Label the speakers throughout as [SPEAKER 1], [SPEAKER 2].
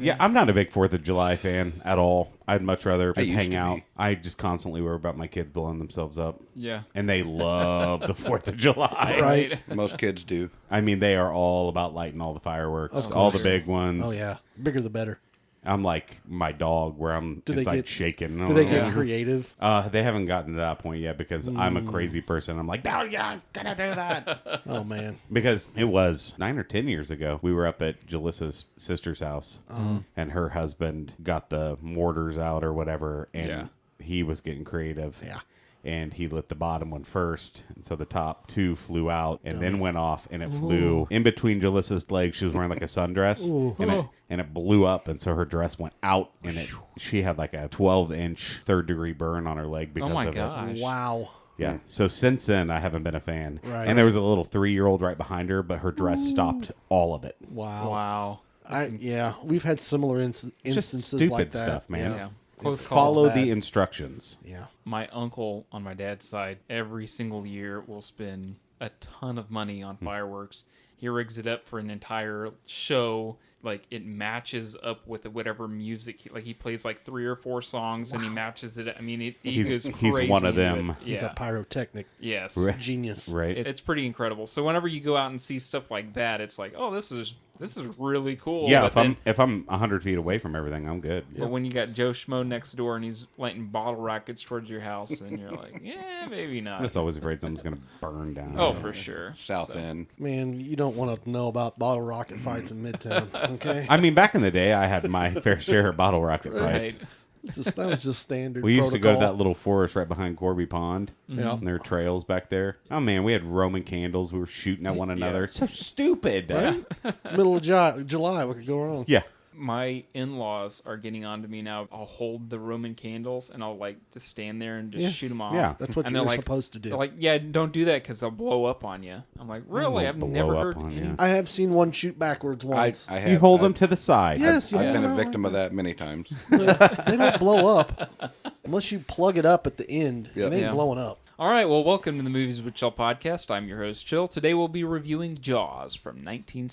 [SPEAKER 1] Yeah, I'm not a big 4th of July fan at all. I'd much rather just
[SPEAKER 2] used
[SPEAKER 1] hang
[SPEAKER 2] to
[SPEAKER 1] out.
[SPEAKER 2] be.
[SPEAKER 1] I just constantly worry about my kids blowing themselves up.
[SPEAKER 3] Yeah.
[SPEAKER 1] And they love the 4th of July.
[SPEAKER 3] Right.
[SPEAKER 2] Most kids do.
[SPEAKER 1] I mean, they are all about lighting all the fireworks,
[SPEAKER 4] Of
[SPEAKER 1] all the
[SPEAKER 4] course.
[SPEAKER 1] big ones.
[SPEAKER 4] Oh, yeah. Bigger the better.
[SPEAKER 1] I'm like my dog where I'm
[SPEAKER 4] Do they
[SPEAKER 1] inside
[SPEAKER 4] get-
[SPEAKER 1] shaking.
[SPEAKER 4] Do they get creative?
[SPEAKER 1] They haven't gotten to that point yet because I'm a crazy person. I'm like, no, you're not going to do that.
[SPEAKER 4] Oh, man.
[SPEAKER 1] Because it was 9 or 10 years ago. We were up at Jalissa's sister's house, and her husband got the mortars out or whatever, and he was getting creative.
[SPEAKER 4] Yeah.
[SPEAKER 1] And he lit the bottom one first, and so the top 2 flew out and then went off, and it flew in between Jalissa's legs. She was wearing like a sundress, and it blew up, and so her dress went out, and she had like a 12-inch third-degree burn on her leg because
[SPEAKER 3] Oh my
[SPEAKER 1] of
[SPEAKER 3] gosh.
[SPEAKER 1] it.
[SPEAKER 4] Wow.
[SPEAKER 1] Yeah. So since then, I haven't been a fan.
[SPEAKER 4] Right.
[SPEAKER 1] And there was a little 3-year-old right behind her, but her dress stopped all of it.
[SPEAKER 4] Wow.
[SPEAKER 3] Wow.
[SPEAKER 4] Yeah, we've had similar
[SPEAKER 1] Just
[SPEAKER 4] instances
[SPEAKER 1] stupid
[SPEAKER 4] like that.
[SPEAKER 1] stuff, man.
[SPEAKER 3] Yeah. Close calls.
[SPEAKER 1] Follow
[SPEAKER 4] bad.
[SPEAKER 1] the instructions.
[SPEAKER 4] Yeah.
[SPEAKER 3] My uncle on my dad's side, every single year, will spend a ton of money on fireworks. He rigs it up for an entire show. Like, it matches up with whatever music. He plays like 3 or 4 songs, and he matches it. I mean, he goes crazy.
[SPEAKER 1] He's one of
[SPEAKER 3] into
[SPEAKER 1] them.
[SPEAKER 3] it.
[SPEAKER 4] He's a pyrotechnic
[SPEAKER 3] Yes.
[SPEAKER 1] Right.
[SPEAKER 4] genius.
[SPEAKER 1] Right.
[SPEAKER 3] It's pretty incredible. So whenever you go out and see stuff like that, it's like, oh, this is really cool.
[SPEAKER 1] Yeah,
[SPEAKER 3] But
[SPEAKER 1] if I'm 100 feet away from everything, I'm good.
[SPEAKER 3] But when you got Joe Schmo next door and he's lighting bottle rockets towards your house, and you're like, yeah, maybe
[SPEAKER 1] I'm
[SPEAKER 3] not.
[SPEAKER 1] just always afraid something's going to burn down.
[SPEAKER 3] Oh, for sure.
[SPEAKER 2] South
[SPEAKER 3] So-
[SPEAKER 2] End.
[SPEAKER 4] Man, you don't want to know about bottle rocket fights in Midtown, okay?
[SPEAKER 1] I mean, back in the day, I had my fair share of bottle rocket fights.
[SPEAKER 3] Right.
[SPEAKER 4] That was just standard
[SPEAKER 1] We used to go to
[SPEAKER 4] protocol.
[SPEAKER 1] that little forest right behind Corby Pond.
[SPEAKER 4] Yeah.
[SPEAKER 1] And there were trails back there. Oh, man, we had Roman candles. We were shooting at one another. It's so stupid.
[SPEAKER 4] Middle of July, what could go wrong?
[SPEAKER 1] Yeah.
[SPEAKER 3] My in-laws are getting on to me now. I'll hold the Roman candles and I'll like just stand there and just
[SPEAKER 4] Yeah.
[SPEAKER 3] shoot them off.
[SPEAKER 1] Yeah.
[SPEAKER 4] That's what
[SPEAKER 3] And
[SPEAKER 4] you're
[SPEAKER 3] they're like-
[SPEAKER 4] supposed to do.
[SPEAKER 3] They're like, yeah, don't do that because they'll blow up on you. I'm like, really? I've
[SPEAKER 1] blow
[SPEAKER 3] never
[SPEAKER 1] up
[SPEAKER 3] heard
[SPEAKER 1] on
[SPEAKER 3] any.
[SPEAKER 1] you.
[SPEAKER 4] I have seen one shoot backwards once.
[SPEAKER 2] I have.
[SPEAKER 1] You hold them to the side.
[SPEAKER 4] Yes, you
[SPEAKER 2] I've been a
[SPEAKER 4] know,
[SPEAKER 2] victim of that many times.
[SPEAKER 4] They don't blow up unless you plug it up at the end.
[SPEAKER 2] Yep.
[SPEAKER 4] It ain't
[SPEAKER 3] Yeah.
[SPEAKER 4] blowing up.
[SPEAKER 3] All right, well, welcome to the Movies with Chill podcast. I'm your host, Chill. Today we'll be reviewing Jaws from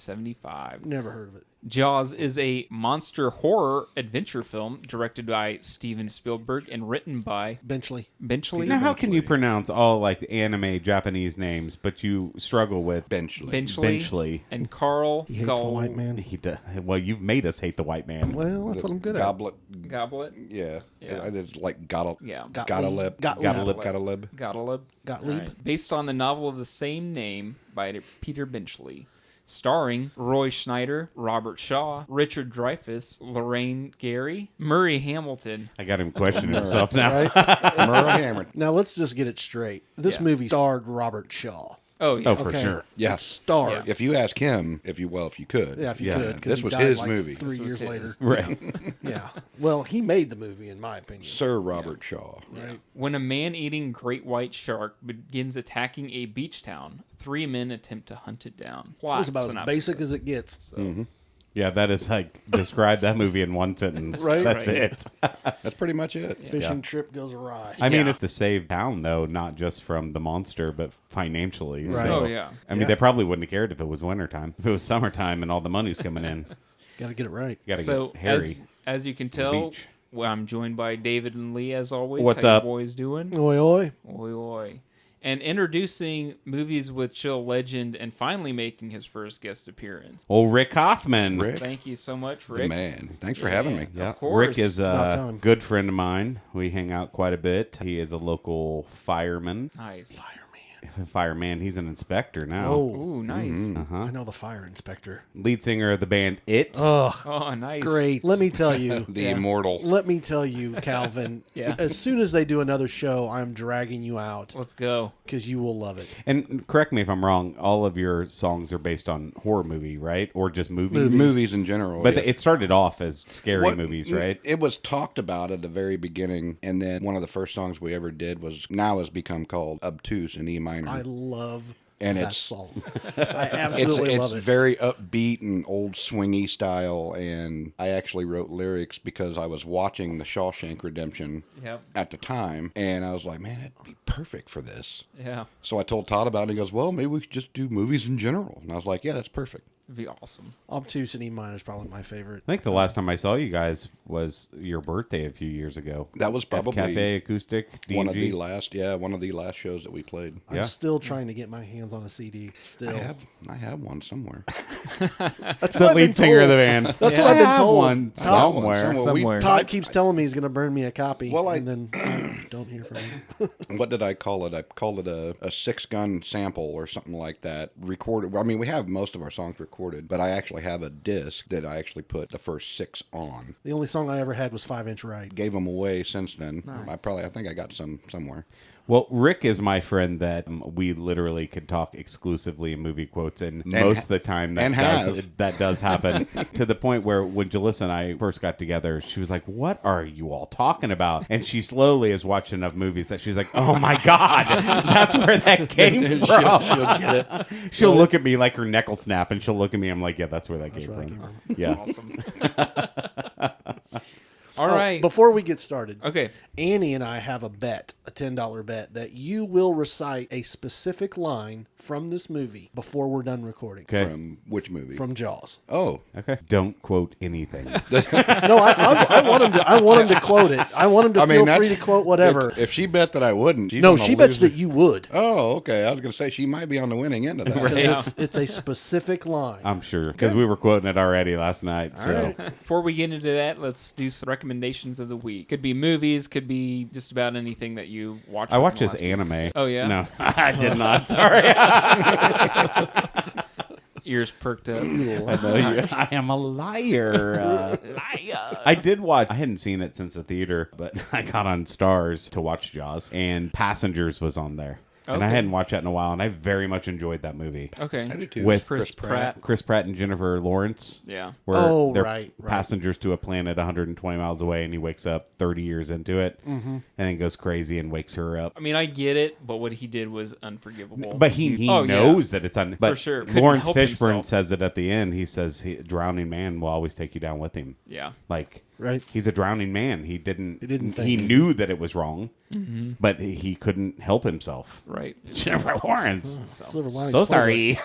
[SPEAKER 3] 1975.
[SPEAKER 4] Never heard of it.
[SPEAKER 3] Jaws is a monster horror adventure film directed by Steven Spielberg and written by
[SPEAKER 4] Benchley.
[SPEAKER 3] Benchley.
[SPEAKER 1] Now, how can you pronounce all like anime Japanese names, but you struggle with
[SPEAKER 2] Benchley.
[SPEAKER 1] Benchley?
[SPEAKER 3] and Carl
[SPEAKER 4] He hates the white man.
[SPEAKER 1] He does. Well, you've made us hate the white man.
[SPEAKER 4] Well, that's what I'm good at.
[SPEAKER 2] Goblet.
[SPEAKER 3] Goblet.
[SPEAKER 2] Yeah.
[SPEAKER 3] Yeah.
[SPEAKER 2] It's like Gotta.
[SPEAKER 3] Yeah.
[SPEAKER 2] Gottlieb.
[SPEAKER 4] Gottlieb.
[SPEAKER 2] Gottlieb.
[SPEAKER 3] Gottlieb.
[SPEAKER 4] Gottlieb.
[SPEAKER 3] All right. Based on the novel of the same name by Peter Benchley. Starring Roy Schneider, Robert Shaw, Richard Dreyfuss, Lorraine Gary, Murray Hamilton.
[SPEAKER 1] I got him questioning himself now.
[SPEAKER 4] Right?
[SPEAKER 2] Murray Hammer.
[SPEAKER 4] Now, let's just get it straight. This
[SPEAKER 3] Yeah.
[SPEAKER 4] movie starred Robert Shaw.
[SPEAKER 3] Oh, yeah.
[SPEAKER 1] Oh, for
[SPEAKER 4] Okay.
[SPEAKER 1] sure.
[SPEAKER 2] Yeah.
[SPEAKER 4] Starred.
[SPEAKER 2] If you ask him, if you could.
[SPEAKER 4] Yeah, if you
[SPEAKER 1] Yeah.
[SPEAKER 4] could. 'cause
[SPEAKER 2] This
[SPEAKER 4] he
[SPEAKER 2] was
[SPEAKER 4] died
[SPEAKER 2] his
[SPEAKER 4] like
[SPEAKER 2] movie.
[SPEAKER 4] 3
[SPEAKER 3] This was
[SPEAKER 4] years
[SPEAKER 3] his.
[SPEAKER 4] later.
[SPEAKER 1] Right.
[SPEAKER 4] Yeah. Well, he made the movie, in my opinion.
[SPEAKER 2] Sir Robert Shaw.
[SPEAKER 4] Right.
[SPEAKER 3] When a man-eating great white shark begins attacking a beach town, 3 men attempt to hunt it down. Plot
[SPEAKER 4] It's about as
[SPEAKER 3] synopsis.
[SPEAKER 4] basic as it gets.
[SPEAKER 1] Yeah, that is like describe that movie in one sentence.
[SPEAKER 4] Right.
[SPEAKER 1] That's
[SPEAKER 3] Right.
[SPEAKER 1] it.
[SPEAKER 2] That's pretty much it.
[SPEAKER 4] Fishing trip goes awry.
[SPEAKER 1] I mean,
[SPEAKER 3] Yeah.
[SPEAKER 1] it's to save town though, not just from the monster, but financially.
[SPEAKER 4] Right.
[SPEAKER 1] So,
[SPEAKER 3] Oh, yeah.
[SPEAKER 1] I mean,
[SPEAKER 4] Yeah.
[SPEAKER 1] they probably wouldn't have cared if it was wintertime. If it was summertime and all the money's coming in,
[SPEAKER 4] Got to get it right.
[SPEAKER 1] you got to
[SPEAKER 3] So,
[SPEAKER 1] get Harry.
[SPEAKER 3] as you can tell,
[SPEAKER 1] beach.
[SPEAKER 3] well, I'm joined by David and Lee, as always.
[SPEAKER 1] What's
[SPEAKER 3] How you
[SPEAKER 1] up?
[SPEAKER 3] boys doing?
[SPEAKER 4] Oi, oi.
[SPEAKER 3] Oi, oi. And introducing Movies with Chill legend and finally making his first guest appearance.
[SPEAKER 1] Oh, Rick Hoffman.
[SPEAKER 2] Rick,
[SPEAKER 3] Thank you so much,
[SPEAKER 2] the
[SPEAKER 3] Rick.
[SPEAKER 2] man. Thanks for having me.
[SPEAKER 1] Yeah,
[SPEAKER 3] Of course.
[SPEAKER 1] Rick is
[SPEAKER 4] about
[SPEAKER 1] a
[SPEAKER 4] time.
[SPEAKER 1] good friend of mine. We hang out quite a bit. He is a local fireman.
[SPEAKER 3] Nice.
[SPEAKER 1] Fireman. He's an inspector now.
[SPEAKER 4] Oh,
[SPEAKER 3] Ooh, nice.
[SPEAKER 4] I know the fire inspector.
[SPEAKER 1] Lead singer of the band It.
[SPEAKER 4] Ugh,
[SPEAKER 3] Oh, nice.
[SPEAKER 4] great. Let me tell you.
[SPEAKER 2] The
[SPEAKER 3] Yeah.
[SPEAKER 2] immortal.
[SPEAKER 4] Let me tell you, Calvin.
[SPEAKER 3] Yeah.
[SPEAKER 4] As soon as they do another show, I'm dragging you out
[SPEAKER 3] Let's go.
[SPEAKER 4] because you will love it.
[SPEAKER 1] And correct me if I'm wrong. All of your songs are based on horror movie, right? Or just movies?
[SPEAKER 2] Movies in general.
[SPEAKER 1] But
[SPEAKER 2] yeah.
[SPEAKER 1] it started off as scary
[SPEAKER 2] What-
[SPEAKER 1] movies, right?
[SPEAKER 2] It was talked about at the very beginning, and then one of the first songs we ever did was now has become called Obtuse in E minor.
[SPEAKER 4] I love
[SPEAKER 2] And
[SPEAKER 4] that
[SPEAKER 2] it's-
[SPEAKER 4] song. I absolutely love
[SPEAKER 2] it's
[SPEAKER 4] it.
[SPEAKER 2] very upbeat and old swingy style, and I actually wrote lyrics because I was watching The Shawshank Redemption
[SPEAKER 3] Yep.
[SPEAKER 2] at the time, and I was like, man, it'd be perfect for this.
[SPEAKER 3] Yeah.
[SPEAKER 2] So I told Todd about it, and he goes, well, maybe we could just do movies in general. And I was like, yeah, that's perfect.
[SPEAKER 3] It'd be awesome.
[SPEAKER 4] Obtuse and E minor is probably my favorite.
[SPEAKER 1] I think the last time I saw you guys was your birthday a few years ago.
[SPEAKER 2] That was
[SPEAKER 1] At
[SPEAKER 2] probably
[SPEAKER 1] Cafe Acoustic. D&G.
[SPEAKER 2] one of the last shows that we played.
[SPEAKER 4] I'm
[SPEAKER 1] Yeah.
[SPEAKER 4] still trying to get my hands on a CD. Still,
[SPEAKER 2] I have one somewhere.
[SPEAKER 4] that's
[SPEAKER 1] The lead singer of the band.
[SPEAKER 4] That's what
[SPEAKER 3] Yeah.
[SPEAKER 4] I've been
[SPEAKER 1] I have
[SPEAKER 4] told.
[SPEAKER 1] one somewhere.
[SPEAKER 3] Somewhere.
[SPEAKER 4] Todd keeps telling me he's going to burn me a copy.
[SPEAKER 2] Well,
[SPEAKER 4] and then I don't hear from him.
[SPEAKER 2] What did I call it? I called it a 6-gun sample or something like that. Recorded. I mean, we have most of our songs recorded, but I actually have a disc that I actually put the first 6 on.
[SPEAKER 4] The only song I ever had was 5-inch Right.
[SPEAKER 2] Gave them away since then. I think I got some somewhere.
[SPEAKER 1] Well, Rick is my friend that we literally could talk exclusively in movie quotes, and most of the time that does happen to the point where when Jalissa and I first got together, she was like, "What are you all talking about?" And she slowly has watched enough movies that she's like, "Oh my God, that's where that came from."
[SPEAKER 2] She'll get it.
[SPEAKER 1] She'll look at me like her neck will snap, and she'll look at me. I'm like, "Yeah, that's where that came
[SPEAKER 4] where that
[SPEAKER 1] from."
[SPEAKER 4] came from.
[SPEAKER 1] Yeah.
[SPEAKER 3] Awesome. All right.
[SPEAKER 4] Before we get started,
[SPEAKER 3] Okay.
[SPEAKER 4] Annie and I have a bet, a $10 bet, that you will recite a specific line from this movie before we're done recording.
[SPEAKER 1] Okay.
[SPEAKER 2] From which movie?
[SPEAKER 4] From Jaws.
[SPEAKER 2] Oh,
[SPEAKER 1] Okay. Don't quote anything.
[SPEAKER 4] No, I want him to. I want him to quote it. I want him to feel free to quote whatever.
[SPEAKER 2] If she bet that I wouldn't,
[SPEAKER 4] No, she bets that you would.
[SPEAKER 2] Oh, okay. I was going to say she might be on the winning end of that.
[SPEAKER 4] Because it's a specific line.
[SPEAKER 1] I'm sure because we were quoting it already last night. So
[SPEAKER 3] Before we get into that, let's do some recommendations of the week. Could be movies, could be just about anything that you watch.
[SPEAKER 1] I watched
[SPEAKER 3] within
[SPEAKER 1] this
[SPEAKER 3] the last week.
[SPEAKER 1] anime.
[SPEAKER 3] Oh, yeah?
[SPEAKER 1] No, I did not. Sorry.
[SPEAKER 3] Ears perked up.
[SPEAKER 1] I know you. I am a liar.
[SPEAKER 3] Liar.
[SPEAKER 1] I did watch. I hadn't seen it since the theater, but I got on Stars to watch Jaws, and Passengers was on there. And I
[SPEAKER 3] Okay.
[SPEAKER 1] hadn't watched that in a while, and I very much enjoyed that movie.
[SPEAKER 3] Okay.
[SPEAKER 2] I do too.
[SPEAKER 1] With
[SPEAKER 3] Chris Pratt.
[SPEAKER 1] Chris Pratt and Jennifer Lawrence.
[SPEAKER 3] Yeah.
[SPEAKER 1] Where
[SPEAKER 4] Oh,
[SPEAKER 1] they're
[SPEAKER 4] right.
[SPEAKER 1] passengers to a planet 120 miles away, and he wakes up 30 years into it, and then goes crazy and wakes her up.
[SPEAKER 3] I mean, I get it, but what he did was unforgivable.
[SPEAKER 1] But he
[SPEAKER 3] Oh, yeah.
[SPEAKER 1] knows that it's on. But
[SPEAKER 3] For sure. Couldn't
[SPEAKER 1] Lawrence
[SPEAKER 3] help
[SPEAKER 1] Fishburne
[SPEAKER 3] himself.
[SPEAKER 1] says it at the end. He says, "Drowning man will always take you down with him."
[SPEAKER 3] Yeah.
[SPEAKER 1] Like,
[SPEAKER 4] Right.
[SPEAKER 1] he's a drowning man. He didn't
[SPEAKER 4] He didn't
[SPEAKER 1] He
[SPEAKER 4] think.
[SPEAKER 1] knew that it was wrong, but he couldn't help himself.
[SPEAKER 3] Right.
[SPEAKER 1] Jennifer Lawrence.
[SPEAKER 4] Silver Linings
[SPEAKER 1] So
[SPEAKER 4] Playbook.
[SPEAKER 1] sorry.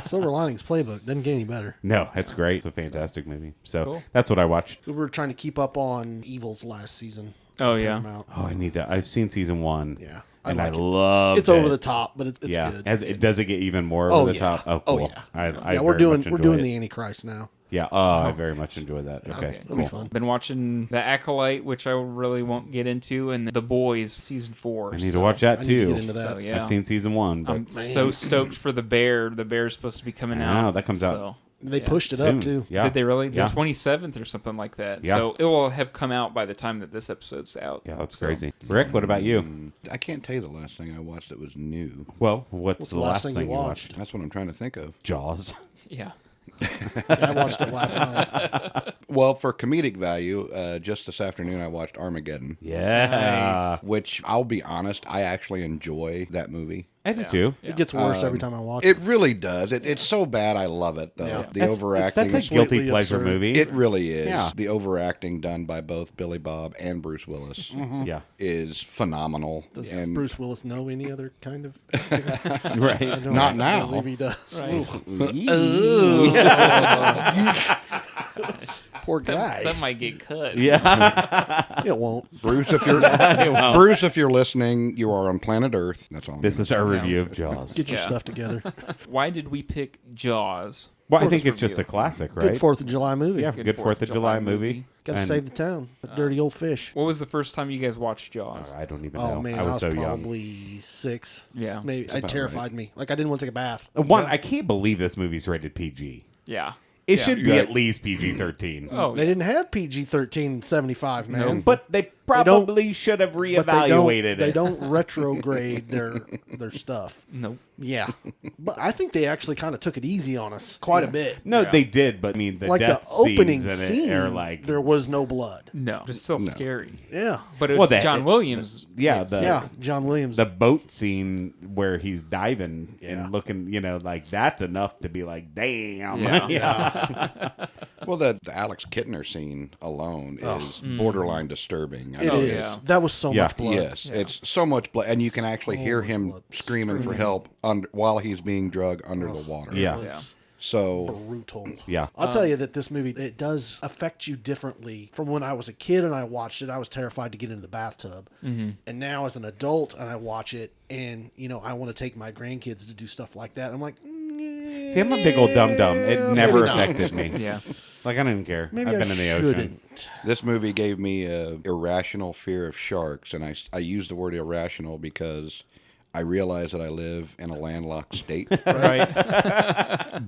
[SPEAKER 4] Silver Linings Playbook doesn't get any better.
[SPEAKER 1] No, it's great. It's a fantastic movie. So
[SPEAKER 3] Cool.
[SPEAKER 1] that's what I watched.
[SPEAKER 4] We were trying to keep up on Evil's last season.
[SPEAKER 3] Oh, yeah.
[SPEAKER 4] Paramount.
[SPEAKER 1] Oh, I need to. I've seen season 1.
[SPEAKER 4] Yeah.
[SPEAKER 1] And I
[SPEAKER 4] like it.
[SPEAKER 1] love
[SPEAKER 4] It's over the top, but it's
[SPEAKER 1] Yeah.
[SPEAKER 4] good.
[SPEAKER 1] Does it get even more
[SPEAKER 4] Oh,
[SPEAKER 1] over the
[SPEAKER 4] yeah.
[SPEAKER 1] top? Oh,
[SPEAKER 4] Oh,
[SPEAKER 1] cool.
[SPEAKER 4] yeah.
[SPEAKER 1] I
[SPEAKER 4] We're
[SPEAKER 1] very
[SPEAKER 4] doing
[SPEAKER 1] much
[SPEAKER 4] we're
[SPEAKER 1] enjoy
[SPEAKER 4] doing
[SPEAKER 1] it.
[SPEAKER 4] the Antichrist now.
[SPEAKER 1] Yeah. Oh, I very much enjoyed that. Okay.
[SPEAKER 4] It'll
[SPEAKER 1] Cool.
[SPEAKER 4] be fun.
[SPEAKER 3] Been watching The Acolyte, which I really won't get into, and The Boys season 4.
[SPEAKER 1] I need to watch that
[SPEAKER 4] I need to
[SPEAKER 1] too.
[SPEAKER 4] get into that.
[SPEAKER 3] So, yeah.
[SPEAKER 1] I've seen season 1, but
[SPEAKER 3] I'm so stoked for The Bear. The Bear's supposed to be coming
[SPEAKER 1] I
[SPEAKER 3] out.
[SPEAKER 1] know, that comes out
[SPEAKER 3] so-
[SPEAKER 4] They
[SPEAKER 3] Yeah.
[SPEAKER 4] pushed it
[SPEAKER 1] soon.
[SPEAKER 4] up too.
[SPEAKER 1] Yeah.
[SPEAKER 3] Did they really?
[SPEAKER 1] Yeah.
[SPEAKER 3] The 27th or something like that.
[SPEAKER 1] Yeah.
[SPEAKER 3] So it will have come out by the time that this episode's out.
[SPEAKER 1] Yeah, that's
[SPEAKER 3] So-
[SPEAKER 1] crazy. Rick, what about you?
[SPEAKER 2] I can't tell you the last thing I watched that was new.
[SPEAKER 1] Well, what's the last thing you watched?
[SPEAKER 2] That's what I'm trying to think of.
[SPEAKER 1] Jaws.
[SPEAKER 3] Yeah.
[SPEAKER 4] Yeah, I watched it last night.
[SPEAKER 2] Well, for comedic value, just this afternoon I watched Armageddon,
[SPEAKER 1] Yeah.
[SPEAKER 2] which I'll be honest, I actually enjoy that movie.
[SPEAKER 1] I do too.
[SPEAKER 4] It gets worse every time I watch
[SPEAKER 2] It really does. It's so bad I love it though.
[SPEAKER 4] Yeah.
[SPEAKER 2] The
[SPEAKER 1] That's
[SPEAKER 2] overacting.
[SPEAKER 1] a guilty
[SPEAKER 4] completely
[SPEAKER 1] pleasure
[SPEAKER 4] absurd.
[SPEAKER 1] movie.
[SPEAKER 2] It really is.
[SPEAKER 1] Yeah.
[SPEAKER 2] The overacting done by both Billy Bob and Bruce Willis
[SPEAKER 1] yeah.
[SPEAKER 2] is phenomenal.
[SPEAKER 4] Does
[SPEAKER 2] and
[SPEAKER 4] Bruce Willis know any other kind of?
[SPEAKER 1] Right.
[SPEAKER 4] I don't
[SPEAKER 2] Not
[SPEAKER 4] know.
[SPEAKER 2] now.
[SPEAKER 4] I believe he does.
[SPEAKER 3] Right.
[SPEAKER 4] Poor guy.
[SPEAKER 3] That might get cut.
[SPEAKER 1] Yeah.
[SPEAKER 4] It won't.
[SPEAKER 2] Bruce, if you're listening, you are on planet Earth. That's all. I'm
[SPEAKER 1] This
[SPEAKER 2] gonna
[SPEAKER 1] is
[SPEAKER 2] say.
[SPEAKER 1] our review of Jaws.
[SPEAKER 4] Get your
[SPEAKER 3] Yeah.
[SPEAKER 4] stuff together.
[SPEAKER 3] Why did we pick Jaws?
[SPEAKER 1] Well, I
[SPEAKER 3] for
[SPEAKER 1] think
[SPEAKER 3] this
[SPEAKER 1] it's just a
[SPEAKER 3] review?
[SPEAKER 1] classic, right?
[SPEAKER 4] Good 4th of July movie.
[SPEAKER 1] Yeah, good 4th of July movie.
[SPEAKER 4] Got to
[SPEAKER 1] And-
[SPEAKER 4] save the town. The dirty old fish.
[SPEAKER 3] What was the first time you guys watched Jaws?
[SPEAKER 1] I don't even
[SPEAKER 4] Oh
[SPEAKER 1] know.
[SPEAKER 4] man,
[SPEAKER 1] I was so young.
[SPEAKER 4] probably 6.
[SPEAKER 3] Yeah.
[SPEAKER 4] Maybe it
[SPEAKER 2] about
[SPEAKER 4] terrified me. Like I didn't want to take a bath.
[SPEAKER 1] One, I can't believe this movie's rated PG.
[SPEAKER 3] Yeah.
[SPEAKER 1] It
[SPEAKER 3] Yeah.
[SPEAKER 1] should be
[SPEAKER 2] Right.
[SPEAKER 1] at least PG-13.
[SPEAKER 3] Oh,
[SPEAKER 4] They didn't have PG-13 75, man.
[SPEAKER 1] But they probably should have
[SPEAKER 4] But
[SPEAKER 1] reevaluated
[SPEAKER 4] they
[SPEAKER 1] it.
[SPEAKER 4] don't retrograde their stuff.
[SPEAKER 3] nope.
[SPEAKER 4] Yeah, but I think they actually kind of took it easy on us quite a bit.
[SPEAKER 1] No,
[SPEAKER 3] Yeah.
[SPEAKER 1] they did, but I mean, the
[SPEAKER 4] Like the
[SPEAKER 1] death
[SPEAKER 4] opening
[SPEAKER 1] scenes in
[SPEAKER 4] scene,
[SPEAKER 1] it are like
[SPEAKER 4] there was no blood.
[SPEAKER 3] No. It's still scary.
[SPEAKER 4] Yeah,
[SPEAKER 3] But it
[SPEAKER 1] Well,
[SPEAKER 3] was
[SPEAKER 1] that-
[SPEAKER 3] John Williams.
[SPEAKER 1] yeah,
[SPEAKER 3] makes
[SPEAKER 1] the-
[SPEAKER 3] it
[SPEAKER 4] yeah.
[SPEAKER 3] scary.
[SPEAKER 4] John Williams.
[SPEAKER 1] the boat scene where he's diving
[SPEAKER 4] Yeah.
[SPEAKER 1] and looking, like that's enough to be like, damn.
[SPEAKER 3] Yeah.
[SPEAKER 2] Well, the Alex Kittner scene alone is borderline disturbing. I
[SPEAKER 4] It
[SPEAKER 2] mean,
[SPEAKER 4] is.
[SPEAKER 3] yeah.
[SPEAKER 4] That was so
[SPEAKER 1] Yeah.
[SPEAKER 4] much blood.
[SPEAKER 2] Yes, it's so much blood, and you can actually hear
[SPEAKER 4] much
[SPEAKER 2] him
[SPEAKER 4] blood.
[SPEAKER 2] screaming for help while he's being drugged under the water.
[SPEAKER 1] Yeah.
[SPEAKER 4] It was
[SPEAKER 2] So
[SPEAKER 4] brutal.
[SPEAKER 1] Yeah.
[SPEAKER 4] I'll tell you that this movie, it does affect you differently from when I was a kid and I watched it. I was terrified to get into the bathtub. And now as an adult and I watch it and, I want to take my grandkids to do stuff like that. I'm like,
[SPEAKER 1] See, I'm a big old dum-dum. It never affected me.
[SPEAKER 3] Yeah.
[SPEAKER 1] Like, I didn't care.
[SPEAKER 4] maybe
[SPEAKER 1] I've
[SPEAKER 4] I
[SPEAKER 1] been in the ocean.
[SPEAKER 4] shouldn't.
[SPEAKER 2] this movie gave me a irrational fear of sharks, and I use the word irrational because I realize that I live in a landlocked state.
[SPEAKER 3] Right.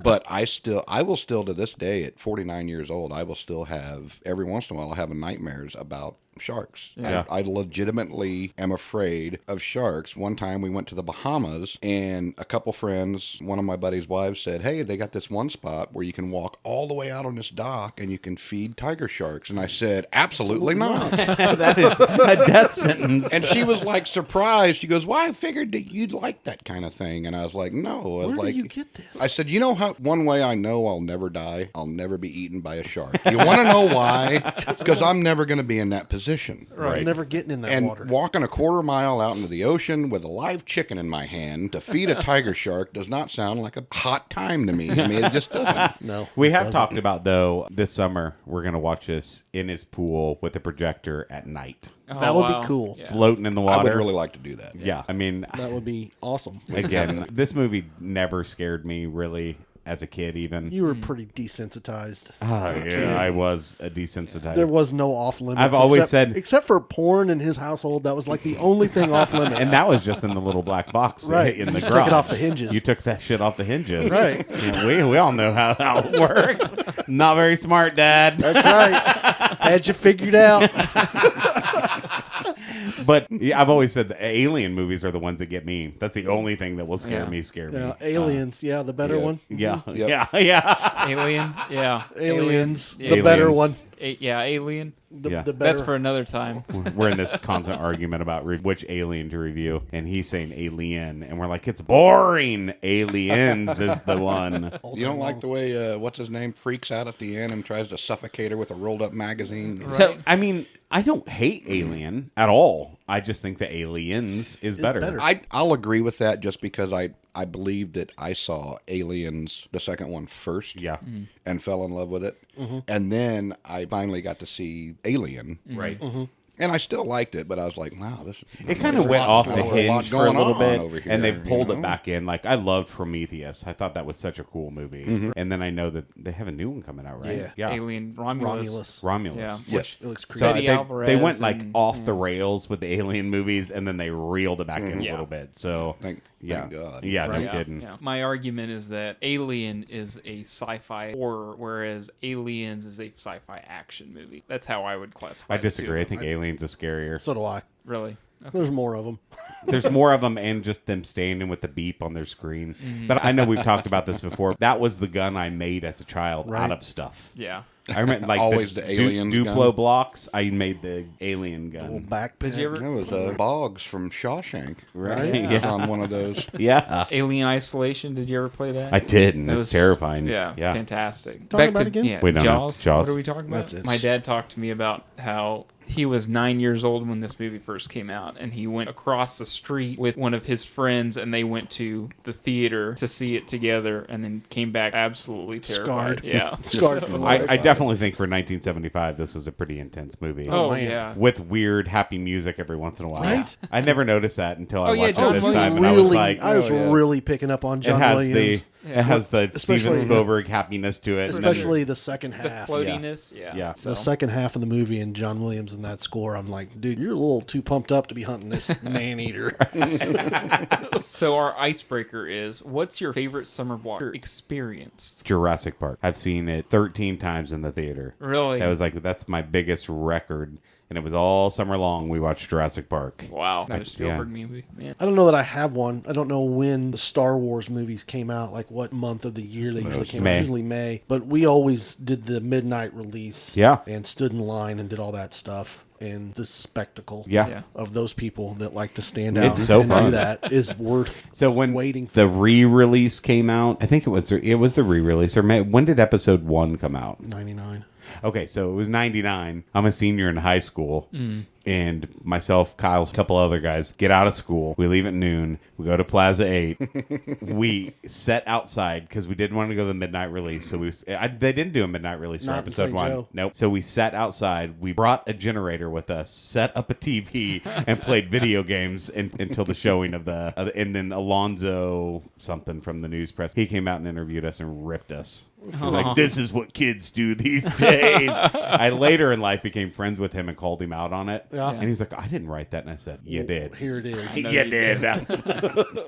[SPEAKER 2] But I will still to this day, at 49 years old, I will still have, every once in a while, I'll have nightmares about sharks.
[SPEAKER 3] Yeah.
[SPEAKER 2] I legitimately am afraid of sharks. One time we went to the Bahamas, and a couple friends, one of my buddy's wives said, hey, they got this one spot where you can walk all the way out on this dock and you can feed tiger sharks. And I said, absolutely not.
[SPEAKER 1] That is a death sentence.
[SPEAKER 2] And she was like surprised. She goes, well, I figured that you'd like that kind of thing. And I was like, no. I was
[SPEAKER 4] Where
[SPEAKER 2] like,
[SPEAKER 4] do you get this?
[SPEAKER 2] I said, you know how one way I know I'll never die? I'll never be eaten by a shark. You want to know why? Because I'm never going to be in that position.
[SPEAKER 4] I'm never getting in that
[SPEAKER 2] And
[SPEAKER 4] water.
[SPEAKER 2] walking a quarter mile out into the ocean with a live chicken in my hand to feed a tiger shark does not sound like a hot time to me. I mean, it just doesn't.
[SPEAKER 4] No.
[SPEAKER 1] We
[SPEAKER 4] it
[SPEAKER 1] have
[SPEAKER 4] doesn't.
[SPEAKER 1] talked about, though, this summer, we're going to watch this in his pool with a projector at night.
[SPEAKER 4] That would be cool.
[SPEAKER 3] Yeah.
[SPEAKER 1] Floating in the
[SPEAKER 2] I
[SPEAKER 1] water.
[SPEAKER 2] would really like to do that.
[SPEAKER 1] Yeah. I mean,
[SPEAKER 4] That would be awesome.
[SPEAKER 1] again, this movie never scared me, really, as a kid, even.
[SPEAKER 4] You were pretty desensitized.
[SPEAKER 1] Yeah, I was a desensitized.
[SPEAKER 4] There was no off limits.
[SPEAKER 1] I've always said-
[SPEAKER 4] except for porn in his household, that was like the only thing off limits.
[SPEAKER 1] And that was just in the little black box
[SPEAKER 4] Right.
[SPEAKER 1] in
[SPEAKER 4] You
[SPEAKER 1] the
[SPEAKER 4] just
[SPEAKER 1] garage.
[SPEAKER 4] took it off the hinges.
[SPEAKER 1] You took that shit off the hinges.
[SPEAKER 4] Right.
[SPEAKER 1] Yeah, we all know how it worked. Not very smart, Dad.
[SPEAKER 4] That's right. Had you figured out?
[SPEAKER 1] But yeah, I've always said the alien movies are the ones that get me. That's the only thing that will scare me.
[SPEAKER 4] Yeah, Aliens. Yeah, the better
[SPEAKER 2] yeah.
[SPEAKER 4] one.
[SPEAKER 1] Yeah,
[SPEAKER 2] Yep.
[SPEAKER 1] yeah.
[SPEAKER 3] Alien. Yeah.
[SPEAKER 4] Aliens.
[SPEAKER 3] Yeah.
[SPEAKER 4] The better
[SPEAKER 1] Aliens.
[SPEAKER 4] one.
[SPEAKER 3] Alien.
[SPEAKER 1] Yeah.
[SPEAKER 4] The better.
[SPEAKER 3] That's for another time.
[SPEAKER 1] We're in this constant argument about which alien to review, and he's saying Alien, and we're like, it's boring. Aliens is the one.
[SPEAKER 2] You don't like the way, what's his name, freaks out at the end and tries to suffocate her with a rolled up magazine?
[SPEAKER 1] So, I mean, I don't hate Alien at all. I just think the Aliens is better.
[SPEAKER 2] I'll agree with that just because I believe that I saw Aliens, the second one, first.
[SPEAKER 1] Yeah.
[SPEAKER 2] And fell in love with it. And then I finally got to see Alien.
[SPEAKER 1] Right.
[SPEAKER 2] And I still liked it, but I was like, wow, this
[SPEAKER 1] It kind of went off the
[SPEAKER 2] slower. A lot
[SPEAKER 1] hinge for a
[SPEAKER 2] going
[SPEAKER 1] little
[SPEAKER 2] on
[SPEAKER 1] bit,
[SPEAKER 2] over here,
[SPEAKER 1] and they
[SPEAKER 2] you
[SPEAKER 1] pulled it
[SPEAKER 2] know?
[SPEAKER 1] back in. Like, I loved Prometheus. I thought that was such a cool movie. And then I know that they have a new one coming out, right?
[SPEAKER 4] Yeah.
[SPEAKER 3] Alien. Romulus.
[SPEAKER 1] Romulus.
[SPEAKER 3] Yeah.
[SPEAKER 2] Yes.
[SPEAKER 4] It looks creepy.
[SPEAKER 1] So
[SPEAKER 3] Betty
[SPEAKER 1] they
[SPEAKER 3] Alvarez
[SPEAKER 1] went like
[SPEAKER 3] and-
[SPEAKER 1] off the rails with the Alien movies, and then they reeled it back in a
[SPEAKER 3] Yeah.
[SPEAKER 1] little bit. So
[SPEAKER 2] Thank God.
[SPEAKER 1] yeah, no
[SPEAKER 4] Right.
[SPEAKER 3] Yeah,
[SPEAKER 1] kidding.
[SPEAKER 3] yeah. My argument is that Alien is a sci-fi horror, whereas Aliens is a sci-fi action movie. That's how I would classify.
[SPEAKER 1] I
[SPEAKER 3] the
[SPEAKER 1] disagree. I
[SPEAKER 3] two.
[SPEAKER 1] think Aliens is scarier.
[SPEAKER 4] So do I.
[SPEAKER 3] Really. Okay.
[SPEAKER 4] There's more of them.
[SPEAKER 1] There's more of them, and just them standing with the beep on their screen. But I know we've talked about this before. That was the gun I made as a child
[SPEAKER 4] Right.
[SPEAKER 1] out of stuff.
[SPEAKER 3] Yeah.
[SPEAKER 1] I remember like
[SPEAKER 2] Always the aliens gun.
[SPEAKER 1] Duplo blocks. I made the alien
[SPEAKER 4] Little
[SPEAKER 1] gun.
[SPEAKER 4] backpack.
[SPEAKER 3] Did you ever?
[SPEAKER 2] That was Boggs from Shawshank.
[SPEAKER 1] Right?
[SPEAKER 2] He was on one of those.
[SPEAKER 1] Yeah.
[SPEAKER 3] Alien Isolation. Did you ever play that?
[SPEAKER 1] I did, and
[SPEAKER 3] It
[SPEAKER 1] it's
[SPEAKER 3] was
[SPEAKER 1] terrifying.
[SPEAKER 3] Yeah,
[SPEAKER 1] Yeah.
[SPEAKER 3] fantastic.
[SPEAKER 4] Talk about it again?
[SPEAKER 3] Yeah,
[SPEAKER 1] Wait, no, no.
[SPEAKER 3] Jaws.
[SPEAKER 1] Jaws.
[SPEAKER 3] What are we talking about?
[SPEAKER 4] That's it.
[SPEAKER 3] My dad talked to me about how he was 9 years old when this movie first came out, and he went across the street with one of his friends, and they went to the theater to see it together, and then came back absolutely terrified.
[SPEAKER 4] Scarred.
[SPEAKER 3] Yeah,
[SPEAKER 4] Scarred for life.
[SPEAKER 1] I definitely think for 1975, this was a pretty intense movie.
[SPEAKER 3] Oh
[SPEAKER 4] man.
[SPEAKER 3] yeah.
[SPEAKER 1] With weird, happy music every once in a while.
[SPEAKER 4] Right?
[SPEAKER 1] I never noticed that until I
[SPEAKER 3] Oh, yeah,
[SPEAKER 1] watched
[SPEAKER 3] John
[SPEAKER 1] it this
[SPEAKER 3] Williams.
[SPEAKER 1] time, and I was
[SPEAKER 4] Really,
[SPEAKER 1] like,
[SPEAKER 4] I was
[SPEAKER 2] oh, yeah.
[SPEAKER 4] really picking up on
[SPEAKER 1] it
[SPEAKER 4] John
[SPEAKER 1] has
[SPEAKER 4] Williams.
[SPEAKER 1] it has the Steven
[SPEAKER 4] Especially-
[SPEAKER 1] Spielberg happiness to it. and then-
[SPEAKER 4] Especially the second
[SPEAKER 3] The
[SPEAKER 4] half.
[SPEAKER 3] floatiness. Yeah.
[SPEAKER 1] Yeah.
[SPEAKER 4] The second half of the movie and John Williams and that score, I'm like, dude, you're a little too pumped up to be hunting this man eater.
[SPEAKER 3] So our icebreaker is: what's your favorite summer water experience?
[SPEAKER 1] Jurassic Park. I've seen it 13 times in the theater.
[SPEAKER 3] Really?
[SPEAKER 1] That was like, that's my biggest record. And it was all summer long we watched Jurassic Park.
[SPEAKER 3] Wow. Another
[SPEAKER 1] Yeah.
[SPEAKER 3] Spielberg movie. Man.
[SPEAKER 4] I don't know that I have one. I don't know when the Star Wars movies came out, like what month of the year they usually came
[SPEAKER 1] May.
[SPEAKER 4] out. Usually May. But we always did the midnight release.
[SPEAKER 1] Yeah.
[SPEAKER 4] And stood in line and did all that stuff. And the spectacle
[SPEAKER 1] Yeah.
[SPEAKER 3] Yeah.
[SPEAKER 4] of those people that like to stand out
[SPEAKER 1] It's so
[SPEAKER 4] and
[SPEAKER 1] fun.
[SPEAKER 4] do that is worth
[SPEAKER 1] So when
[SPEAKER 4] waiting for.
[SPEAKER 1] the re-release came out, I think it was the re-release. Or when did episode 1 come out?
[SPEAKER 4] 99.
[SPEAKER 1] Okay, so it was 99. I'm a senior in high school. and myself, Kyle, a couple other guys get out of school. We leave at noon. We go to Plaza 8. We set outside because we didn't want to go to the midnight release. So they didn't do a midnight release for
[SPEAKER 4] Not in
[SPEAKER 1] episode
[SPEAKER 4] St.
[SPEAKER 1] 1.
[SPEAKER 4] Joe.
[SPEAKER 1] Nope. So we sat outside. We brought a generator with us, set up a TV, and played video games until the showing of and then Alonzo something from the news press. He came out and interviewed us and ripped us. He was like, this is what kids do these days. I later in life became friends with him and called him out on it.
[SPEAKER 4] Yeah.
[SPEAKER 1] And he's like, I didn't write that. And I said, you did.
[SPEAKER 4] Here it is.
[SPEAKER 1] You did.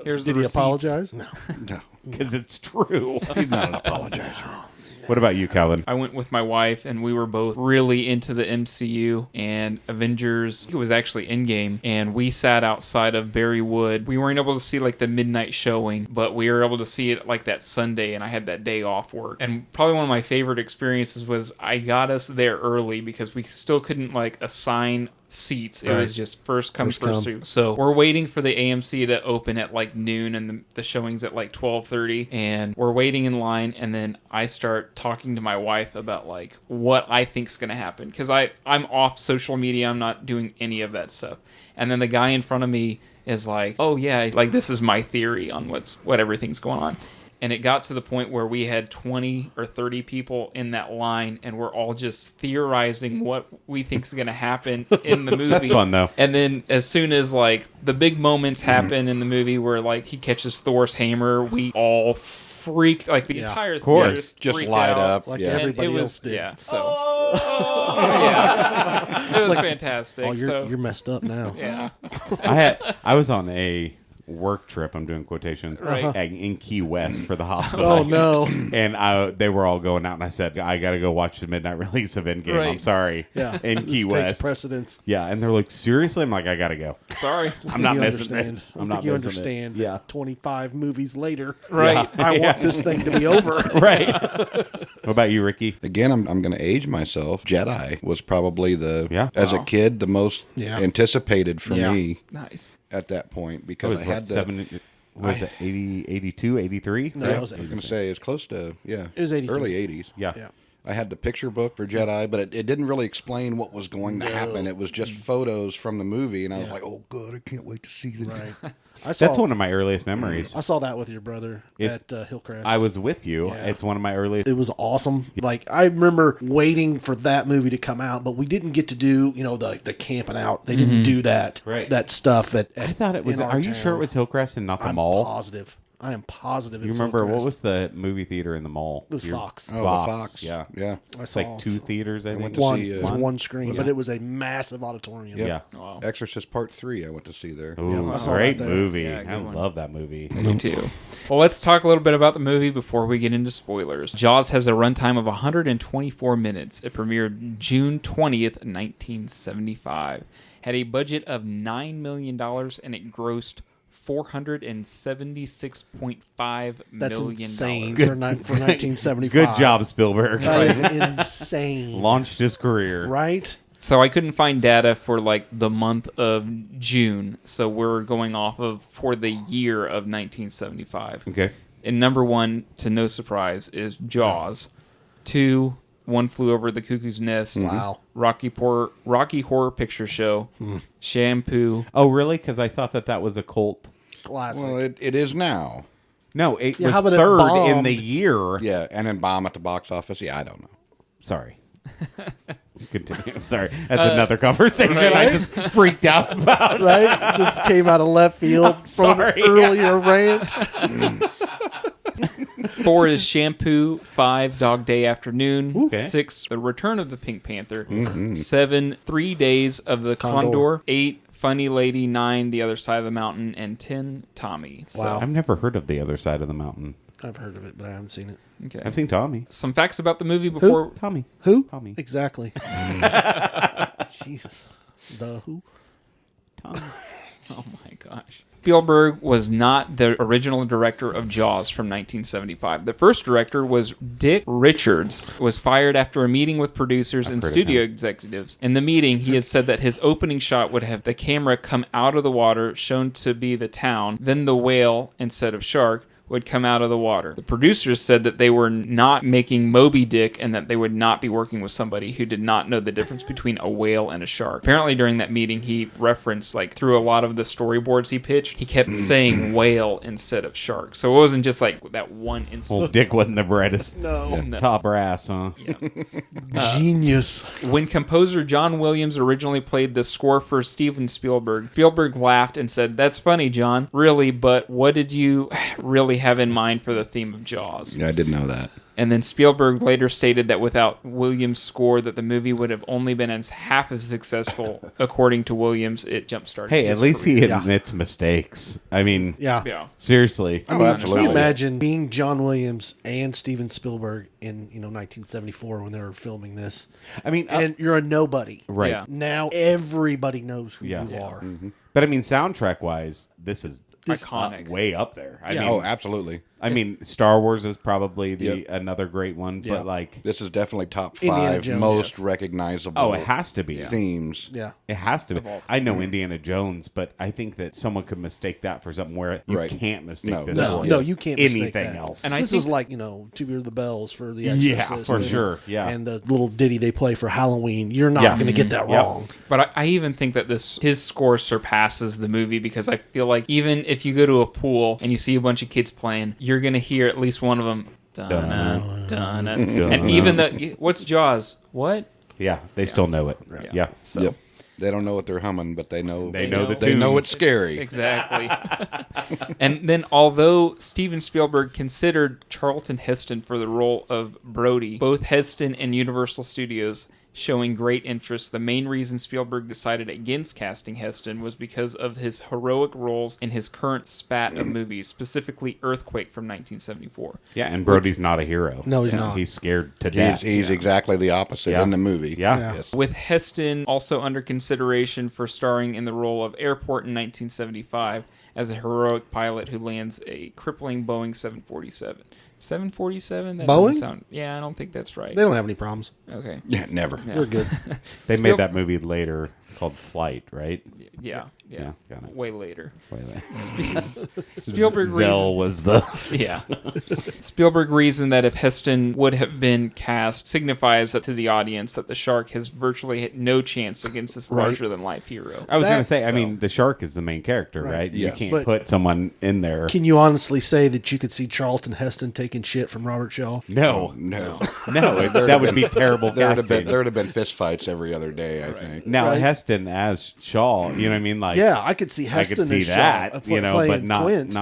[SPEAKER 3] Here's
[SPEAKER 4] Did
[SPEAKER 3] the
[SPEAKER 4] he
[SPEAKER 3] receipts.
[SPEAKER 4] apologize? No.
[SPEAKER 2] No,
[SPEAKER 1] Because it's true.
[SPEAKER 2] he's not an apologizer.
[SPEAKER 1] What about you, Calvin?
[SPEAKER 3] I went with my wife, and we were both really into the MCU and Avengers. It was actually Endgame, and we sat outside of Berrywood. We weren't able to see like the midnight showing, but we were able to see it like that Sunday, and I had that day off work. And probably one of my favorite experiences was I got us there early because we still couldn't like assign seats. It was just first come, first served. So we're waiting for the AMC to open at like noon, and the showing's at like 12:30, and we're waiting in line, and then I start talking to my wife about like what I think's gonna happen, because I'm off social media. I'm not doing any of that stuff. And then the guy in front of me is like, oh yeah, like this is my theory on what everything's going on. And it got to the point where we had 20 or 30 people in that line, and we're all just theorizing what we think is going to happen in the movie.
[SPEAKER 1] That's fun, though.
[SPEAKER 3] And then as soon as, like, the big moments happen in the movie where, like, he catches Thor's hammer, we all freaked. Like, the entire theater
[SPEAKER 2] Just
[SPEAKER 3] freaked
[SPEAKER 2] light
[SPEAKER 3] out.
[SPEAKER 2] up.
[SPEAKER 4] Like
[SPEAKER 2] yeah.
[SPEAKER 3] And
[SPEAKER 4] everybody
[SPEAKER 3] it
[SPEAKER 4] else did.
[SPEAKER 3] Yeah, so. Yeah. It was fantastic.
[SPEAKER 4] Oh, you're
[SPEAKER 3] so,
[SPEAKER 4] messed up now.
[SPEAKER 3] yeah.
[SPEAKER 1] I was on a work trip, I'm doing quotations, in Key West for the hospital.
[SPEAKER 4] Oh, no.
[SPEAKER 1] And they were all going out, and I said, I got to go watch the midnight release of Endgame.
[SPEAKER 3] Right.
[SPEAKER 1] I'm sorry.
[SPEAKER 4] Yeah.
[SPEAKER 1] In
[SPEAKER 4] This
[SPEAKER 1] Key
[SPEAKER 4] takes
[SPEAKER 1] West.
[SPEAKER 4] precedence.
[SPEAKER 1] Yeah, and they're like, seriously? I'm like, I got to go.
[SPEAKER 3] Sorry.
[SPEAKER 1] I'm not
[SPEAKER 4] You
[SPEAKER 1] missing
[SPEAKER 4] understand.
[SPEAKER 1] this.
[SPEAKER 4] I
[SPEAKER 1] I'm
[SPEAKER 4] think
[SPEAKER 1] not
[SPEAKER 4] you
[SPEAKER 1] missing
[SPEAKER 4] understand.
[SPEAKER 1] it. Yeah.
[SPEAKER 4] 25 movies later.
[SPEAKER 3] Right.
[SPEAKER 4] I want this thing to be over.
[SPEAKER 1] Right. What about you, Ricky?
[SPEAKER 2] Again, I'm going to age myself. Jedi was probably as a kid, the most anticipated for me
[SPEAKER 3] Nice.
[SPEAKER 2] at that point,
[SPEAKER 1] It
[SPEAKER 2] because
[SPEAKER 1] was
[SPEAKER 2] I
[SPEAKER 1] what,
[SPEAKER 2] had the.
[SPEAKER 1] 70, was it 80, 82, 83?
[SPEAKER 4] No,
[SPEAKER 2] Yeah,
[SPEAKER 4] it was
[SPEAKER 2] I was going to say it's close to
[SPEAKER 4] It was 83.
[SPEAKER 2] early 80s.
[SPEAKER 1] Yeah.
[SPEAKER 4] Yeah.
[SPEAKER 2] I had the picture book for Jedi, but it didn't really explain what was going to happen. It was just photos from the movie, and I was like, "Oh, good! I can't wait to see this."
[SPEAKER 4] Right.
[SPEAKER 1] That's one of my earliest memories.
[SPEAKER 4] I saw that with your brother at Hillcrest.
[SPEAKER 1] I was with you.
[SPEAKER 4] Yeah.
[SPEAKER 1] It's one of my earliest.
[SPEAKER 4] It was awesome. Like, I remember waiting for that movie to come out, but we didn't get to do, the camping out. They didn't do that
[SPEAKER 1] Right.
[SPEAKER 4] that stuff at
[SPEAKER 1] I thought it was.
[SPEAKER 4] in our
[SPEAKER 1] Are you sure it
[SPEAKER 4] town.
[SPEAKER 1] was Hillcrest and not the
[SPEAKER 4] I'm
[SPEAKER 1] mall?
[SPEAKER 4] positive. I am positive it
[SPEAKER 1] You
[SPEAKER 4] was
[SPEAKER 1] remember what
[SPEAKER 4] Hillcrest.
[SPEAKER 1] was the movie theater in the mall?
[SPEAKER 4] It was Fox.
[SPEAKER 2] Oh,
[SPEAKER 1] Fox.
[SPEAKER 2] the Fox.
[SPEAKER 1] Yeah.
[SPEAKER 2] yeah.
[SPEAKER 4] I
[SPEAKER 1] It's
[SPEAKER 4] saw
[SPEAKER 1] like 2 theaters, I think.
[SPEAKER 2] went to
[SPEAKER 4] one.
[SPEAKER 2] see,
[SPEAKER 4] It was one screen,
[SPEAKER 1] Yeah.
[SPEAKER 4] but it was a massive auditorium.
[SPEAKER 2] Yep.
[SPEAKER 1] Yeah.
[SPEAKER 3] Wow.
[SPEAKER 2] Exorcist Part 3. I went to see there.
[SPEAKER 1] Ooh,
[SPEAKER 4] I saw
[SPEAKER 1] great
[SPEAKER 4] that there.
[SPEAKER 1] movie.
[SPEAKER 3] Yeah, good
[SPEAKER 1] I
[SPEAKER 3] one.
[SPEAKER 1] love that movie.
[SPEAKER 3] Me too. Well, let's talk a little bit about the movie before we get into spoilers. Jaws has a runtime of 124 minutes. It premiered June 20th, 1975. Had a budget of $9 million, and it grossed $476.5
[SPEAKER 4] That's
[SPEAKER 3] million.
[SPEAKER 4] insane for 1975.
[SPEAKER 1] Good job, Spielberg.
[SPEAKER 4] That is insane.
[SPEAKER 1] Launched his career.
[SPEAKER 4] Right?
[SPEAKER 3] So I couldn't find data for like the month of June. So we're going off of for the year of 1975.
[SPEAKER 1] Okay.
[SPEAKER 3] And number 1, to no surprise, is Jaws. 2, One Flew Over the Cuckoo's Nest.
[SPEAKER 4] Wow.
[SPEAKER 3] Rocky Horror Picture Show. Shampoo.
[SPEAKER 1] Oh, really? Because I thought that was a cult.
[SPEAKER 4] Classic.
[SPEAKER 2] Well, it is now.
[SPEAKER 1] No, it
[SPEAKER 4] Yeah, how
[SPEAKER 1] was
[SPEAKER 4] about it
[SPEAKER 1] third in
[SPEAKER 4] bombed?
[SPEAKER 1] the year.
[SPEAKER 2] Yeah, and then bomb at the box office. Yeah, I don't know.
[SPEAKER 1] Sorry. Continue. I'm sorry. That's another conversation I just freaked out about.
[SPEAKER 4] Right? Just came out of left field from
[SPEAKER 1] sorry.
[SPEAKER 4] an earlier rant.
[SPEAKER 3] 4 is Shampoo. 5, Dog Day Afternoon.
[SPEAKER 1] Okay.
[SPEAKER 3] 6, The Return of the Pink Panther. 7, 3 Days of the Condor. 8, Funny Lady. 9, The Other Side of the Mountain. And 10, Tommy. So,
[SPEAKER 4] Wow.
[SPEAKER 1] I've never heard of The Other Side of the Mountain.
[SPEAKER 4] I've heard of it, but I haven't seen it.
[SPEAKER 3] okay.
[SPEAKER 1] I've seen Tommy.
[SPEAKER 3] Some facts about the movie before.
[SPEAKER 1] Tommy.
[SPEAKER 4] Who?
[SPEAKER 1] Tommy.
[SPEAKER 4] Exactly. Jesus. The who?
[SPEAKER 1] Tommy.
[SPEAKER 3] Oh my gosh. Spielberg was not the original director of Jaws from 1975. The first director was Dick Richards, was fired after a meeting with producers and
[SPEAKER 1] heard of
[SPEAKER 3] studio
[SPEAKER 1] him.
[SPEAKER 3] executives. In the meeting, he had said that his opening shot would have the camera come out of the water, shown to be the town, then the whale instead of shark, would come out of the water. The producers said that they were not making Moby Dick and that they would not be working with somebody who did not know the difference between a whale and a shark. Apparently during that meeting he referenced, like, through a lot of the storyboards he pitched, he kept saying whale instead of shark. So it wasn't just like that one instance.
[SPEAKER 1] Well, Dick wasn't the brightest.
[SPEAKER 4] No.
[SPEAKER 3] No.
[SPEAKER 1] Top brass, huh?
[SPEAKER 4] Genius.
[SPEAKER 3] When composer John Williams originally played the score for Steven Spielberg, Spielberg laughed and said, "That's funny, John. Really, but what did you really have in mind for the theme of Jaws?"
[SPEAKER 2] Yeah, I didn't know that.
[SPEAKER 3] And then Spielberg later stated that without Williams' score, that the movie would have only been half as successful. According to Williams, it jump-started
[SPEAKER 1] Hey,
[SPEAKER 3] his
[SPEAKER 1] at least
[SPEAKER 3] career.
[SPEAKER 1] he admits mistakes. I mean,
[SPEAKER 4] Yeah.
[SPEAKER 3] Yeah.
[SPEAKER 1] seriously.
[SPEAKER 2] Oh,
[SPEAKER 4] Can
[SPEAKER 2] absolutely.
[SPEAKER 4] you imagine being John Williams and Steven Spielberg in 1974 when they were filming this?
[SPEAKER 1] I mean,
[SPEAKER 4] And you're a nobody.
[SPEAKER 1] right.
[SPEAKER 3] Yeah.
[SPEAKER 4] Now everybody knows who
[SPEAKER 1] Yeah.
[SPEAKER 4] you
[SPEAKER 3] Yeah.
[SPEAKER 4] are.
[SPEAKER 1] But I mean, soundtrack-wise, this is
[SPEAKER 3] Iconic.
[SPEAKER 1] way up there. I
[SPEAKER 4] Yeah.
[SPEAKER 1] mean,
[SPEAKER 2] Oh, absolutely.
[SPEAKER 1] I mean, Star Wars is probably
[SPEAKER 2] Yep.
[SPEAKER 1] another great one,
[SPEAKER 4] Yeah.
[SPEAKER 1] but like,
[SPEAKER 2] This is definitely top
[SPEAKER 4] Indiana
[SPEAKER 2] 5
[SPEAKER 4] Jones.
[SPEAKER 2] most
[SPEAKER 4] Yes.
[SPEAKER 2] recognizable
[SPEAKER 1] oh, it has to be.
[SPEAKER 2] themes.
[SPEAKER 4] Yeah.
[SPEAKER 1] It has to be.
[SPEAKER 3] Of all time.
[SPEAKER 1] I know Indiana Jones, but I think that someone could mistake that for something where you
[SPEAKER 2] Right.
[SPEAKER 1] can't mistake
[SPEAKER 2] No.
[SPEAKER 1] this
[SPEAKER 4] No,
[SPEAKER 1] for
[SPEAKER 4] no, you can't mistake
[SPEAKER 1] anything
[SPEAKER 4] that.
[SPEAKER 1] else.
[SPEAKER 3] And I
[SPEAKER 4] this
[SPEAKER 3] think-
[SPEAKER 4] is like, Tubular the Bells for the
[SPEAKER 1] Yeah,
[SPEAKER 4] Exorcist.
[SPEAKER 1] for
[SPEAKER 4] and-
[SPEAKER 1] sure, yeah.
[SPEAKER 4] And the little ditty they play for Halloween. You're not
[SPEAKER 1] Yeah.
[SPEAKER 4] going to get that
[SPEAKER 1] Yeah.
[SPEAKER 4] wrong.
[SPEAKER 3] But I even think that his score surpasses the movie, because I feel like even if you go to a pool and you see a bunch of kids playing, you're gonna hear at least one of them. And even what's Jaws? What?
[SPEAKER 1] Yeah, they still know it. Yeah.
[SPEAKER 3] So
[SPEAKER 2] Yep. They don't know what they're humming, but they know
[SPEAKER 1] They know the
[SPEAKER 2] they know
[SPEAKER 1] tune.
[SPEAKER 2] it's scary.
[SPEAKER 3] exactly. And then, although Steven Spielberg considered Charlton Heston for the role of Brody, both Heston and Universal Studios showing great interest, the main reason Spielberg decided against casting Heston was because of his heroic roles in his current spat of movies, specifically Earthquake from 1974.
[SPEAKER 1] Yeah, and Brody's not a hero.
[SPEAKER 4] No, he's not.
[SPEAKER 1] He's scared to death.
[SPEAKER 2] He's exactly the opposite
[SPEAKER 1] Yeah.
[SPEAKER 2] in the movie.
[SPEAKER 1] Yeah.
[SPEAKER 4] Yeah.
[SPEAKER 2] Yes.
[SPEAKER 3] With Heston also under consideration for starring in the role of Airport in 1975 as a heroic pilot who lands a crippling Boeing 747. 747? That
[SPEAKER 4] Boeing?
[SPEAKER 3] doesn't sound... Yeah, I don't think that's right.
[SPEAKER 4] They don't have any problems.
[SPEAKER 3] Okay.
[SPEAKER 2] Yeah, never.
[SPEAKER 3] Yeah.
[SPEAKER 4] They're good.
[SPEAKER 1] They
[SPEAKER 3] Spiel-
[SPEAKER 1] made that movie later called Flight, right?
[SPEAKER 3] Yeah.
[SPEAKER 1] Yeah, got it.
[SPEAKER 3] Way later.
[SPEAKER 1] Way later.
[SPEAKER 3] Spielberg
[SPEAKER 1] Zell was the...
[SPEAKER 3] Yeah. Spielberg reasoned that if Heston would have been cast signifies that to the audience that the shark has virtually had no chance against this
[SPEAKER 4] Right.
[SPEAKER 3] larger-than-life hero.
[SPEAKER 1] I was going to
[SPEAKER 4] That-
[SPEAKER 1] say, I mean, the shark is the main character, right?
[SPEAKER 2] Yeah.
[SPEAKER 1] You can't
[SPEAKER 4] But-
[SPEAKER 1] put someone in there.
[SPEAKER 4] Can you honestly say that you could see Charlton Heston taking shit from Robert Shaw?
[SPEAKER 1] No.
[SPEAKER 2] No.
[SPEAKER 1] No, that would be terrible
[SPEAKER 2] There'd have
[SPEAKER 1] casting.
[SPEAKER 2] been fist fights every other day, I think.
[SPEAKER 1] Now,
[SPEAKER 4] Right.
[SPEAKER 1] Heston as Shaw, you know what I mean? Like,
[SPEAKER 4] Yeah, I could see
[SPEAKER 1] I
[SPEAKER 4] Heston
[SPEAKER 1] could see
[SPEAKER 4] as Shaw,
[SPEAKER 1] that,
[SPEAKER 4] playing
[SPEAKER 1] but not,
[SPEAKER 4] Quint,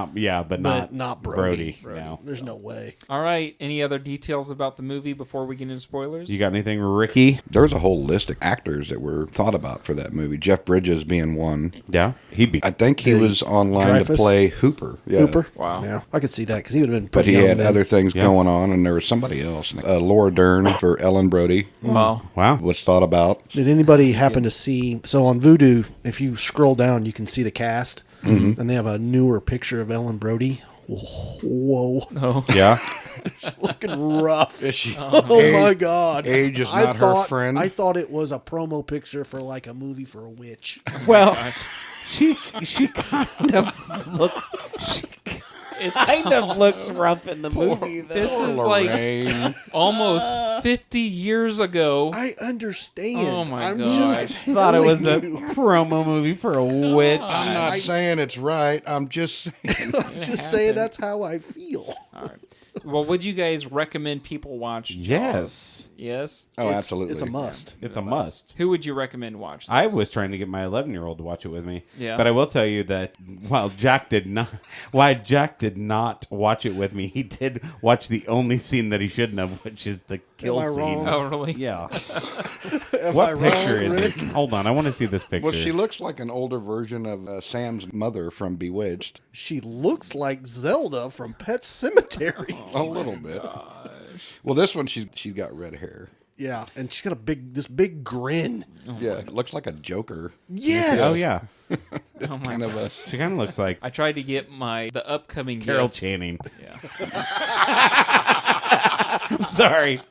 [SPEAKER 1] but not
[SPEAKER 4] Brody.
[SPEAKER 1] No.
[SPEAKER 4] There's no way.
[SPEAKER 3] All right. Any other details about the movie before we get into spoilers?
[SPEAKER 1] You got anything, Ricky?
[SPEAKER 2] There was a whole list of actors that were thought about for that movie. Jeff Bridges being one.
[SPEAKER 1] Yeah, he'd be.
[SPEAKER 2] I think he
[SPEAKER 4] The
[SPEAKER 2] was online to
[SPEAKER 4] Dreyfuss?
[SPEAKER 2] play Hooper. Yeah.
[SPEAKER 4] Hooper?
[SPEAKER 3] Wow.
[SPEAKER 4] Yeah, I could see that because he would have been
[SPEAKER 2] But
[SPEAKER 4] pretty
[SPEAKER 2] he
[SPEAKER 4] young
[SPEAKER 2] had
[SPEAKER 4] then.
[SPEAKER 2] other things
[SPEAKER 1] Yeah.
[SPEAKER 2] going on, and there was somebody else. Laura Dern for Ellen Brody
[SPEAKER 3] Well,
[SPEAKER 1] Wow.
[SPEAKER 2] was thought about.
[SPEAKER 4] Did anybody happen to see? So on Vudu, if you scroll down, you can see the cast, and they have a newer picture of Ellen Brody. Whoa,
[SPEAKER 3] no.
[SPEAKER 1] Yeah.
[SPEAKER 4] she's looking rough.
[SPEAKER 2] Is she?
[SPEAKER 4] Oh my god!
[SPEAKER 2] age is not her friend.
[SPEAKER 4] I thought it was a promo picture for like a movie for a witch.
[SPEAKER 1] Well, she kind of looks. She
[SPEAKER 3] It's
[SPEAKER 1] kind of looks rough in the movie, though.
[SPEAKER 3] This is like
[SPEAKER 2] Lorraine.
[SPEAKER 3] almost 50 years ago.
[SPEAKER 4] I understand.
[SPEAKER 3] Oh my
[SPEAKER 4] I'm
[SPEAKER 3] gosh.
[SPEAKER 4] just
[SPEAKER 1] thought it was a
[SPEAKER 4] telling you.
[SPEAKER 1] promo movie for a witch.
[SPEAKER 2] I'm not saying it's right. I'm just saying.
[SPEAKER 4] I'm just saying that's how I feel.
[SPEAKER 3] All right. Well, would you guys recommend people watch Jaws?
[SPEAKER 1] Yes,
[SPEAKER 3] Yes?
[SPEAKER 2] Oh,
[SPEAKER 4] It's-
[SPEAKER 2] absolutely.
[SPEAKER 4] It's a must.
[SPEAKER 1] it's a must.
[SPEAKER 3] Who would you recommend watch this?
[SPEAKER 1] I was trying to get my 11-year-old to watch it with me.
[SPEAKER 3] Yeah.
[SPEAKER 1] But I will tell you that while Jack did not watch it with me, he did watch the only scene that he shouldn't have, which is the kill
[SPEAKER 4] Am I
[SPEAKER 1] scene.
[SPEAKER 4] wrong?
[SPEAKER 3] Oh, really?
[SPEAKER 1] Yeah.
[SPEAKER 4] Am
[SPEAKER 1] What
[SPEAKER 4] I
[SPEAKER 1] picture
[SPEAKER 4] wrong,
[SPEAKER 1] is
[SPEAKER 4] Rick?
[SPEAKER 1] it? Hold on, I want to see this picture.
[SPEAKER 2] Well, she looks like an older version of Sam's mother from Bewitched.
[SPEAKER 4] She looks like Zelda from Pet Cemetery.
[SPEAKER 2] A little bit. Well, this one she's got red hair.
[SPEAKER 4] Yeah, and she's got this big grin.
[SPEAKER 2] Yeah, it looks like a Joker.
[SPEAKER 4] Yes.
[SPEAKER 1] Oh yeah,
[SPEAKER 3] Oh my
[SPEAKER 2] Kind of a.
[SPEAKER 1] she kind of looks like
[SPEAKER 3] I tried to get the upcoming
[SPEAKER 1] Carol
[SPEAKER 3] guest.
[SPEAKER 1] Channing.
[SPEAKER 3] Yeah.
[SPEAKER 1] I'm sorry.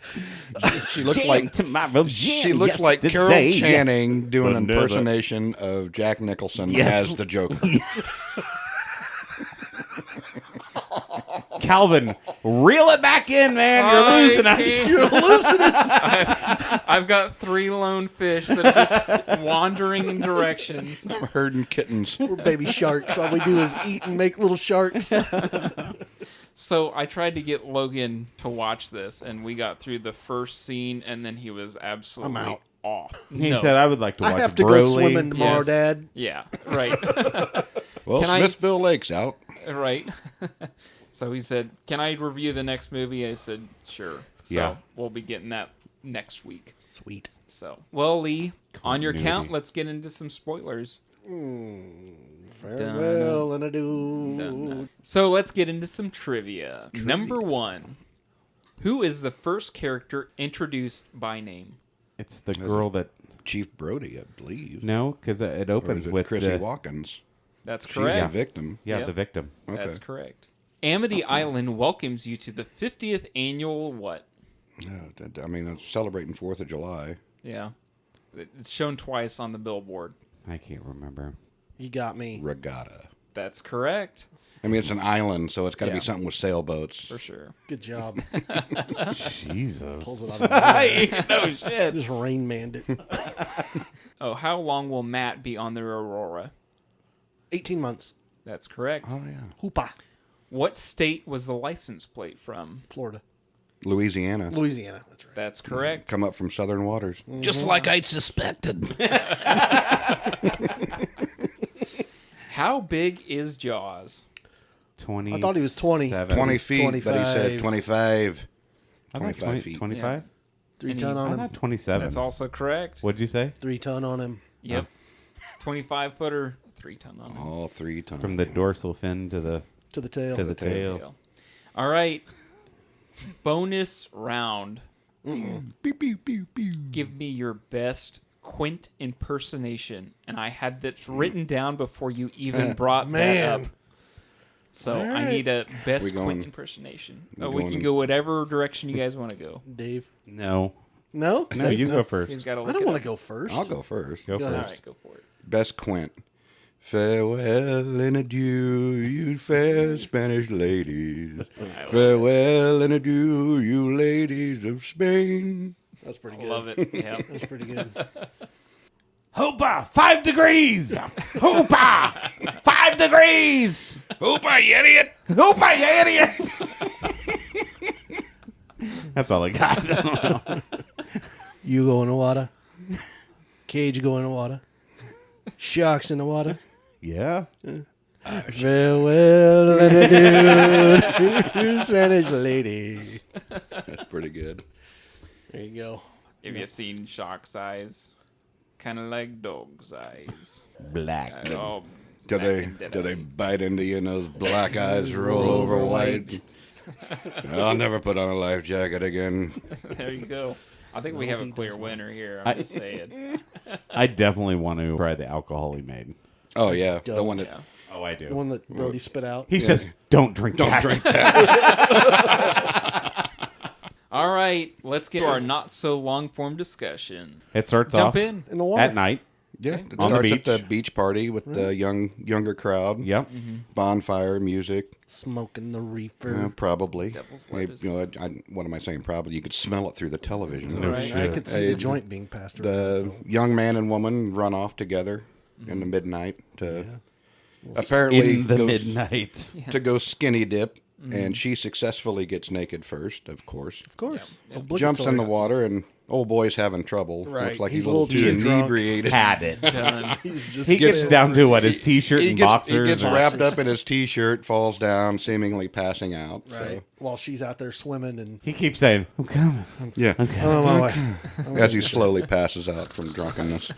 [SPEAKER 2] She looks like.
[SPEAKER 1] tomorrow.
[SPEAKER 2] She looks like Carol Channing doing an impersonation of Jack Nicholson
[SPEAKER 1] Yes.
[SPEAKER 2] as the Joker.
[SPEAKER 1] Calvin, reel it back in, man. You're
[SPEAKER 3] I
[SPEAKER 1] losing us.
[SPEAKER 3] can't.
[SPEAKER 4] You're losing us.
[SPEAKER 3] I've got 3 lone fish that are just wandering in directions.
[SPEAKER 2] I'm herding kittens.
[SPEAKER 4] We're baby sharks. All we do is eat and make little sharks.
[SPEAKER 3] So I tried to get Logan to watch this, and we got through the first scene, and then he was absolutely
[SPEAKER 4] I'm out.
[SPEAKER 3] off.
[SPEAKER 1] He
[SPEAKER 3] No.
[SPEAKER 1] said, I would like to watch
[SPEAKER 4] I have to
[SPEAKER 1] Broly.
[SPEAKER 4] go swimming tomorrow,
[SPEAKER 3] Yes.
[SPEAKER 4] Dad.
[SPEAKER 3] Yeah, right.
[SPEAKER 2] Well,
[SPEAKER 3] Can I-
[SPEAKER 2] Smithville Lake's out.
[SPEAKER 3] Right. So he said, "Can I review the next movie?" I said, "Sure." So
[SPEAKER 1] Yeah.
[SPEAKER 3] we'll be getting that next week.
[SPEAKER 4] Sweet.
[SPEAKER 3] So, well, Lee, on your
[SPEAKER 1] Continuity.
[SPEAKER 3] count, let's get into some spoilers.
[SPEAKER 4] Farewell and adieu.
[SPEAKER 3] So let's get into some trivia. Number 1. Who is the first character introduced by name?
[SPEAKER 1] It's the girl that...
[SPEAKER 2] Chief Brody, I believe.
[SPEAKER 1] No, because it
[SPEAKER 2] Or
[SPEAKER 1] opens
[SPEAKER 2] is it
[SPEAKER 1] with
[SPEAKER 2] Chrissy
[SPEAKER 1] the...
[SPEAKER 2] Watkins?
[SPEAKER 3] That's
[SPEAKER 2] She's the
[SPEAKER 3] correct.
[SPEAKER 2] victim.
[SPEAKER 1] Yeah,
[SPEAKER 3] Yep.
[SPEAKER 1] the victim.
[SPEAKER 3] That's
[SPEAKER 2] Okay.
[SPEAKER 3] correct. Amity Island welcomes you to the 50th annual what?
[SPEAKER 2] I mean, it's celebrating 4th of July.
[SPEAKER 3] Yeah. It's shown twice on the billboard.
[SPEAKER 1] I can't remember.
[SPEAKER 4] You got me.
[SPEAKER 2] Regatta.
[SPEAKER 3] That's correct.
[SPEAKER 2] I mean, it's an island, so it's got to
[SPEAKER 3] Yeah.
[SPEAKER 2] be something with sailboats.
[SPEAKER 3] For sure.
[SPEAKER 4] Good job.
[SPEAKER 1] Jesus.
[SPEAKER 4] Pulls it out of my
[SPEAKER 1] No shit.
[SPEAKER 4] Just Rain Manned it.
[SPEAKER 3] Oh, how long will Matt be on the Aurora?
[SPEAKER 4] 18 months.
[SPEAKER 3] That's correct.
[SPEAKER 2] Oh, yeah.
[SPEAKER 4] Hoopa.
[SPEAKER 3] What state was the license plate from?
[SPEAKER 4] Florida.
[SPEAKER 2] Louisiana.
[SPEAKER 4] Louisiana. That's right.
[SPEAKER 3] That's correct.
[SPEAKER 2] Come up from southern waters. Just like I suspected.
[SPEAKER 3] How big is Jaws?
[SPEAKER 1] 20.
[SPEAKER 4] I thought he was 20.
[SPEAKER 2] 20 feet, but he
[SPEAKER 4] 25.
[SPEAKER 2] said 25.
[SPEAKER 1] I thought
[SPEAKER 2] 25 feet.
[SPEAKER 1] 25?
[SPEAKER 4] 3
[SPEAKER 3] And
[SPEAKER 4] ton
[SPEAKER 3] he-
[SPEAKER 4] on
[SPEAKER 1] I
[SPEAKER 4] him.
[SPEAKER 1] thought 27.
[SPEAKER 3] That's also correct.
[SPEAKER 1] What'd you say?
[SPEAKER 4] 3 ton on him.
[SPEAKER 3] Yep. 25 footer, 3 ton on it.
[SPEAKER 2] All 3 tons.
[SPEAKER 1] From the dorsal fin to the
[SPEAKER 4] To the tail.
[SPEAKER 1] tail.
[SPEAKER 3] Tail. All right. Bonus round. Give me your best Quint impersonation. And I had this written down before you even brought that
[SPEAKER 4] Man.
[SPEAKER 3] up. So
[SPEAKER 4] All
[SPEAKER 3] I
[SPEAKER 4] right.
[SPEAKER 3] need a best
[SPEAKER 2] We going-
[SPEAKER 3] Quint impersonation.
[SPEAKER 2] we
[SPEAKER 3] We
[SPEAKER 2] going-
[SPEAKER 3] can go whatever direction you guys want to go.
[SPEAKER 4] Dave.
[SPEAKER 1] No.
[SPEAKER 4] No?
[SPEAKER 1] No, you go first.
[SPEAKER 3] He's got to
[SPEAKER 4] I
[SPEAKER 3] look
[SPEAKER 4] don't
[SPEAKER 3] it
[SPEAKER 4] want
[SPEAKER 3] up.
[SPEAKER 4] to go first.
[SPEAKER 2] I'll go first.
[SPEAKER 1] Go
[SPEAKER 4] Go
[SPEAKER 3] All
[SPEAKER 1] first.
[SPEAKER 3] right, go for it.
[SPEAKER 2] Best Quint. Farewell and adieu, you fair Spanish ladies. Farewell and adieu, you ladies of Spain.
[SPEAKER 4] That's pretty
[SPEAKER 3] I
[SPEAKER 4] good.
[SPEAKER 3] love it. Yeah.
[SPEAKER 4] That's pretty good.
[SPEAKER 1] Hoopa! 5 degrees! Hoopa! 5 degrees!
[SPEAKER 2] Hoopa, you idiot!
[SPEAKER 1] Hoopa, you idiot! That's all I got.
[SPEAKER 4] You go in the water. Cage go in the water. Sharks in the water.
[SPEAKER 1] Yeah.
[SPEAKER 4] Farewell and adieu, Spanish lady.
[SPEAKER 2] That's pretty good.
[SPEAKER 4] There you go.
[SPEAKER 3] Have you seen Shark's eyes? Kind of like dog's eyes.
[SPEAKER 1] Black.
[SPEAKER 3] Oh,
[SPEAKER 2] Do
[SPEAKER 3] back
[SPEAKER 2] they
[SPEAKER 3] in the
[SPEAKER 2] do they
[SPEAKER 3] day.
[SPEAKER 2] bite into you and those black eyes roll over white? I'll never put on a life jacket again.
[SPEAKER 3] There you go. I think we have a
[SPEAKER 4] he
[SPEAKER 3] clear
[SPEAKER 4] does not.
[SPEAKER 3] winner here. I'm just saying.
[SPEAKER 1] I definitely want to try the alcohol he made.
[SPEAKER 2] Oh yeah, the
[SPEAKER 4] Don't.
[SPEAKER 2] one that
[SPEAKER 3] Yeah.
[SPEAKER 1] Oh, I
[SPEAKER 4] The
[SPEAKER 1] do.
[SPEAKER 4] one that Brody spit out.
[SPEAKER 1] He says, don't drink
[SPEAKER 2] don't
[SPEAKER 1] that.
[SPEAKER 2] drink that.
[SPEAKER 3] All right, let's get to our not so long form discussion.
[SPEAKER 1] It starts
[SPEAKER 3] Jump
[SPEAKER 1] off
[SPEAKER 3] in.
[SPEAKER 4] In the water.
[SPEAKER 1] at night.
[SPEAKER 2] Yeah, it
[SPEAKER 1] On the
[SPEAKER 2] starts
[SPEAKER 1] beach.
[SPEAKER 2] at the beach party with the younger crowd.
[SPEAKER 1] Yep.
[SPEAKER 2] Bonfire music.
[SPEAKER 4] Smoking the reefer.
[SPEAKER 2] Probably.
[SPEAKER 3] Devil's
[SPEAKER 2] Maybe,
[SPEAKER 3] lettuce.
[SPEAKER 2] you know, what am I saying? Probably. You could smell it through the television.
[SPEAKER 1] No
[SPEAKER 3] Right.
[SPEAKER 4] I
[SPEAKER 1] shit.
[SPEAKER 4] could see
[SPEAKER 2] Hey,
[SPEAKER 4] the joint being passed around.
[SPEAKER 2] The
[SPEAKER 4] so.
[SPEAKER 2] young man and woman run off together in the midnight to apparently
[SPEAKER 1] In the
[SPEAKER 2] go,
[SPEAKER 1] midnight.
[SPEAKER 2] to go skinny dip, and she successfully gets naked first, of course.
[SPEAKER 4] Of course.
[SPEAKER 2] Jumps in the
[SPEAKER 4] Obligatory.
[SPEAKER 2] water, and old boy's having trouble.
[SPEAKER 4] Right.
[SPEAKER 2] Looks like
[SPEAKER 4] He's
[SPEAKER 2] he's a little too
[SPEAKER 4] too drunk.
[SPEAKER 2] inebriated.
[SPEAKER 1] Had it.
[SPEAKER 3] Done.
[SPEAKER 4] He's just
[SPEAKER 1] He gets
[SPEAKER 4] sitting
[SPEAKER 1] down
[SPEAKER 4] there.
[SPEAKER 1] to what, his t-shirt and boxers?
[SPEAKER 2] He gets
[SPEAKER 1] and-
[SPEAKER 2] wrapped up in his t-shirt, falls down, seemingly passing out.
[SPEAKER 4] Right. While she's out there swimming and
[SPEAKER 1] He keeps saying, I'm coming.
[SPEAKER 2] So, yeah.
[SPEAKER 4] I'm on my way.
[SPEAKER 2] As he slowly passes out from drunkenness.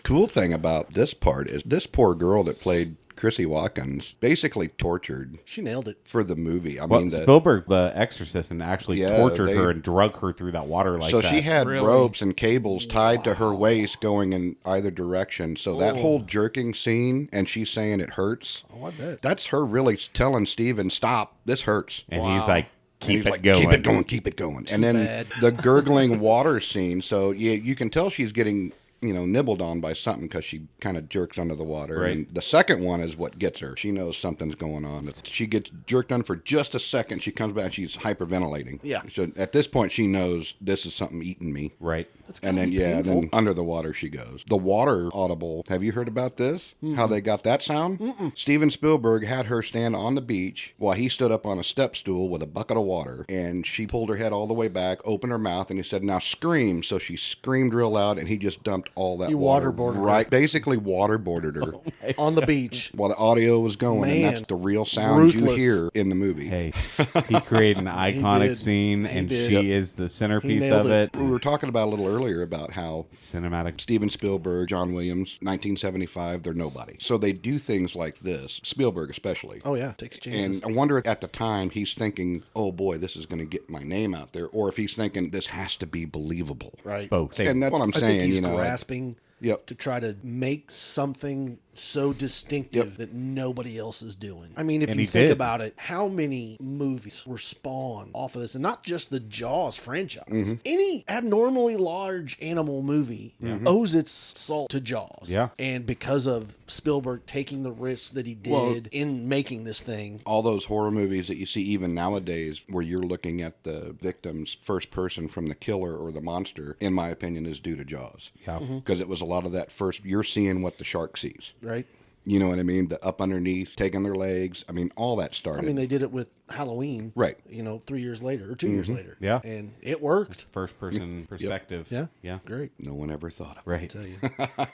[SPEAKER 2] Cool thing about this part is this poor girl that played Chrissy Watkins basically tortured
[SPEAKER 4] She nailed it.
[SPEAKER 2] for the movie. I
[SPEAKER 1] Well,
[SPEAKER 2] mean,
[SPEAKER 1] Spielberg, the exorcist, and actually
[SPEAKER 2] Yeah,
[SPEAKER 1] tortured
[SPEAKER 2] they-
[SPEAKER 1] her and drug her through that water like
[SPEAKER 2] so
[SPEAKER 1] that.
[SPEAKER 2] she had
[SPEAKER 3] Really?
[SPEAKER 2] ropes and cables tied to her waist going in either direction. So that whole jerking scene, and she's saying it hurts.
[SPEAKER 4] Oh, I bet.
[SPEAKER 2] That's her really telling Steven, "Stop! This hurts."
[SPEAKER 1] and
[SPEAKER 3] Wow.
[SPEAKER 1] he's like,
[SPEAKER 2] And
[SPEAKER 1] keep
[SPEAKER 2] he's
[SPEAKER 1] it
[SPEAKER 2] like,
[SPEAKER 1] going.
[SPEAKER 2] Keep it going. Keep it going. And then
[SPEAKER 4] bad.
[SPEAKER 2] the gurgling water scene. So you can tell she's getting nibbled on by something because she kind of jerks under the water.
[SPEAKER 1] Right.
[SPEAKER 2] And the second one is what gets her. She knows something's going on. She gets jerked on for just a second. She comes back and she's hyperventilating.
[SPEAKER 4] Yeah.
[SPEAKER 2] So at this point, she knows this is something eating me.
[SPEAKER 1] Right.
[SPEAKER 4] That's
[SPEAKER 2] And then,
[SPEAKER 4] painful.
[SPEAKER 2] and then under the water she goes. The water audible. Have you heard about this? How they got that sound? Steven Spielberg had her stand on the beach while he stood up on a step stool with a bucket of water. And she pulled her head all the way back, opened her mouth, and he said, now scream. So she screamed real loud, and he just dumped all that
[SPEAKER 4] He
[SPEAKER 2] water.
[SPEAKER 4] waterboarded her.
[SPEAKER 2] Right. Basically waterboarded her
[SPEAKER 4] on the beach.
[SPEAKER 2] while the audio was going.
[SPEAKER 4] Man.
[SPEAKER 2] And that's the real sound you
[SPEAKER 4] Ruthless.
[SPEAKER 2] hear in the movie.
[SPEAKER 1] Hey, he created an iconic
[SPEAKER 4] did.
[SPEAKER 1] scene,
[SPEAKER 4] He
[SPEAKER 1] and
[SPEAKER 4] did.
[SPEAKER 1] she is the centerpiece
[SPEAKER 4] nailed
[SPEAKER 1] of
[SPEAKER 4] it.
[SPEAKER 1] it.
[SPEAKER 2] We were talking about a little earlier about how
[SPEAKER 1] Cinematic.
[SPEAKER 2] Steven Spielberg, John Williams, 1975, they're nobody. So they do things like this, Spielberg especially.
[SPEAKER 4] Oh yeah, takes chances.
[SPEAKER 2] And I wonder at the time he's thinking, oh boy, this is going to get my name out there. Or if he's thinking, this has to be believable.
[SPEAKER 4] right.
[SPEAKER 1] Both.
[SPEAKER 2] And that's what I'm
[SPEAKER 4] I
[SPEAKER 2] saying,
[SPEAKER 4] think he's
[SPEAKER 2] you know.
[SPEAKER 4] grasping
[SPEAKER 2] Yep.
[SPEAKER 4] to try to make something so distinctive that nobody else is doing. I mean, if
[SPEAKER 1] And
[SPEAKER 4] you
[SPEAKER 1] he
[SPEAKER 4] think
[SPEAKER 1] did.
[SPEAKER 4] about it, how many movies were spawned off of this? And not just the Jaws franchise. Any abnormally large animal movie owes its salt to Jaws.
[SPEAKER 1] Yeah.
[SPEAKER 4] And because of Spielberg taking the risks that he did in making this thing.
[SPEAKER 2] All those horror movies that you see even nowadays where you're looking at the victim's first person from the killer or the monster, in my opinion, is due to Jaws.
[SPEAKER 1] Yeah.
[SPEAKER 2] Because it was a lot of that first, you're seeing what the shark sees.
[SPEAKER 4] Right?
[SPEAKER 2] You know what I mean? The up underneath, taking their legs. I mean, all that
[SPEAKER 4] I
[SPEAKER 2] started.
[SPEAKER 4] mean, they did it with Halloween.
[SPEAKER 2] Right.
[SPEAKER 4] 3 years later or 2 years later.
[SPEAKER 1] Yeah.
[SPEAKER 4] And it worked.
[SPEAKER 1] First person perspective.
[SPEAKER 4] Yeah.
[SPEAKER 1] Yeah.
[SPEAKER 4] Great.
[SPEAKER 2] no one ever thought of it.
[SPEAKER 1] Right.
[SPEAKER 4] Tell you.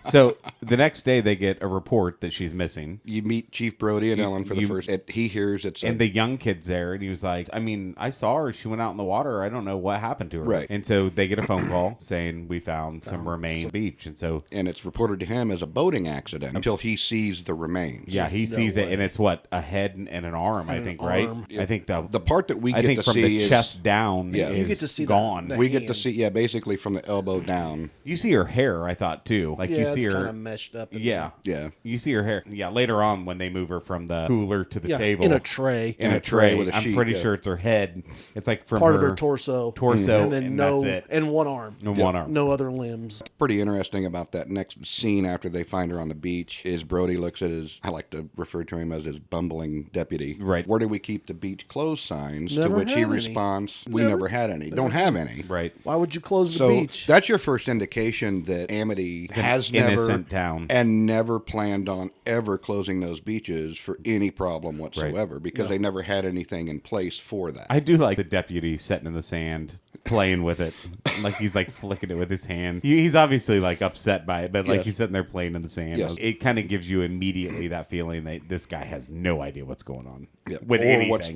[SPEAKER 1] So the next day they get a report that she's missing.
[SPEAKER 2] You meet Chief Brody and Ellen for the first. He hears it's
[SPEAKER 1] And the young kid's there, and he was like, I mean, I saw her. She went out in the water. I don't know what happened to her.
[SPEAKER 2] Right.
[SPEAKER 1] And so they get a phone call saying, we found some remains on the beach. And so,
[SPEAKER 2] and it's reported to him as a boating accident until he sees the remains.
[SPEAKER 1] yeah, he sees it, and it's what? A head and an arm, I
[SPEAKER 4] an
[SPEAKER 1] think, right?
[SPEAKER 4] arm.
[SPEAKER 1] I think
[SPEAKER 2] The part that we
[SPEAKER 1] I
[SPEAKER 2] get
[SPEAKER 1] think
[SPEAKER 2] to
[SPEAKER 1] from
[SPEAKER 2] see
[SPEAKER 1] the
[SPEAKER 2] is
[SPEAKER 1] chest down
[SPEAKER 2] Yeah.
[SPEAKER 1] is
[SPEAKER 2] You
[SPEAKER 4] get to see
[SPEAKER 1] gone.
[SPEAKER 4] the
[SPEAKER 2] we get to
[SPEAKER 4] hand.
[SPEAKER 2] see basically from the elbow down.
[SPEAKER 1] You see her hair, I thought, too. Like,
[SPEAKER 4] Yeah,
[SPEAKER 1] you
[SPEAKER 4] it's
[SPEAKER 1] see
[SPEAKER 4] kind
[SPEAKER 1] her.
[SPEAKER 4] of meshed up.
[SPEAKER 1] Yeah.
[SPEAKER 2] Yeah.
[SPEAKER 1] You see her hair. Yeah, later on when they move her from the cooler to the
[SPEAKER 4] Yeah,
[SPEAKER 1] table.
[SPEAKER 4] in a tray.
[SPEAKER 1] In a tray.
[SPEAKER 2] with a
[SPEAKER 1] I'm
[SPEAKER 2] sheet,
[SPEAKER 1] pretty
[SPEAKER 2] yeah.
[SPEAKER 1] sure it's her head. It's like from
[SPEAKER 4] Part of her torso.
[SPEAKER 1] torso,
[SPEAKER 4] And then
[SPEAKER 1] that's it.
[SPEAKER 4] and one arm.
[SPEAKER 1] And one arm.
[SPEAKER 4] No other limbs.
[SPEAKER 2] Pretty interesting about that next scene after they find her on the beach is Brody looks at his, I like to refer to him as his bumbling deputy.
[SPEAKER 1] Right.
[SPEAKER 2] Where do we keep the beach closed signs?
[SPEAKER 4] Never
[SPEAKER 2] to which he
[SPEAKER 4] had any.
[SPEAKER 2] responds, we never had any. Don't have any.
[SPEAKER 1] Right.
[SPEAKER 4] Why would you close the
[SPEAKER 2] So
[SPEAKER 4] beach?
[SPEAKER 2] that's your first indication that Amity has
[SPEAKER 1] innocent town.
[SPEAKER 2] and never planned on ever closing those beaches for any problem whatsoever because they never had anything in place for that.
[SPEAKER 1] I do like the deputy sitting in the sand playing with it. Like he's like flicking it with his hand. He's obviously like upset by it, but like
[SPEAKER 2] Yes.
[SPEAKER 1] he's sitting there playing in the sand.
[SPEAKER 2] Yes.
[SPEAKER 1] It kind of gives you immediately that feeling that this guy has no idea what's going on
[SPEAKER 2] Yep.
[SPEAKER 1] with anything
[SPEAKER 2] what's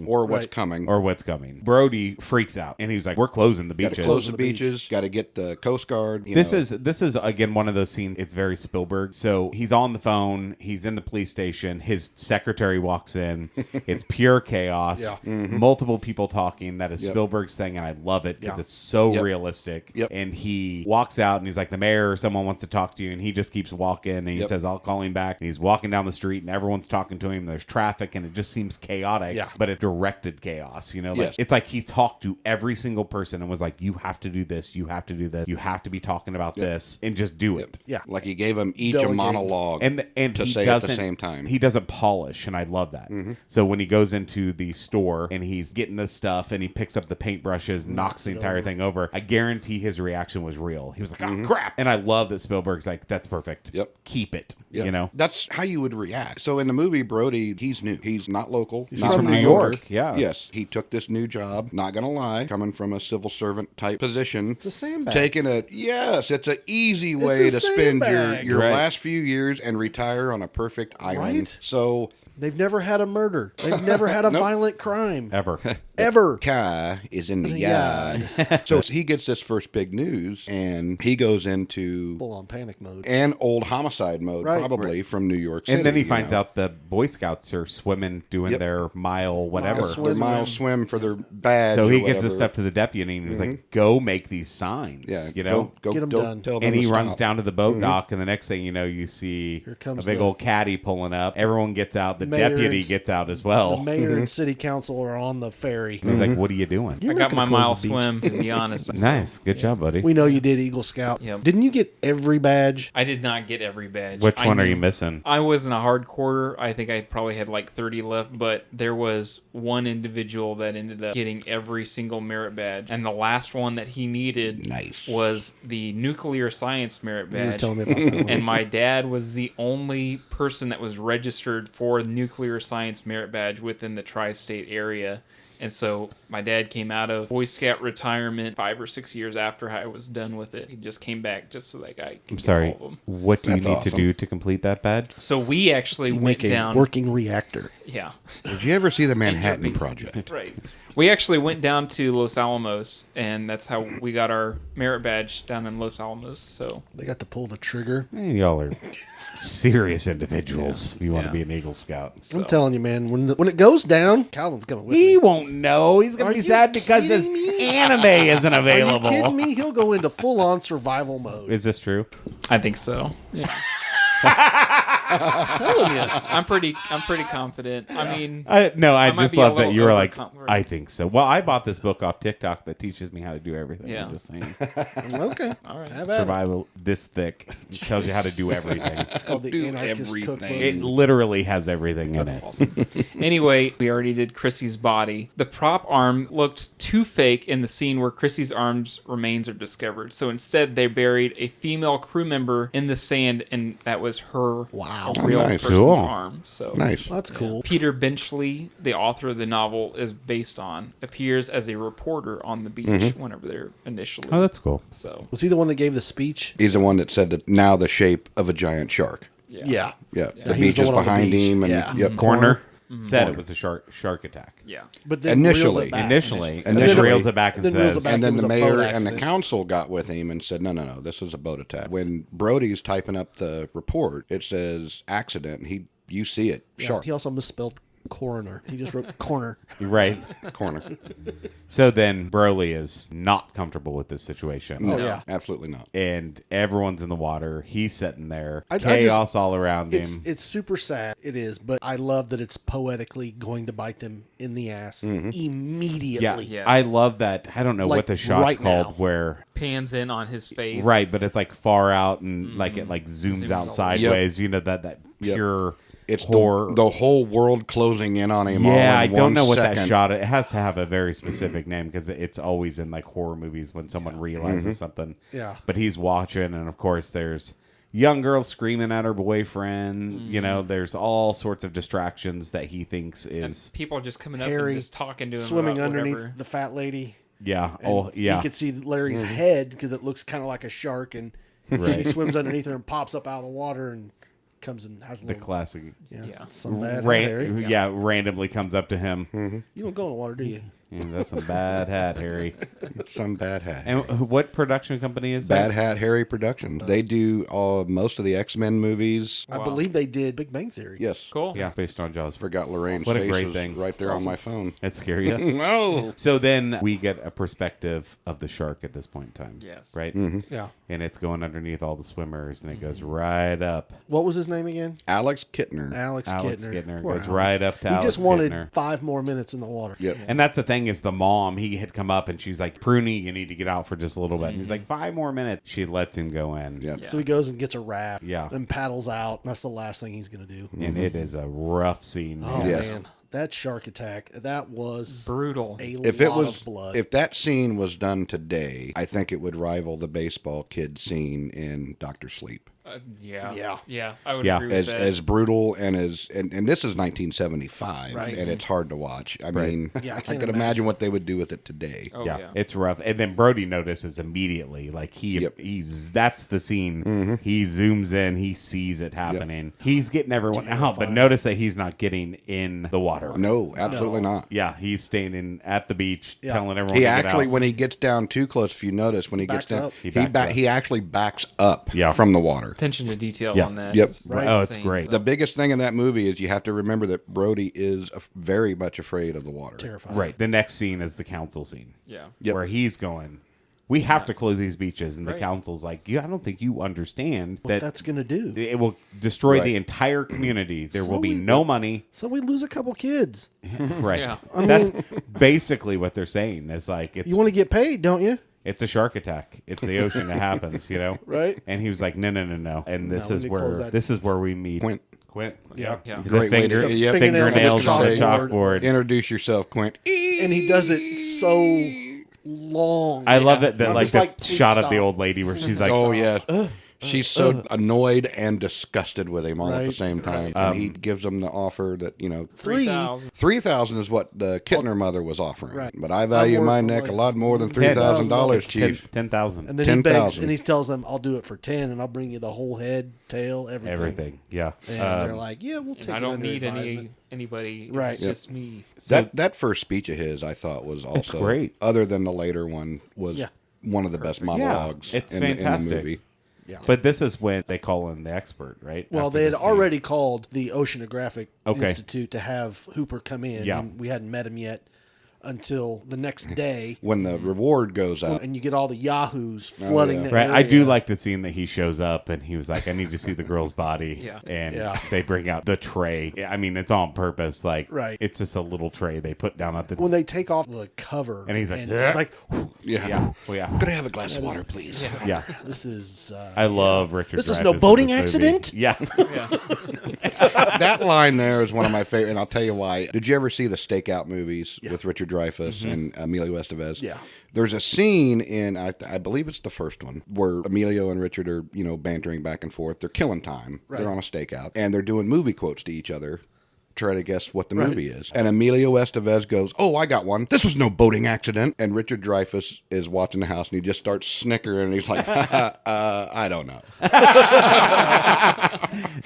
[SPEAKER 4] Right.
[SPEAKER 2] coming.
[SPEAKER 1] or what's coming. Brody freaks out and he was like, we're closing the
[SPEAKER 2] Got to
[SPEAKER 1] beaches.
[SPEAKER 2] close the
[SPEAKER 4] the beach.
[SPEAKER 2] beaches. Got to get the Coast Guard.
[SPEAKER 1] This is again one of those scenes. It's very Spielberg. So he's on the phone. He's in the police station. His secretary walks in. It's pure chaos.
[SPEAKER 4] Yeah.
[SPEAKER 1] Multiple people talking. That is
[SPEAKER 2] Yep.
[SPEAKER 1] Spielberg's thing, and I love it because
[SPEAKER 4] Yeah.
[SPEAKER 1] it's so
[SPEAKER 2] Yep.
[SPEAKER 1] realistic.
[SPEAKER 2] Yep.
[SPEAKER 1] And he walks out and he's like, the mayor or someone wants to talk to you, and he just keeps walking. And he
[SPEAKER 2] Yep.
[SPEAKER 1] says, I'll call him back. And he's walking down the street, and everyone's talking to him. There's traffic, and it just seems chaotic.
[SPEAKER 4] Yeah.
[SPEAKER 1] But it's directed chaos. You know, like
[SPEAKER 2] Yes.
[SPEAKER 1] it's like he talked to every single person and was like, you have to do this. You have to do this. You have to be talking about this, and just do it.
[SPEAKER 4] Yeah.
[SPEAKER 2] Like he gave them each
[SPEAKER 4] Delegate.
[SPEAKER 2] a monologue
[SPEAKER 1] And
[SPEAKER 2] to
[SPEAKER 1] he
[SPEAKER 2] say at
[SPEAKER 1] doesn't
[SPEAKER 2] the same time.
[SPEAKER 1] He doesn't polish, and I love that. So when he goes into the store and he's getting the stuff and he picks up the paintbrushes, knocks the entire thing over, I guarantee his reaction was real. He was like, "Oh crap!" And I love that Spielberg's like, "That's perfect.
[SPEAKER 2] Yep.
[SPEAKER 1] Keep it."
[SPEAKER 2] Yep.
[SPEAKER 1] You know.
[SPEAKER 2] That's how you would react. So in the movie, Brody, he's new. He's not local.
[SPEAKER 1] He's
[SPEAKER 2] not
[SPEAKER 1] from
[SPEAKER 2] an
[SPEAKER 1] New
[SPEAKER 2] Islander.
[SPEAKER 1] York, yeah.
[SPEAKER 2] Yes. He took this new job, not going to lie, coming from a civil servant type position.
[SPEAKER 4] It's a sandbag.
[SPEAKER 2] Taking it's an easy way
[SPEAKER 4] a
[SPEAKER 2] to spend
[SPEAKER 4] sandbag.
[SPEAKER 2] your
[SPEAKER 1] Right.
[SPEAKER 2] last few years and retire on a perfect island.
[SPEAKER 4] Right?
[SPEAKER 2] So
[SPEAKER 4] They've never had a murder. They've never had a
[SPEAKER 2] Nope.
[SPEAKER 4] violent crime.
[SPEAKER 1] Ever.
[SPEAKER 4] Ever.
[SPEAKER 2] Kai is in the
[SPEAKER 4] The
[SPEAKER 2] yard. So he gets this first big news and he goes into
[SPEAKER 4] Full on panic mode.
[SPEAKER 2] an old homicide mode,
[SPEAKER 4] Right.
[SPEAKER 2] probably from New York City.
[SPEAKER 1] And then he
[SPEAKER 2] you
[SPEAKER 1] finds
[SPEAKER 2] know.
[SPEAKER 1] out the Boy Scouts are swimming, doing
[SPEAKER 2] Yep.
[SPEAKER 1] their mile, whatever.
[SPEAKER 4] Mile
[SPEAKER 2] their mile swim for their badge.
[SPEAKER 1] So
[SPEAKER 2] or
[SPEAKER 1] he gives
[SPEAKER 2] whatever.
[SPEAKER 1] this stuff to the deputy, and he's like, "Go make these signs."
[SPEAKER 2] Yeah,
[SPEAKER 1] you know.
[SPEAKER 2] go,
[SPEAKER 4] Get 'em
[SPEAKER 2] don't
[SPEAKER 4] done.
[SPEAKER 2] Tell them
[SPEAKER 1] And he
[SPEAKER 2] to
[SPEAKER 1] runs
[SPEAKER 2] stop.
[SPEAKER 1] down to the boat dock, and the next thing you know, you see
[SPEAKER 4] Here comes
[SPEAKER 1] a big
[SPEAKER 4] the-
[SPEAKER 1] old caddy pulling up. Everyone gets out. the
[SPEAKER 4] mayor
[SPEAKER 1] deputy
[SPEAKER 4] and-
[SPEAKER 1] gets out as
[SPEAKER 4] The
[SPEAKER 1] well.
[SPEAKER 4] mayor and city council are on the ferry.
[SPEAKER 1] He's like, "What are you doing?"
[SPEAKER 4] You're
[SPEAKER 3] I
[SPEAKER 4] not
[SPEAKER 3] got
[SPEAKER 4] gonna
[SPEAKER 3] my
[SPEAKER 4] close
[SPEAKER 3] mile
[SPEAKER 4] the beach.
[SPEAKER 3] swim, to be honest.
[SPEAKER 1] Nice, good job, buddy.
[SPEAKER 4] We know you did Eagle Scout.
[SPEAKER 3] Yep.
[SPEAKER 4] Didn't you get every badge?
[SPEAKER 3] I did not get every badge.
[SPEAKER 1] Which
[SPEAKER 3] I
[SPEAKER 1] one are
[SPEAKER 3] knew-
[SPEAKER 1] you missing?
[SPEAKER 3] I wasn't a hardcore. I think I probably had like 30 left, but there was one individual that ended up getting every single merit badge. And the last one that he needed
[SPEAKER 2] Nice.
[SPEAKER 3] was the nuclear science merit
[SPEAKER 4] You were
[SPEAKER 3] badge.
[SPEAKER 4] telling me about that one.
[SPEAKER 3] And my dad was the only person that was registered for the nuclear science merit badge within the tri-state area. And so my dad came out of Boy Scout retirement 5 or 6 years after I was done with it. He just came back just so that guy could
[SPEAKER 1] I'm
[SPEAKER 3] get
[SPEAKER 1] sorry.
[SPEAKER 3] all of them.
[SPEAKER 1] What do you
[SPEAKER 2] That's
[SPEAKER 1] need to
[SPEAKER 2] awesome.
[SPEAKER 1] do to complete that badge?
[SPEAKER 3] So we actually
[SPEAKER 4] You
[SPEAKER 3] went
[SPEAKER 4] make a
[SPEAKER 3] down.
[SPEAKER 4] working reactor.
[SPEAKER 3] Yeah.
[SPEAKER 2] Did you ever see the Manhattan
[SPEAKER 3] Pizza.
[SPEAKER 2] Project?
[SPEAKER 3] Right. We actually went down to Los Alamos, and that's how we got our merit badge down in Los Alamos. So
[SPEAKER 4] They got to pull the trigger.
[SPEAKER 1] Y'all are serious individuals if you want
[SPEAKER 3] Yeah.
[SPEAKER 1] to be an Eagle Scout.
[SPEAKER 4] I'm telling you, man. When it goes down, Calvin's coming with
[SPEAKER 1] He
[SPEAKER 4] me.
[SPEAKER 1] won't know. He's going
[SPEAKER 4] Are
[SPEAKER 1] to be
[SPEAKER 4] you
[SPEAKER 1] sad because his
[SPEAKER 4] kidding me?
[SPEAKER 1] anime isn't
[SPEAKER 4] Are you
[SPEAKER 1] available.
[SPEAKER 4] kidding me? He'll go into full-on survival mode.
[SPEAKER 1] Is this true?
[SPEAKER 3] I think so. Yeah.
[SPEAKER 4] I'm telling you.
[SPEAKER 3] I'm pretty confident. I mean,
[SPEAKER 1] No, I
[SPEAKER 3] I might
[SPEAKER 1] just
[SPEAKER 3] be a
[SPEAKER 1] love that
[SPEAKER 3] little
[SPEAKER 1] you were like,
[SPEAKER 3] overconfident.
[SPEAKER 1] I think so. Well, I bought this book off TikTok that teaches me how to do everything.
[SPEAKER 3] Yeah.
[SPEAKER 1] I'm just saying.
[SPEAKER 4] Okay.
[SPEAKER 3] all right.
[SPEAKER 4] Have at it.
[SPEAKER 1] Survival this thick. It tells you how to do everything.
[SPEAKER 4] It's called the
[SPEAKER 2] Do
[SPEAKER 4] Anarchist
[SPEAKER 2] everything.
[SPEAKER 4] Cookbook.
[SPEAKER 1] It literally has everything in it.
[SPEAKER 3] Awesome. Anyway, we already did Chrissy's body. The prop arm looked too fake in the scene where Chrissy's arm's remains are discovered. So instead, they buried a female crew member in the sand, and that was her
[SPEAKER 4] Wow.
[SPEAKER 3] real
[SPEAKER 2] Nice.
[SPEAKER 3] person's
[SPEAKER 1] Cool.
[SPEAKER 3] arm. So
[SPEAKER 2] Nice.
[SPEAKER 4] That's cool.
[SPEAKER 3] Peter Benchley, the author of the novel is based on, appears as a reporter on the beach whenever they're initially.
[SPEAKER 1] Oh, that's cool.
[SPEAKER 3] So
[SPEAKER 4] Was he the one that gave the speech?
[SPEAKER 2] He's the one that said that now the shape of a giant shark.
[SPEAKER 4] Yeah.
[SPEAKER 2] Yeah.
[SPEAKER 4] Yeah,
[SPEAKER 2] The
[SPEAKER 4] he was
[SPEAKER 2] beach
[SPEAKER 4] the
[SPEAKER 2] is
[SPEAKER 4] one on the
[SPEAKER 2] behind
[SPEAKER 4] beach.
[SPEAKER 2] him. And,
[SPEAKER 4] Yeah.
[SPEAKER 2] Yep.
[SPEAKER 1] Corner said it was a shark attack.
[SPEAKER 3] yeah.
[SPEAKER 4] But then
[SPEAKER 2] Initially.
[SPEAKER 4] reels it back.
[SPEAKER 1] Initially, and
[SPEAKER 2] Initially.
[SPEAKER 1] then reels it back and
[SPEAKER 4] Then reels
[SPEAKER 1] says,
[SPEAKER 4] it back.
[SPEAKER 2] And then
[SPEAKER 4] It was
[SPEAKER 2] the
[SPEAKER 4] a
[SPEAKER 2] mayor
[SPEAKER 4] boat
[SPEAKER 2] and the
[SPEAKER 4] accident.
[SPEAKER 2] council got with him and said, no, this is a boat attack. When Brody's typing up the report, it says accident. You see it.
[SPEAKER 4] Yeah,
[SPEAKER 2] Shark.
[SPEAKER 4] he also misspelled coroner. He just wrote corner.
[SPEAKER 1] right.
[SPEAKER 2] Corner.
[SPEAKER 1] So then Broly is not comfortable with this situation.
[SPEAKER 4] Oh, yeah.
[SPEAKER 2] Absolutely not.
[SPEAKER 1] And everyone's in the water. He's sitting there.
[SPEAKER 4] I just-
[SPEAKER 1] Chaos all around him.
[SPEAKER 4] It's super sad. It is, but I love that it's poetically going to bite them in the ass immediately.
[SPEAKER 1] Yeah,
[SPEAKER 3] Yes.
[SPEAKER 1] I love that. I don't know
[SPEAKER 4] Like,
[SPEAKER 1] what the shot's
[SPEAKER 4] right
[SPEAKER 1] called
[SPEAKER 4] now.
[SPEAKER 1] where
[SPEAKER 3] Pans in on his face.
[SPEAKER 1] right, but it's like far out and like it like zooms
[SPEAKER 3] Zooms
[SPEAKER 1] out
[SPEAKER 3] all
[SPEAKER 1] sideways. You know that
[SPEAKER 2] Yep.
[SPEAKER 1] pure
[SPEAKER 2] It's
[SPEAKER 1] horror.
[SPEAKER 2] the whole world closing in on him. all
[SPEAKER 1] Yeah,
[SPEAKER 2] in
[SPEAKER 1] I don't
[SPEAKER 2] one
[SPEAKER 1] know what that
[SPEAKER 2] second.
[SPEAKER 1] shot. It has to have a very specific name because it's always in like horror movies when someone realizes something.
[SPEAKER 4] Yeah.
[SPEAKER 1] But he's watching, and of course, there's young girl screaming at her boyfriend. You know, there's all sorts of distractions that he thinks
[SPEAKER 3] And
[SPEAKER 1] is
[SPEAKER 3] people just coming up
[SPEAKER 4] Harry
[SPEAKER 3] and just talking to him
[SPEAKER 4] Swimming
[SPEAKER 3] about
[SPEAKER 4] underneath
[SPEAKER 3] whatever.
[SPEAKER 4] the fat lady.
[SPEAKER 1] yeah.
[SPEAKER 4] And
[SPEAKER 1] Oh, yeah.
[SPEAKER 4] You could see Larry's head because it looks kind of like a shark, and she
[SPEAKER 1] Right.
[SPEAKER 4] swims underneth her and pops up out of the water and comes and has a
[SPEAKER 1] The
[SPEAKER 4] little.
[SPEAKER 1] classic.
[SPEAKER 3] Yeah.
[SPEAKER 4] Some bad
[SPEAKER 1] Ran-
[SPEAKER 4] hat, Harry.
[SPEAKER 1] yeah, randomly comes up to him.
[SPEAKER 4] You don't go in the water, do you?
[SPEAKER 1] Yeah, that's some bad hat, Harry.
[SPEAKER 2] Some bad hat.
[SPEAKER 1] And what production company is
[SPEAKER 2] Bad
[SPEAKER 1] that?
[SPEAKER 2] Hat Harry Productions. They do most of the X-Men movies.
[SPEAKER 4] I believe they did Big Bang Theory.
[SPEAKER 2] Yes.
[SPEAKER 3] Cool.
[SPEAKER 1] Yeah, based on Jaws.
[SPEAKER 2] Forgot Lorraine's
[SPEAKER 1] What a
[SPEAKER 2] face
[SPEAKER 1] great
[SPEAKER 2] is
[SPEAKER 1] thing.
[SPEAKER 2] right there on my phone.
[SPEAKER 1] That's scary. Yeah.
[SPEAKER 2] No.
[SPEAKER 1] So then we get a perspective of the shark at this point in time.
[SPEAKER 3] Yes.
[SPEAKER 1] Right?
[SPEAKER 4] Yeah.
[SPEAKER 1] And it's going underneath all the swimmers and it goes right up.
[SPEAKER 4] What was his name again?
[SPEAKER 2] Alex Kittner.
[SPEAKER 4] Alex Kittner. Poor
[SPEAKER 1] goes
[SPEAKER 4] Alex.
[SPEAKER 1] right up to
[SPEAKER 4] He
[SPEAKER 1] Alex
[SPEAKER 4] just wanted
[SPEAKER 1] Kittner.
[SPEAKER 4] 5 more minutes in the water.
[SPEAKER 2] Yep.
[SPEAKER 1] And that's the thing is the mom, he had come up and she was like, Pruny, you need to get out for just a little bit. And he's like, 5 more minutes. She lets him go in.
[SPEAKER 2] Yep.
[SPEAKER 3] Yeah.
[SPEAKER 4] So he goes and gets a raft.
[SPEAKER 1] Yeah.
[SPEAKER 4] And paddles out. That's the last thing he's going to do.
[SPEAKER 1] And it is a rough scene.
[SPEAKER 4] Oh,
[SPEAKER 1] Man.
[SPEAKER 2] Yes.
[SPEAKER 4] man. That shark attack, that was
[SPEAKER 3] Brutal.
[SPEAKER 4] a
[SPEAKER 2] If
[SPEAKER 4] lot
[SPEAKER 2] it was,
[SPEAKER 4] of blood.
[SPEAKER 2] if that scene was done today, I think it would rival the baseball kid scene in Doctor Sleep.
[SPEAKER 3] Yeah.
[SPEAKER 4] Yeah.
[SPEAKER 3] Yeah. I would
[SPEAKER 1] Yeah.
[SPEAKER 3] agree with
[SPEAKER 2] As
[SPEAKER 3] that.
[SPEAKER 2] as brutal and and this is 1975,
[SPEAKER 4] Right.
[SPEAKER 2] and it's hard to watch. I mean,
[SPEAKER 4] Yeah, I
[SPEAKER 2] I
[SPEAKER 4] can't
[SPEAKER 2] could imagine what they would do with it today.
[SPEAKER 3] oh,
[SPEAKER 1] yeah,
[SPEAKER 3] yeah.
[SPEAKER 1] it's rough. And then Brody notices immediately, like
[SPEAKER 2] Yep.
[SPEAKER 1] he's that's the scene. He zooms in, he sees it happening. He's getting everyone out, but
[SPEAKER 4] Terrifying.
[SPEAKER 1] notice that he's not getting in the water.
[SPEAKER 2] No, absolutely not.
[SPEAKER 1] Yeah, he's standing at the beach,
[SPEAKER 4] Yeah.
[SPEAKER 1] telling everyone.
[SPEAKER 2] He
[SPEAKER 1] to get
[SPEAKER 2] actually,
[SPEAKER 1] out.
[SPEAKER 2] when he gets down too close, if you notice, when he
[SPEAKER 4] Backs
[SPEAKER 2] gets down,
[SPEAKER 4] up.
[SPEAKER 1] He backs up.
[SPEAKER 2] he actually backs up
[SPEAKER 1] Yeah.
[SPEAKER 2] from the water.
[SPEAKER 3] Attention to detail
[SPEAKER 1] Yeah.
[SPEAKER 3] on that.
[SPEAKER 2] Yep.
[SPEAKER 3] is
[SPEAKER 4] Right.
[SPEAKER 1] Oh, it's
[SPEAKER 3] insane.
[SPEAKER 1] great.
[SPEAKER 2] The biggest thing in that movie is you have to remember that Brody is very much afraid of the water.
[SPEAKER 4] terrifying.
[SPEAKER 1] right. The next scene is the council scene,
[SPEAKER 3] Yeah.
[SPEAKER 2] Yep.
[SPEAKER 1] where he's going, we have to close these beaches. And the
[SPEAKER 3] Right.
[SPEAKER 1] council's like, I don't think you understand
[SPEAKER 4] What
[SPEAKER 1] that
[SPEAKER 4] that's going to do.
[SPEAKER 1] it will destroy the
[SPEAKER 2] Right.
[SPEAKER 1] entire community. There
[SPEAKER 4] So
[SPEAKER 1] will be
[SPEAKER 4] we-
[SPEAKER 1] no money.
[SPEAKER 4] So we lose a couple kids.
[SPEAKER 1] Right.
[SPEAKER 3] Yeah.
[SPEAKER 1] That's basically what they're saying. It's like,
[SPEAKER 4] You want to get paid, don't you?
[SPEAKER 1] it's a shark attack. It's the ocean that happens,
[SPEAKER 4] Right.
[SPEAKER 1] And he was like, no. And
[SPEAKER 4] No, we need to close that.
[SPEAKER 1] this is where we meet
[SPEAKER 2] Quint.
[SPEAKER 1] Yeah.
[SPEAKER 3] Yeah.
[SPEAKER 1] The
[SPEAKER 2] Great way to-
[SPEAKER 1] finger,
[SPEAKER 2] yeah,
[SPEAKER 1] fingernails on the
[SPEAKER 4] chalkboard.
[SPEAKER 1] chalkboard.
[SPEAKER 2] Introduce yourself, Quint.
[SPEAKER 4] And he does it so long.
[SPEAKER 1] I love it that
[SPEAKER 4] I'm
[SPEAKER 1] like
[SPEAKER 4] just
[SPEAKER 1] the
[SPEAKER 4] like, please
[SPEAKER 1] shot of
[SPEAKER 4] stop.
[SPEAKER 1] the old lady where she's like,
[SPEAKER 2] Oh yeah. She's so annoyed and disgusted with him all at the
[SPEAKER 4] Right.
[SPEAKER 2] same time. And he gives them the offer that,
[SPEAKER 3] 3,000.
[SPEAKER 2] 3,000 is what the Kittner mother was offering.
[SPEAKER 4] Right.
[SPEAKER 2] But I value
[SPEAKER 4] I'm
[SPEAKER 2] my
[SPEAKER 4] worth
[SPEAKER 2] neck
[SPEAKER 4] like
[SPEAKER 2] a lot more than
[SPEAKER 4] $10,000.
[SPEAKER 2] $3,000,
[SPEAKER 1] it's
[SPEAKER 2] Chief.
[SPEAKER 1] 10,000.
[SPEAKER 4] And then he begs
[SPEAKER 2] 10,000.
[SPEAKER 4] and he tells them, "I'll do it for 10, and I'll bring you the whole head, tail, everything."
[SPEAKER 1] Everything. Yeah.
[SPEAKER 4] And they're like, "Yeah, we'll take
[SPEAKER 3] And I
[SPEAKER 4] it
[SPEAKER 3] don't
[SPEAKER 4] under
[SPEAKER 3] need
[SPEAKER 4] advisement."
[SPEAKER 3] anybody.
[SPEAKER 4] Right.
[SPEAKER 3] It's just me.
[SPEAKER 2] That first speech of his, I thought, was also
[SPEAKER 1] great.
[SPEAKER 2] Other than the later one, was
[SPEAKER 4] Yeah.
[SPEAKER 2] one of the best monologues
[SPEAKER 1] it's
[SPEAKER 2] in the
[SPEAKER 1] fantastic.
[SPEAKER 2] movie.
[SPEAKER 4] Yeah.
[SPEAKER 1] But this is when they call in the expert, right?
[SPEAKER 4] Well,
[SPEAKER 1] After
[SPEAKER 4] they had
[SPEAKER 1] the scene.
[SPEAKER 4] already called the Oceanographic
[SPEAKER 1] Okay.
[SPEAKER 4] Institute to have Hooper come in.
[SPEAKER 1] Yeah.
[SPEAKER 4] And we hadn't met him yet until the next day.
[SPEAKER 2] When the reward goes out,
[SPEAKER 4] And you get all the yahoos flooding
[SPEAKER 2] yeah.
[SPEAKER 4] the
[SPEAKER 1] Right,
[SPEAKER 4] area.
[SPEAKER 1] I do like the scene that he shows up and he was like, "I need to see the girl's body."
[SPEAKER 3] Yeah.
[SPEAKER 1] And
[SPEAKER 4] Yeah.
[SPEAKER 1] they bring out the tray. I mean, it's on purpose. Like,
[SPEAKER 4] Right.
[SPEAKER 1] it's just a little tray they put down at the.
[SPEAKER 4] when they take off the cover.
[SPEAKER 1] And he's like,
[SPEAKER 4] it's like,
[SPEAKER 2] yeah.
[SPEAKER 1] yeah, well, yeah,
[SPEAKER 2] Could I have a glass of water, please?
[SPEAKER 1] yeah.
[SPEAKER 4] this is.
[SPEAKER 1] I love Richard.
[SPEAKER 4] This is
[SPEAKER 1] Dreyfuss
[SPEAKER 4] no
[SPEAKER 1] in
[SPEAKER 4] boating
[SPEAKER 1] this movie.
[SPEAKER 4] accident?
[SPEAKER 1] Yeah,
[SPEAKER 2] That line there is one of my favorite, and I'll tell you why. Did you ever see the Stakeout movies with Richard Dreyfuss and Emilio Estevez?
[SPEAKER 4] Yeah.
[SPEAKER 2] There's a scene in, I believe it's the first one, where Emilio and Richard are, bantering back and forth. They're killing time.
[SPEAKER 4] Right.
[SPEAKER 2] They're on a stakeout, and they're doing movie quotes to each other. Try to guess what the movie is. And Emilio Estevez goes, "Oh, I got one. This was no boating accident." And Richard Dreyfuss is watching the house, and he just starts snickering, and he's like, I don't know.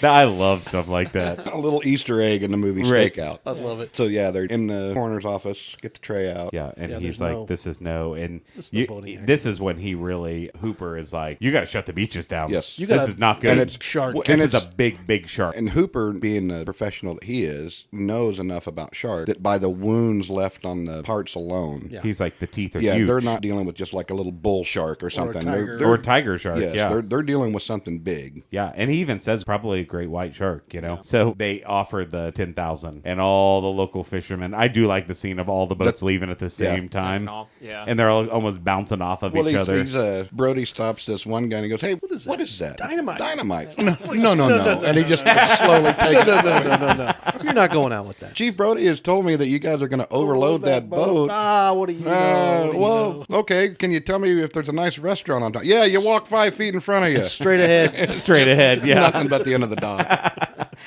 [SPEAKER 1] I love stuff like that.
[SPEAKER 2] A little Easter egg in the movie
[SPEAKER 1] Right.
[SPEAKER 2] Stakeout.
[SPEAKER 4] I love it.
[SPEAKER 2] So, yeah, they're in the coroner's office, get the tray out.
[SPEAKER 1] Yeah, and
[SPEAKER 4] Yeah,
[SPEAKER 1] he's
[SPEAKER 4] there's
[SPEAKER 1] like,
[SPEAKER 4] no-
[SPEAKER 1] "This is no," and
[SPEAKER 4] This is no boating
[SPEAKER 1] this is when he really Hooper is like, "You got to shut the beaches down.
[SPEAKER 2] Yes.
[SPEAKER 4] You
[SPEAKER 1] this
[SPEAKER 4] gotta-
[SPEAKER 1] is not good.
[SPEAKER 2] and it's-
[SPEAKER 4] Shark.
[SPEAKER 2] well,
[SPEAKER 1] This
[SPEAKER 2] and
[SPEAKER 1] is
[SPEAKER 2] it's-
[SPEAKER 1] a big shark."
[SPEAKER 2] And Hooper, being the professional that he is, knows enough about sharks that by the wounds left on the parts alone,
[SPEAKER 4] Yeah.
[SPEAKER 1] He's like, the teeth are
[SPEAKER 2] yeah,
[SPEAKER 1] huge.
[SPEAKER 2] they're not dealing with just like a little bull shark or something.
[SPEAKER 4] tiger.
[SPEAKER 1] or a tiger shark.
[SPEAKER 2] yes,
[SPEAKER 1] yeah,
[SPEAKER 2] they're dealing with something big.
[SPEAKER 1] yeah, and he even says probably a great white shark. So they offer the 10,000, and all the local fishermen. I do like the scene of all the boats leaving at the same time,
[SPEAKER 3] Off. Yeah.
[SPEAKER 1] and they're all almost bouncing off of
[SPEAKER 2] Well,
[SPEAKER 1] each other.
[SPEAKER 2] Brody stops this one guy and he goes, "Hey, what is that?
[SPEAKER 4] Dynamite."
[SPEAKER 2] Dynamite. No. And he just slowly takes it.
[SPEAKER 4] No. You're not going out with that.
[SPEAKER 2] Chief Brody has told me that you guys are going to overload that boat.
[SPEAKER 4] Ah, what do you know? What do you
[SPEAKER 2] Well,
[SPEAKER 4] know?
[SPEAKER 2] okay. Can you tell me if there's a nice restaurant on top? Yeah, you walk 5 feet in front of you.
[SPEAKER 4] Straight ahead.
[SPEAKER 1] Straight ahead, yeah.
[SPEAKER 2] Nothing but the end of the dock.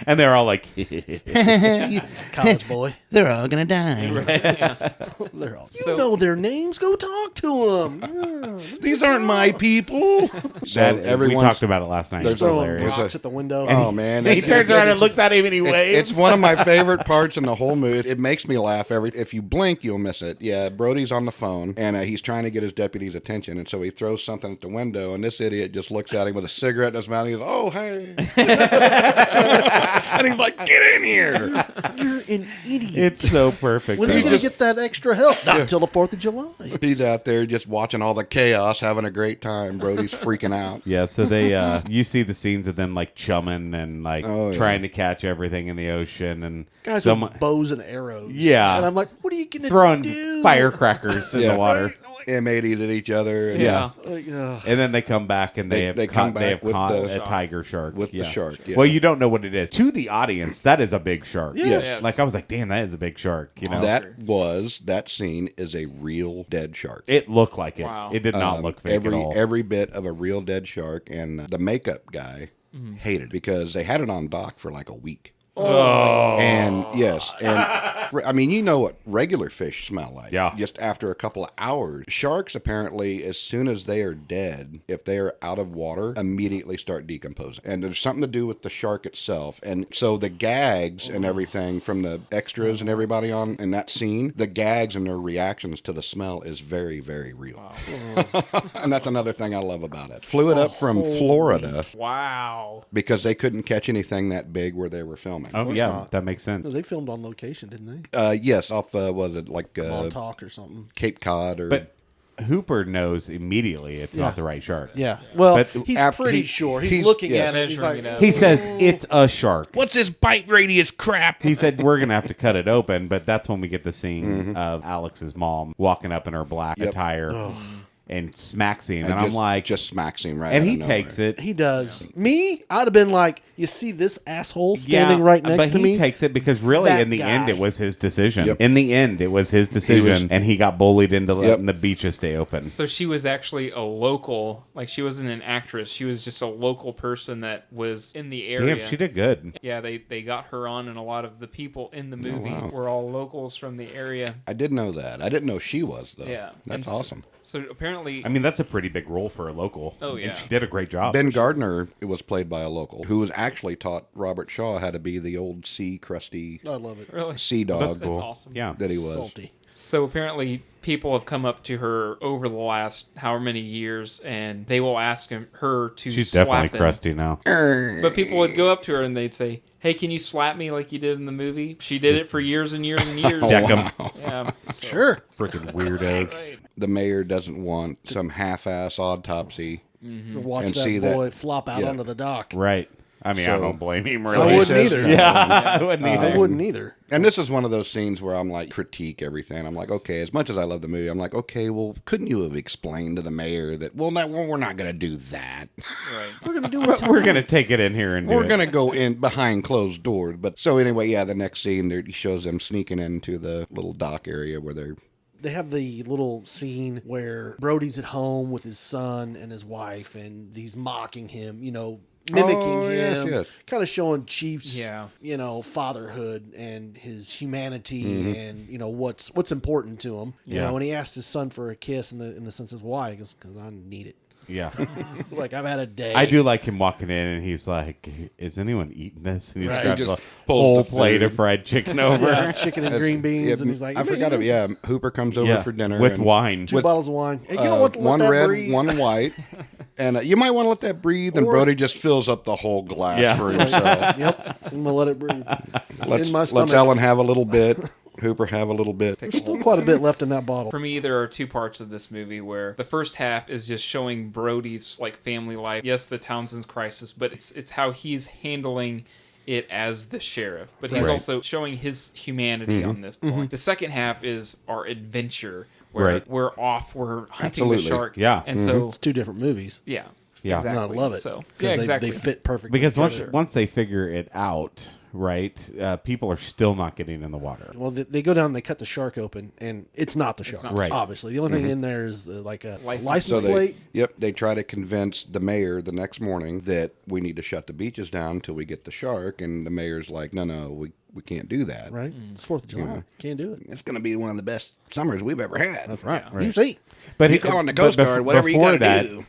[SPEAKER 1] And they're all like,
[SPEAKER 4] College boy.
[SPEAKER 2] They're all going to die.
[SPEAKER 4] They're all, you know their names. Go talk to them.
[SPEAKER 2] These aren't my people. So
[SPEAKER 1] that, we
[SPEAKER 2] everyone's
[SPEAKER 1] talked about it last night.
[SPEAKER 2] there's
[SPEAKER 1] It's
[SPEAKER 2] a-
[SPEAKER 1] hilarious.
[SPEAKER 2] there's
[SPEAKER 4] Rocks at the window.
[SPEAKER 2] Oh, man.
[SPEAKER 1] He turns around and looks at him and he waves.
[SPEAKER 2] It's one of my favorite parts in the whole movie. It makes me laugh if you blink, you'll miss it. Yeah, Brody's on the phone and he's trying to get his deputy's attention, and so he throws something at the window, and this idiot just looks at him with a cigarette in his mouth. And he goes, "Oh, hey," and he's like, "Get in here!"
[SPEAKER 4] You're an idiot.
[SPEAKER 1] It's so perfect.
[SPEAKER 4] When are you
[SPEAKER 1] though.
[SPEAKER 4] going to get that extra help? Not until the 4th of July.
[SPEAKER 2] He's out there just watching all the chaos, having a great time. Brody's freaking out.
[SPEAKER 1] Yeah, so they you see the scenes of them like chumming and like
[SPEAKER 2] Oh, yeah.
[SPEAKER 1] trying to catch everything in the ocean and
[SPEAKER 4] Guys
[SPEAKER 1] someone
[SPEAKER 4] with bows and arrows.
[SPEAKER 1] Yeah.
[SPEAKER 4] And I'm like, what are you going to
[SPEAKER 1] throwing
[SPEAKER 4] do?
[SPEAKER 1] firecrackers in
[SPEAKER 2] Yeah.
[SPEAKER 1] the water.
[SPEAKER 2] M80s at each other. And
[SPEAKER 1] Yeah.
[SPEAKER 4] Like, ugh.
[SPEAKER 1] And then they come back and they
[SPEAKER 2] They
[SPEAKER 1] have
[SPEAKER 2] come
[SPEAKER 1] caught, they
[SPEAKER 2] back
[SPEAKER 1] have
[SPEAKER 2] with
[SPEAKER 1] caught
[SPEAKER 2] the-
[SPEAKER 1] a tiger shark.
[SPEAKER 2] with the shark, yeah.
[SPEAKER 1] Well, you don't know what it is. To the audience, that is a big shark.
[SPEAKER 2] Yes.
[SPEAKER 3] Yes.
[SPEAKER 1] Like I was like, damn, that is a big shark.
[SPEAKER 2] That scene is a real dead shark.
[SPEAKER 1] It looked like it.
[SPEAKER 3] Wow.
[SPEAKER 1] It did not look fake at all.
[SPEAKER 2] Every bit of a real dead shark, and the makeup guy hated it because they had it on dock for like a week.
[SPEAKER 1] Oh.
[SPEAKER 2] And yes, and I mean, you know what regular fish smell like.
[SPEAKER 1] Yeah.
[SPEAKER 2] Just after a couple of hours. Sharks, apparently, as soon as they are dead, if they are out of water, immediately start decomposing. And there's something to do with the shark itself. And so the gags and everything from the extras and everybody on in that scene, the gags and their reactions to the smell is very, very real. And that's another thing I love about it. Flew it up from Florida
[SPEAKER 3] Wow.
[SPEAKER 2] because they couldn't catch anything that big where they were filming.
[SPEAKER 1] Oh yeah,
[SPEAKER 4] not.
[SPEAKER 1] that makes sense.
[SPEAKER 4] No, they filmed on location, didn't they?
[SPEAKER 2] Yes, off was it like
[SPEAKER 4] Montauk or something.
[SPEAKER 2] Cape Cod or
[SPEAKER 1] But Hooper knows immediately it's not the right shark.
[SPEAKER 4] Yeah. Well,
[SPEAKER 1] But
[SPEAKER 4] he's
[SPEAKER 2] after
[SPEAKER 4] pretty
[SPEAKER 2] he-
[SPEAKER 4] sure. He's
[SPEAKER 2] he's-
[SPEAKER 4] looking
[SPEAKER 2] yeah.
[SPEAKER 4] at it. He's like,
[SPEAKER 3] Measuring it up.
[SPEAKER 1] He says it's a shark.
[SPEAKER 2] What's this bite radius crap?
[SPEAKER 1] He said we're gonna have to cut it open, but that's when we get the scene of Alex's mom walking up in her black attire and smacks him, and I'm like,
[SPEAKER 2] just smacks him right.
[SPEAKER 1] and
[SPEAKER 2] out
[SPEAKER 1] he
[SPEAKER 2] of nowhere.
[SPEAKER 1] takes it.
[SPEAKER 4] he does. Me, I'd have been like, you see this asshole standing right next
[SPEAKER 1] but
[SPEAKER 4] to me?
[SPEAKER 1] he takes it because really,
[SPEAKER 4] That
[SPEAKER 1] in the end,
[SPEAKER 4] guy.
[SPEAKER 1] it was his decision.
[SPEAKER 2] Yep.
[SPEAKER 1] In the end, it was his decision, and he got bullied into letting the beaches stay open.
[SPEAKER 3] So she was actually a local, like she wasn't an actress. She was just a local person that was in the area.
[SPEAKER 1] Damn, she did good.
[SPEAKER 3] Yeah, they got her on, and a lot of the people in the movie
[SPEAKER 2] wow.
[SPEAKER 3] were all locals from the area.
[SPEAKER 2] I did know that. I didn't know she was though.
[SPEAKER 3] Yeah,
[SPEAKER 2] That's
[SPEAKER 3] and
[SPEAKER 2] awesome.
[SPEAKER 3] So apparently,
[SPEAKER 1] I mean, that's a pretty big role for a local.
[SPEAKER 3] Oh, yeah.
[SPEAKER 1] And she did a great job.
[SPEAKER 2] Ben Gardner was played by a local who was actually taught Robert Shaw how to be the old sea crusty
[SPEAKER 4] I love it.
[SPEAKER 3] really,
[SPEAKER 2] sea dog
[SPEAKER 1] That's cool.
[SPEAKER 3] that's awesome.
[SPEAKER 1] Yeah.
[SPEAKER 2] that he was.
[SPEAKER 4] Salty.
[SPEAKER 3] So apparently, people have come up to her over the last however many years, and they will ask her to
[SPEAKER 1] She's
[SPEAKER 3] slap
[SPEAKER 1] definitely
[SPEAKER 3] them.
[SPEAKER 1] crusty now.
[SPEAKER 3] But people would go up to her and they'd say, "Hey, can you slap me like you did in the movie?" She did it for years and years and years.
[SPEAKER 1] Deck 'em.
[SPEAKER 3] Yeah, so-
[SPEAKER 4] Sure.
[SPEAKER 1] Freaking weirdos.
[SPEAKER 3] Right.
[SPEAKER 2] The mayor doesn't want some half-ass autopsy.
[SPEAKER 4] To watch
[SPEAKER 2] And
[SPEAKER 4] that
[SPEAKER 2] see that-
[SPEAKER 4] boy flop out
[SPEAKER 2] yeah.
[SPEAKER 4] onto the dock.
[SPEAKER 1] Right. I mean, I
[SPEAKER 2] So-
[SPEAKER 1] don't blame him
[SPEAKER 4] I
[SPEAKER 1] really.
[SPEAKER 4] wouldn't
[SPEAKER 2] says
[SPEAKER 4] either.
[SPEAKER 2] no.
[SPEAKER 1] Yeah, I wouldn't either.
[SPEAKER 4] I wouldn't either.
[SPEAKER 2] And this is one of those scenes where I'm like, critique everything. I'm like, okay, as much as I love the movie, I'm like, okay, well, couldn't you have explained to the mayor that, well, we're not going to do that.
[SPEAKER 3] Right.
[SPEAKER 4] We're gonna do it.
[SPEAKER 1] We're gonna take it in here and do
[SPEAKER 2] We're
[SPEAKER 1] it.
[SPEAKER 2] going to go in behind closed doors. But so anyway, yeah, the next scene, he shows them sneaking into the little dock area where they're,
[SPEAKER 4] They have the little scene where Brody's at home with his son and his wife, and he's mocking him, mimicking
[SPEAKER 2] Oh, yes,
[SPEAKER 4] him,
[SPEAKER 2] yes.
[SPEAKER 4] kind of showing Chief's,
[SPEAKER 3] Yeah.
[SPEAKER 4] Fatherhood and his humanity and, what's important to him. You
[SPEAKER 1] Yeah.
[SPEAKER 4] know, and he asks his son for a kiss in the sense of why? He goes, because I need it.
[SPEAKER 1] Yeah.
[SPEAKER 4] Like, I've had a day.
[SPEAKER 1] I do like him walking in and he's like, "Is anyone eating this?" And he's
[SPEAKER 4] Right.
[SPEAKER 1] got
[SPEAKER 2] He
[SPEAKER 1] a
[SPEAKER 2] just
[SPEAKER 1] whole
[SPEAKER 2] pulls the
[SPEAKER 1] plate of
[SPEAKER 2] food.
[SPEAKER 1] fried chicken over.
[SPEAKER 4] Yeah, chicken and green beans,
[SPEAKER 2] yeah,
[SPEAKER 4] and he's like,
[SPEAKER 2] I forgot it. Yeah, Hooper comes over
[SPEAKER 1] Yeah,
[SPEAKER 2] for dinner
[SPEAKER 1] with
[SPEAKER 2] and-
[SPEAKER 1] wine.
[SPEAKER 4] 2 bottles of wine. Hey, you don't want to let
[SPEAKER 2] one
[SPEAKER 4] that
[SPEAKER 2] red,
[SPEAKER 4] breathe.
[SPEAKER 2] one white, and you might want to let that breathe. And
[SPEAKER 4] Or-
[SPEAKER 2] Brody just fills up the whole glass
[SPEAKER 1] Yeah.
[SPEAKER 2] for himself.
[SPEAKER 4] Yep, I'm gonna let it breathe.
[SPEAKER 2] let's,
[SPEAKER 4] in my
[SPEAKER 2] let's
[SPEAKER 4] stomach.
[SPEAKER 2] Ellen have a little bit. Hooper have a little bit.
[SPEAKER 4] There's still quite a bit left in that bottle.
[SPEAKER 3] For me, there are two parts of this movie where the first half is just showing Brody's like family life. Yes, the Townsend's crisis, but it's how he's handling it as the sheriff. But he's
[SPEAKER 2] Right.
[SPEAKER 3] also showing his humanity on this point. The second half is our adventure where
[SPEAKER 1] Right.
[SPEAKER 3] we're off, we're hunting
[SPEAKER 2] Absolutely.
[SPEAKER 3] the shark.
[SPEAKER 1] Yeah.
[SPEAKER 3] And so
[SPEAKER 4] It's 2 different movies.
[SPEAKER 3] yeah.
[SPEAKER 1] Yeah.
[SPEAKER 4] And I
[SPEAKER 3] Exactly.
[SPEAKER 4] love it.
[SPEAKER 3] So
[SPEAKER 4] because
[SPEAKER 3] yeah, exactly.
[SPEAKER 4] they fit perfectly.
[SPEAKER 1] Because
[SPEAKER 4] together.
[SPEAKER 1] once they figure it out, right, people are still not getting in the water.
[SPEAKER 4] Well, they go down and they cut the shark open, and it's not the shark.
[SPEAKER 3] not
[SPEAKER 1] the Right.
[SPEAKER 4] Obviously, the only thing in there is like a
[SPEAKER 3] License.
[SPEAKER 4] license
[SPEAKER 2] So
[SPEAKER 4] plate.
[SPEAKER 2] they try to convince the mayor the next morning that we need to shut the beaches down until we get the shark, and the mayor's like, no, we can't do that.
[SPEAKER 4] Right? It's 4th of July. Can't do it.
[SPEAKER 2] It's going to be one of the best summers we've ever had.
[SPEAKER 4] That's right.
[SPEAKER 3] Yeah.
[SPEAKER 4] You see,
[SPEAKER 1] But
[SPEAKER 2] You call on the Coast Guard, whatever you
[SPEAKER 1] before
[SPEAKER 2] gotta
[SPEAKER 1] that,
[SPEAKER 2] do.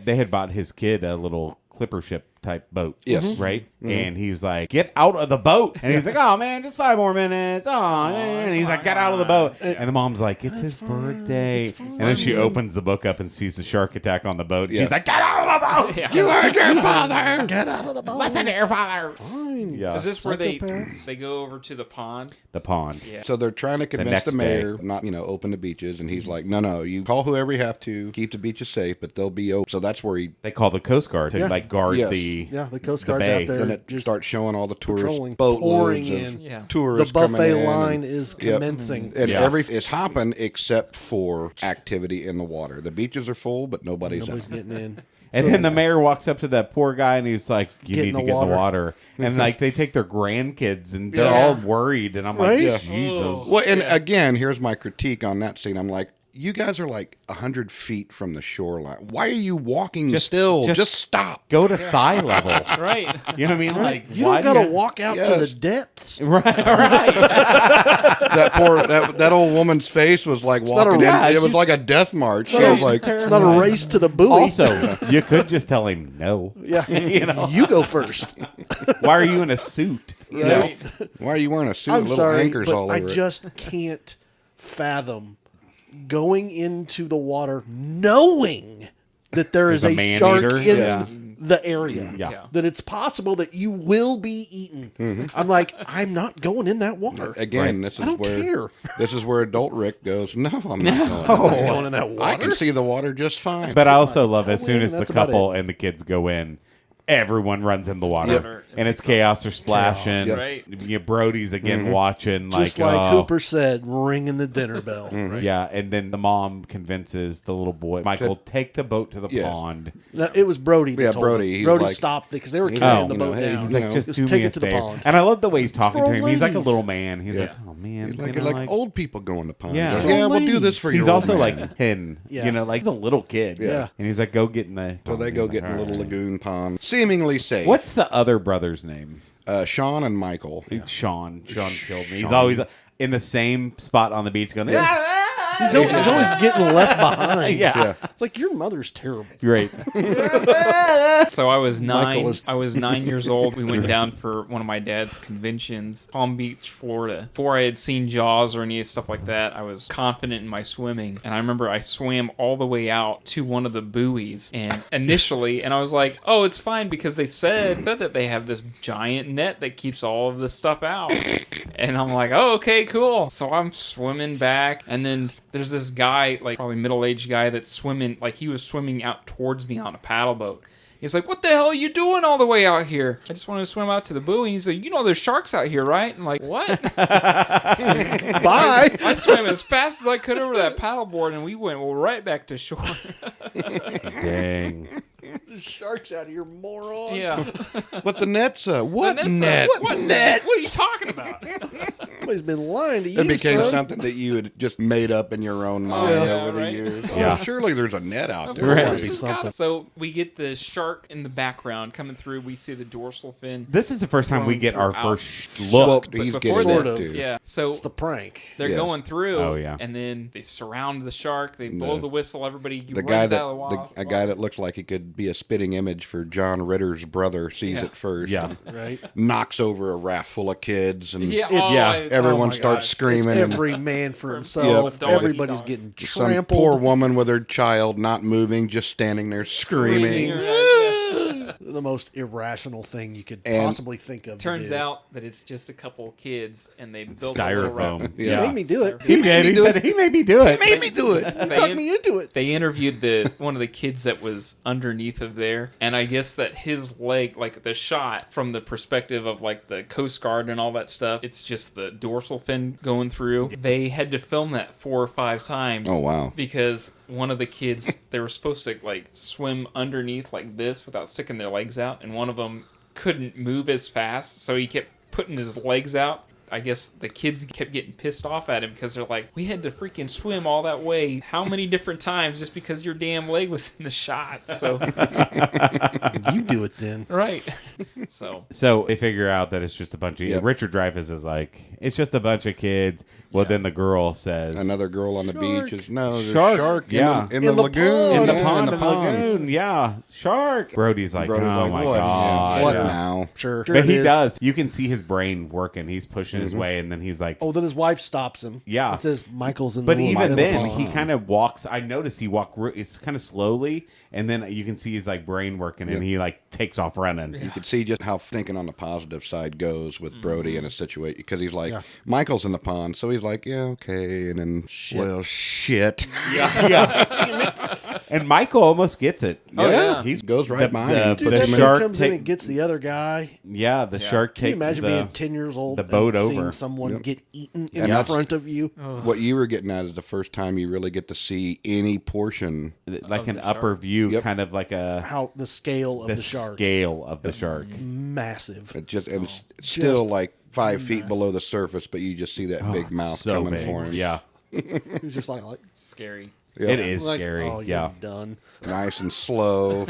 [SPEAKER 1] they had bought his kid a little clipper ship type boat.
[SPEAKER 2] Yes. Mhm.
[SPEAKER 1] Right? And he's like, "Get out of the boat." And he's like, "Oh man, just 5 more minutes." Oh man. And he's like, "Get out of the boat." And the mom's like, "It's his birthday." And then she opens the book up and sees the shark attack on the boat.
[SPEAKER 2] Yeah.
[SPEAKER 1] She's like, "Get out of the boat.
[SPEAKER 3] Yeah.
[SPEAKER 1] You heard your father.
[SPEAKER 4] get out of the boat.
[SPEAKER 1] Listen to your father."
[SPEAKER 4] Fine.
[SPEAKER 1] Yeah.
[SPEAKER 3] Is this where
[SPEAKER 4] Psychopaths.
[SPEAKER 3] they go over to the pond?
[SPEAKER 1] The pond.
[SPEAKER 3] Yeah.
[SPEAKER 2] So they're trying to convince
[SPEAKER 1] next
[SPEAKER 2] the mayor not, open the beaches, and he's like, no, you call whoever you have to, keep the beaches safe, but they'll be open. So that's where he
[SPEAKER 1] They call the Coast Guard to
[SPEAKER 4] Yeah.
[SPEAKER 1] like guard
[SPEAKER 2] Yes.
[SPEAKER 4] The Coast
[SPEAKER 1] the
[SPEAKER 4] Guard's
[SPEAKER 1] bay.
[SPEAKER 4] out there.
[SPEAKER 2] then it
[SPEAKER 4] just
[SPEAKER 2] starts showing all the
[SPEAKER 4] patrolling,
[SPEAKER 2] tourists boatloads
[SPEAKER 4] pouring
[SPEAKER 2] of
[SPEAKER 4] in.
[SPEAKER 3] Yeah.
[SPEAKER 4] the
[SPEAKER 2] tourists coming
[SPEAKER 4] buffet
[SPEAKER 2] in,
[SPEAKER 4] line
[SPEAKER 2] and-
[SPEAKER 4] is
[SPEAKER 2] Yep.
[SPEAKER 4] commencing.
[SPEAKER 2] And
[SPEAKER 1] Yes.
[SPEAKER 2] it's hopping except for activity in the water. The beaches are full, but nobody's
[SPEAKER 4] Nobody's
[SPEAKER 2] out.
[SPEAKER 4] getting in.
[SPEAKER 1] And then the mayor walks up to that poor guy and he's like, "You
[SPEAKER 4] Get
[SPEAKER 1] need
[SPEAKER 4] in
[SPEAKER 1] to
[SPEAKER 4] the
[SPEAKER 1] get in the
[SPEAKER 4] water."
[SPEAKER 1] water." And like they take their grandkids and they're
[SPEAKER 2] Yeah.
[SPEAKER 1] all worried. And I'm like,
[SPEAKER 4] Right?
[SPEAKER 2] Yeah.
[SPEAKER 1] Jesus.
[SPEAKER 2] Well, and again, here's my critique on that scene. I'm like, you guys are like 100 feet from the shoreline. Why are you walking still? Just stop.
[SPEAKER 1] Go to thigh level.
[SPEAKER 3] Right.
[SPEAKER 1] You know what I mean? Like
[SPEAKER 4] You
[SPEAKER 1] why
[SPEAKER 4] don't
[SPEAKER 1] do
[SPEAKER 4] got to walk out to
[SPEAKER 2] Yes.
[SPEAKER 4] the depths.
[SPEAKER 1] Right, right.
[SPEAKER 2] That old woman's face was like
[SPEAKER 4] not a
[SPEAKER 2] walking in.
[SPEAKER 1] rash.
[SPEAKER 2] It was like a death march. She
[SPEAKER 1] Yeah,
[SPEAKER 2] was like,
[SPEAKER 4] It's not a race to the buoy.
[SPEAKER 1] Also, you could just tell him no.
[SPEAKER 4] yeah,
[SPEAKER 1] You know,
[SPEAKER 4] you go first.
[SPEAKER 1] why are you in a suit? You know?
[SPEAKER 3] Right.
[SPEAKER 2] why are you wearing a suit
[SPEAKER 4] I'm
[SPEAKER 2] with little
[SPEAKER 4] sorry,
[SPEAKER 2] anchors
[SPEAKER 4] but
[SPEAKER 2] all
[SPEAKER 4] I
[SPEAKER 2] over it?
[SPEAKER 4] just can't fathom going into the water knowing that there is
[SPEAKER 1] There's
[SPEAKER 4] a
[SPEAKER 1] a
[SPEAKER 4] shark
[SPEAKER 1] man-eater?
[SPEAKER 4] in
[SPEAKER 2] Yeah.
[SPEAKER 4] the area.
[SPEAKER 1] Yeah.
[SPEAKER 4] That it's possible that you will be eaten. I'm like, I'm not going in that water.
[SPEAKER 2] Again, this is
[SPEAKER 4] I don't
[SPEAKER 2] where
[SPEAKER 4] care.
[SPEAKER 2] this is where adult Rick goes. No, I'm not going.
[SPEAKER 4] I'm not
[SPEAKER 2] in
[SPEAKER 4] going in that water.
[SPEAKER 2] I can see the water just fine.
[SPEAKER 1] But I also love as
[SPEAKER 4] toe
[SPEAKER 1] soon
[SPEAKER 4] in,
[SPEAKER 1] as
[SPEAKER 4] and
[SPEAKER 1] the
[SPEAKER 4] that's about
[SPEAKER 1] couple and the kids go in, everyone runs in the water.
[SPEAKER 3] Yep.
[SPEAKER 1] And it's chaos or splashing.
[SPEAKER 3] Chaos, right.
[SPEAKER 1] You know, Brody's again watching
[SPEAKER 4] Just
[SPEAKER 1] like,
[SPEAKER 4] like
[SPEAKER 1] oh.
[SPEAKER 4] Hooper said, ringing the dinner bell.
[SPEAKER 1] Yeah, and then the mom convinces the little boy, Michael, take the boat to the
[SPEAKER 2] Yeah.
[SPEAKER 1] pond.
[SPEAKER 4] No, it was Brody that
[SPEAKER 2] Yeah,
[SPEAKER 4] told
[SPEAKER 2] Brody,
[SPEAKER 4] him.
[SPEAKER 2] he's
[SPEAKER 4] Brody
[SPEAKER 2] like-
[SPEAKER 4] stopped because they were
[SPEAKER 2] you
[SPEAKER 4] carrying
[SPEAKER 2] know,
[SPEAKER 4] the boat
[SPEAKER 2] hey,
[SPEAKER 4] down.
[SPEAKER 2] he's
[SPEAKER 1] He's like,
[SPEAKER 2] know,
[SPEAKER 1] just
[SPEAKER 4] just
[SPEAKER 1] do
[SPEAKER 4] take
[SPEAKER 1] me
[SPEAKER 4] it
[SPEAKER 1] a
[SPEAKER 4] to the
[SPEAKER 1] favor.
[SPEAKER 4] pond.
[SPEAKER 1] And I love the way he's talking
[SPEAKER 4] for
[SPEAKER 1] to
[SPEAKER 4] old
[SPEAKER 1] him. He's like a
[SPEAKER 4] ladies.
[SPEAKER 1] little man. He's
[SPEAKER 2] Yeah.
[SPEAKER 1] like, oh, man.
[SPEAKER 2] He's like,
[SPEAKER 1] you know,
[SPEAKER 2] like old people going to ponds.
[SPEAKER 1] Yeah.
[SPEAKER 2] Like,
[SPEAKER 1] For
[SPEAKER 2] yeah,
[SPEAKER 4] old
[SPEAKER 2] we'll do this
[SPEAKER 4] ladies.
[SPEAKER 2] for
[SPEAKER 1] He's
[SPEAKER 2] your
[SPEAKER 1] also
[SPEAKER 2] old
[SPEAKER 1] like
[SPEAKER 2] man.
[SPEAKER 1] 10,
[SPEAKER 4] Yeah.
[SPEAKER 1] you know, like he's a little kid.
[SPEAKER 2] Yeah.
[SPEAKER 1] And he's like, go get in the.
[SPEAKER 2] So they
[SPEAKER 1] He's
[SPEAKER 2] go
[SPEAKER 1] like,
[SPEAKER 2] get in
[SPEAKER 1] "All
[SPEAKER 2] a little
[SPEAKER 1] right."
[SPEAKER 2] lagoon pond, seemingly safe.
[SPEAKER 1] What's the other brother's name?
[SPEAKER 2] Sean and Michael?
[SPEAKER 1] Sean. Sean killed me. He's always in the same spot on the beach going,
[SPEAKER 4] He's always getting left behind.
[SPEAKER 1] Yeah.
[SPEAKER 4] It's like, your mother's terrible.
[SPEAKER 1] Great.
[SPEAKER 3] So I was
[SPEAKER 4] Michael
[SPEAKER 3] 9.
[SPEAKER 4] is-
[SPEAKER 3] I was 9 years old. We went down for one of my dad's conventions, Palm Beach, Florida. Before I had seen Jaws or any stuff like that, I was confident in my swimming. And I remember I swam all the way out to one of the buoys. And initially, and I was like, "Oh, it's fine," because they said that they have this giant net that keeps all of this stuff out. And I'm like, "Oh, okay, cool." So I'm swimming back, and then there's this guy, like probably middle-aged guy, that's swimming, like he was swimming out towards me on a paddle boat. He's like, "What the hell are you doing all the way out here?" I just wanted to swim out to the buoy. And he's like, "You know there's sharks out here, right?" I'm like, "What?"
[SPEAKER 4] Bye.
[SPEAKER 3] I swam as fast as I could over that paddleboard, and we went right back to shore.
[SPEAKER 1] Dang.
[SPEAKER 4] Sharks out of here, moron.
[SPEAKER 3] Yeah.
[SPEAKER 2] But the net's what
[SPEAKER 3] That's
[SPEAKER 2] net?
[SPEAKER 3] what net? What are you talking about?
[SPEAKER 4] Somebody's been lying to you,
[SPEAKER 2] It became
[SPEAKER 4] son.
[SPEAKER 2] something that you had just made up in your own mind
[SPEAKER 3] yeah,
[SPEAKER 2] over the
[SPEAKER 3] right.
[SPEAKER 2] years.
[SPEAKER 1] Yeah.
[SPEAKER 2] Oh, surely there's a net out there.
[SPEAKER 1] Right.
[SPEAKER 4] Gotta
[SPEAKER 3] There's
[SPEAKER 4] be
[SPEAKER 3] just gotta-
[SPEAKER 4] something.
[SPEAKER 3] So we get the shark in the background coming through. We see the dorsal fin.
[SPEAKER 1] This is the first time we get our
[SPEAKER 3] Throughout.
[SPEAKER 1] first
[SPEAKER 2] Well,
[SPEAKER 1] look.
[SPEAKER 2] he's
[SPEAKER 3] But
[SPEAKER 2] getting
[SPEAKER 3] before
[SPEAKER 2] that
[SPEAKER 4] this-
[SPEAKER 2] too.
[SPEAKER 3] Yeah. So
[SPEAKER 4] It's the prank.
[SPEAKER 3] they're
[SPEAKER 2] Yes.
[SPEAKER 3] going through.
[SPEAKER 1] Oh, yeah.
[SPEAKER 3] And then they surround the shark. They blow the whistle. Everybody
[SPEAKER 2] The
[SPEAKER 3] runs
[SPEAKER 2] guy
[SPEAKER 3] out
[SPEAKER 2] that
[SPEAKER 3] of the water.
[SPEAKER 2] a guy that looks like he could be a spitting image for John Ritter's brother sees
[SPEAKER 3] Yeah.
[SPEAKER 2] it first.
[SPEAKER 1] Yeah.
[SPEAKER 2] and
[SPEAKER 4] Right?
[SPEAKER 2] knocks over a raft full of kids and
[SPEAKER 3] Yeah.
[SPEAKER 4] It's-
[SPEAKER 1] Yeah.
[SPEAKER 2] everyone
[SPEAKER 4] Oh my
[SPEAKER 2] starts
[SPEAKER 4] gosh.
[SPEAKER 2] screaming.
[SPEAKER 4] It's
[SPEAKER 2] and
[SPEAKER 4] every man for
[SPEAKER 3] Yep.
[SPEAKER 4] himself.
[SPEAKER 3] Dog,
[SPEAKER 4] Everybody's
[SPEAKER 3] dog.
[SPEAKER 4] getting
[SPEAKER 2] some
[SPEAKER 4] trampled.
[SPEAKER 2] poor woman with her child not moving, just standing there screaming.
[SPEAKER 4] The most irrational thing you could
[SPEAKER 2] And
[SPEAKER 4] possibly think of. to
[SPEAKER 3] Turns
[SPEAKER 4] do.
[SPEAKER 3] out that it's just a couple kids, and they built a little
[SPEAKER 1] Styrofoam.
[SPEAKER 3] raft.
[SPEAKER 4] You
[SPEAKER 1] Yeah.
[SPEAKER 4] made me do it.
[SPEAKER 1] He did. He
[SPEAKER 2] do
[SPEAKER 1] said he made me do it.
[SPEAKER 2] Made me do it.
[SPEAKER 4] Talk me into it.
[SPEAKER 3] They interviewed one of the kids that was underneath of there, and I guess that his leg, like the shot from the perspective of like the Coast Guard and all that stuff, it's just the dorsal fin going through. They had to film that 4 or 5 times.
[SPEAKER 2] Oh, wow.
[SPEAKER 3] Because one of the kids, they were supposed to like swim underneath like this without sticking their legs out, and one of them couldn't move as fast, so he kept putting his legs out. I guess the kids kept getting pissed off at him because they're like, "We had to freaking swim all that way how many different times just because your damn leg was in the shot." So,
[SPEAKER 4] You do it then.
[SPEAKER 3] right. So,
[SPEAKER 1] So they figure out that it's just a bunch of
[SPEAKER 2] Yep.
[SPEAKER 1] Richard Dreyfuss is like, it's just a bunch of kids. Well, then the girl says,
[SPEAKER 2] Another girl on the
[SPEAKER 4] Shark.
[SPEAKER 2] beach is no there's
[SPEAKER 1] Shark,
[SPEAKER 2] shark
[SPEAKER 1] yeah.
[SPEAKER 2] in the
[SPEAKER 4] In the
[SPEAKER 2] lagoon.
[SPEAKER 1] in the
[SPEAKER 2] yeah,
[SPEAKER 1] pond,
[SPEAKER 2] in
[SPEAKER 1] in the lagoon, yeah, shark. Brody's like,
[SPEAKER 2] Brody's
[SPEAKER 1] oh
[SPEAKER 2] like,
[SPEAKER 1] my
[SPEAKER 2] what?
[SPEAKER 1] god,
[SPEAKER 2] Yeah, what
[SPEAKER 1] yeah.
[SPEAKER 2] now?
[SPEAKER 4] Sure.
[SPEAKER 1] But he does. You can see his brain working. He's pushing his way, and then he's like,
[SPEAKER 4] Oh, then his wife stops him.
[SPEAKER 1] Yeah.
[SPEAKER 4] It says Michael's in
[SPEAKER 1] But
[SPEAKER 4] the
[SPEAKER 1] even
[SPEAKER 4] in the
[SPEAKER 1] then,
[SPEAKER 4] pond.
[SPEAKER 1] he kind of walks. I noticed he walked. It's kind of slowly, and then you can see his like brain working, and he like takes off running.
[SPEAKER 2] You can see just how thinking on the positive side goes with Brody in a situation because he's like,
[SPEAKER 4] Yeah.
[SPEAKER 2] Michael's in the pond, so he's like, yeah, okay, and then well, shit.
[SPEAKER 1] And Michael almost gets it.
[SPEAKER 3] Oh, yeah.
[SPEAKER 1] He's
[SPEAKER 2] Goes right by him.
[SPEAKER 4] Dude,
[SPEAKER 1] the
[SPEAKER 4] that man
[SPEAKER 1] shark
[SPEAKER 4] comes in
[SPEAKER 1] take-
[SPEAKER 4] and gets the other guy.
[SPEAKER 1] Yeah, the shark
[SPEAKER 4] Can you
[SPEAKER 1] takes
[SPEAKER 4] imagine
[SPEAKER 1] the,
[SPEAKER 4] being 10 years old
[SPEAKER 1] the boat
[SPEAKER 4] and seeing
[SPEAKER 1] over.
[SPEAKER 4] someone
[SPEAKER 2] Yep.
[SPEAKER 4] get eaten in
[SPEAKER 2] And that's-
[SPEAKER 4] front of you?
[SPEAKER 2] What you were getting at is the first time you really get to see any portion.
[SPEAKER 1] like an
[SPEAKER 3] the
[SPEAKER 1] upper
[SPEAKER 3] shark.
[SPEAKER 1] view,
[SPEAKER 2] Yep.
[SPEAKER 1] kind of like a
[SPEAKER 4] How the scale of the shark.
[SPEAKER 1] scale of the shark.
[SPEAKER 4] Massive.
[SPEAKER 2] It just and it's still
[SPEAKER 4] Just
[SPEAKER 2] like 5 feet below the surface, but you just see that big
[SPEAKER 1] Oh,
[SPEAKER 2] mouth
[SPEAKER 1] so
[SPEAKER 2] coming
[SPEAKER 1] big.
[SPEAKER 2] for him.
[SPEAKER 1] Yeah,
[SPEAKER 4] He's just like
[SPEAKER 3] scary.
[SPEAKER 2] Yep.
[SPEAKER 1] it is
[SPEAKER 4] like,
[SPEAKER 1] scary.
[SPEAKER 4] Oh, you're
[SPEAKER 1] yeah.
[SPEAKER 4] done.
[SPEAKER 2] Nice and slow.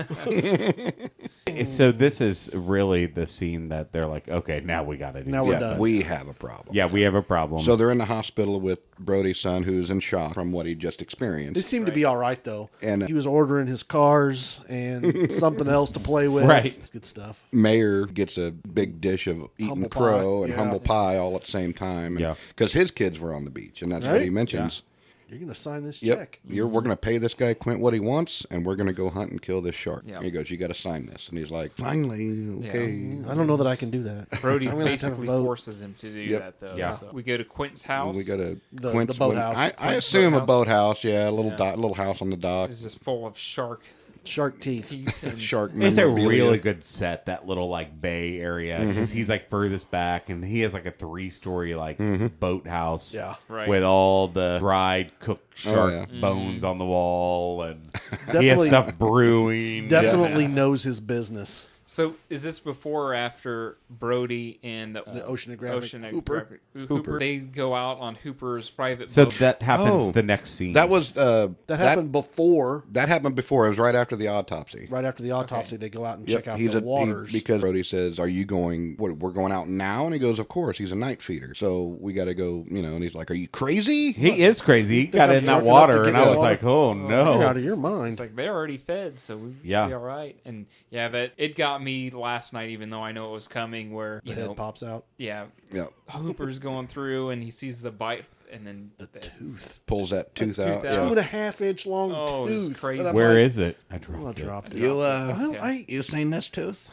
[SPEAKER 1] So this is really the scene that they're like, okay, now we got to do.
[SPEAKER 4] Now we're
[SPEAKER 2] Yeah,
[SPEAKER 4] done.
[SPEAKER 2] we have a problem.
[SPEAKER 1] Yeah, we have a problem.
[SPEAKER 2] So they're in the hospital with Brody's son, who's in shock from what he just
[SPEAKER 4] They
[SPEAKER 2] experienced.
[SPEAKER 4] seemed to be all right though.
[SPEAKER 2] And-
[SPEAKER 4] he was ordering his cars and something else to play with.
[SPEAKER 1] Right.
[SPEAKER 4] It's good stuff.
[SPEAKER 2] Mayor gets a big dish of eaten
[SPEAKER 4] Humble
[SPEAKER 2] crow
[SPEAKER 4] pie,
[SPEAKER 2] and
[SPEAKER 4] yeah.
[SPEAKER 2] humble pie all at the same time.
[SPEAKER 1] Yeah.
[SPEAKER 2] Because his kids were on the beach, and that's what
[SPEAKER 4] Right?
[SPEAKER 2] he mentions.
[SPEAKER 4] You're going to sign this
[SPEAKER 2] Yep.
[SPEAKER 4] check.
[SPEAKER 2] We're going to pay this guy Quint what he wants, and we're going to go hunt and kill this shark.
[SPEAKER 3] Yeah.
[SPEAKER 2] And he goes, you got to sign this. And he's like, finally, okay.
[SPEAKER 4] I don't know that I can do that.
[SPEAKER 3] Brody
[SPEAKER 4] I'm gonna have to have a
[SPEAKER 3] basically
[SPEAKER 4] vote.
[SPEAKER 3] forces him to do
[SPEAKER 2] Yep.
[SPEAKER 3] that, though.
[SPEAKER 1] Yeah.
[SPEAKER 3] So we go to Quint's house.
[SPEAKER 2] And we got to
[SPEAKER 4] The boathouse.
[SPEAKER 2] I
[SPEAKER 3] Quint's
[SPEAKER 2] assume a
[SPEAKER 3] boathouse.
[SPEAKER 2] boathouse. Yeah, a little house on the dock.
[SPEAKER 3] It's just full of shark
[SPEAKER 4] Shark teeth.
[SPEAKER 3] teeth. And
[SPEAKER 2] Shark
[SPEAKER 1] It's a
[SPEAKER 2] memorabilia.
[SPEAKER 1] really good set, that little like bay area, because he's like furthest back, and he has like a 3-story like boathouse,
[SPEAKER 4] Yeah.
[SPEAKER 3] Right.
[SPEAKER 1] with all the dried cooked shark
[SPEAKER 2] yeah.
[SPEAKER 1] bones on the wall, and he has
[SPEAKER 4] Definitely-
[SPEAKER 1] stuff brewing.
[SPEAKER 4] Definitely knows his business.
[SPEAKER 3] So is this before or after Brody and the
[SPEAKER 4] oceanographic Hooper?
[SPEAKER 3] Hooper? They go out on Hooper's private
[SPEAKER 1] So
[SPEAKER 3] boat.
[SPEAKER 1] that happens
[SPEAKER 2] Oh.
[SPEAKER 1] the next scene.
[SPEAKER 2] That was
[SPEAKER 4] That happened before.
[SPEAKER 2] That happened before. It was right after the autopsy.
[SPEAKER 4] Right after the autopsy, they go out and
[SPEAKER 2] Yep,
[SPEAKER 4] check out
[SPEAKER 2] he's
[SPEAKER 4] the waters.
[SPEAKER 2] because Brody says, "Are you going? We're going out now?" And he goes, "Of course." He's a night feeder, so we got to go. And he's like, "Are you crazy?"
[SPEAKER 1] He is crazy. He got
[SPEAKER 4] I'm
[SPEAKER 1] in that
[SPEAKER 4] jerking up to
[SPEAKER 1] water,
[SPEAKER 4] get
[SPEAKER 1] and
[SPEAKER 4] in
[SPEAKER 1] I
[SPEAKER 4] the
[SPEAKER 1] was
[SPEAKER 4] water?
[SPEAKER 1] like, "Oh
[SPEAKER 4] You're
[SPEAKER 1] no!"
[SPEAKER 4] out of your
[SPEAKER 3] It's
[SPEAKER 4] mind.
[SPEAKER 3] like they're already fed, so we
[SPEAKER 1] Yeah.
[SPEAKER 3] should be all right. And yeah, but it got me last night, even though I know it was coming. Where
[SPEAKER 4] The head pops out.
[SPEAKER 3] yeah,
[SPEAKER 2] Yeah,
[SPEAKER 3] Hooper's going through and he sees the bite, and then
[SPEAKER 4] The tooth.
[SPEAKER 2] pulls that tooth out.
[SPEAKER 3] tooth out.
[SPEAKER 2] Yeah.
[SPEAKER 4] 2.5-inch long
[SPEAKER 3] Oh, it's
[SPEAKER 4] tooth.
[SPEAKER 3] crazy.
[SPEAKER 4] And I'm
[SPEAKER 1] Where
[SPEAKER 4] like,
[SPEAKER 1] is it? I
[SPEAKER 4] I
[SPEAKER 1] dropped it.
[SPEAKER 4] dropped it.
[SPEAKER 2] Well,
[SPEAKER 3] Yeah.
[SPEAKER 2] you seen this tooth?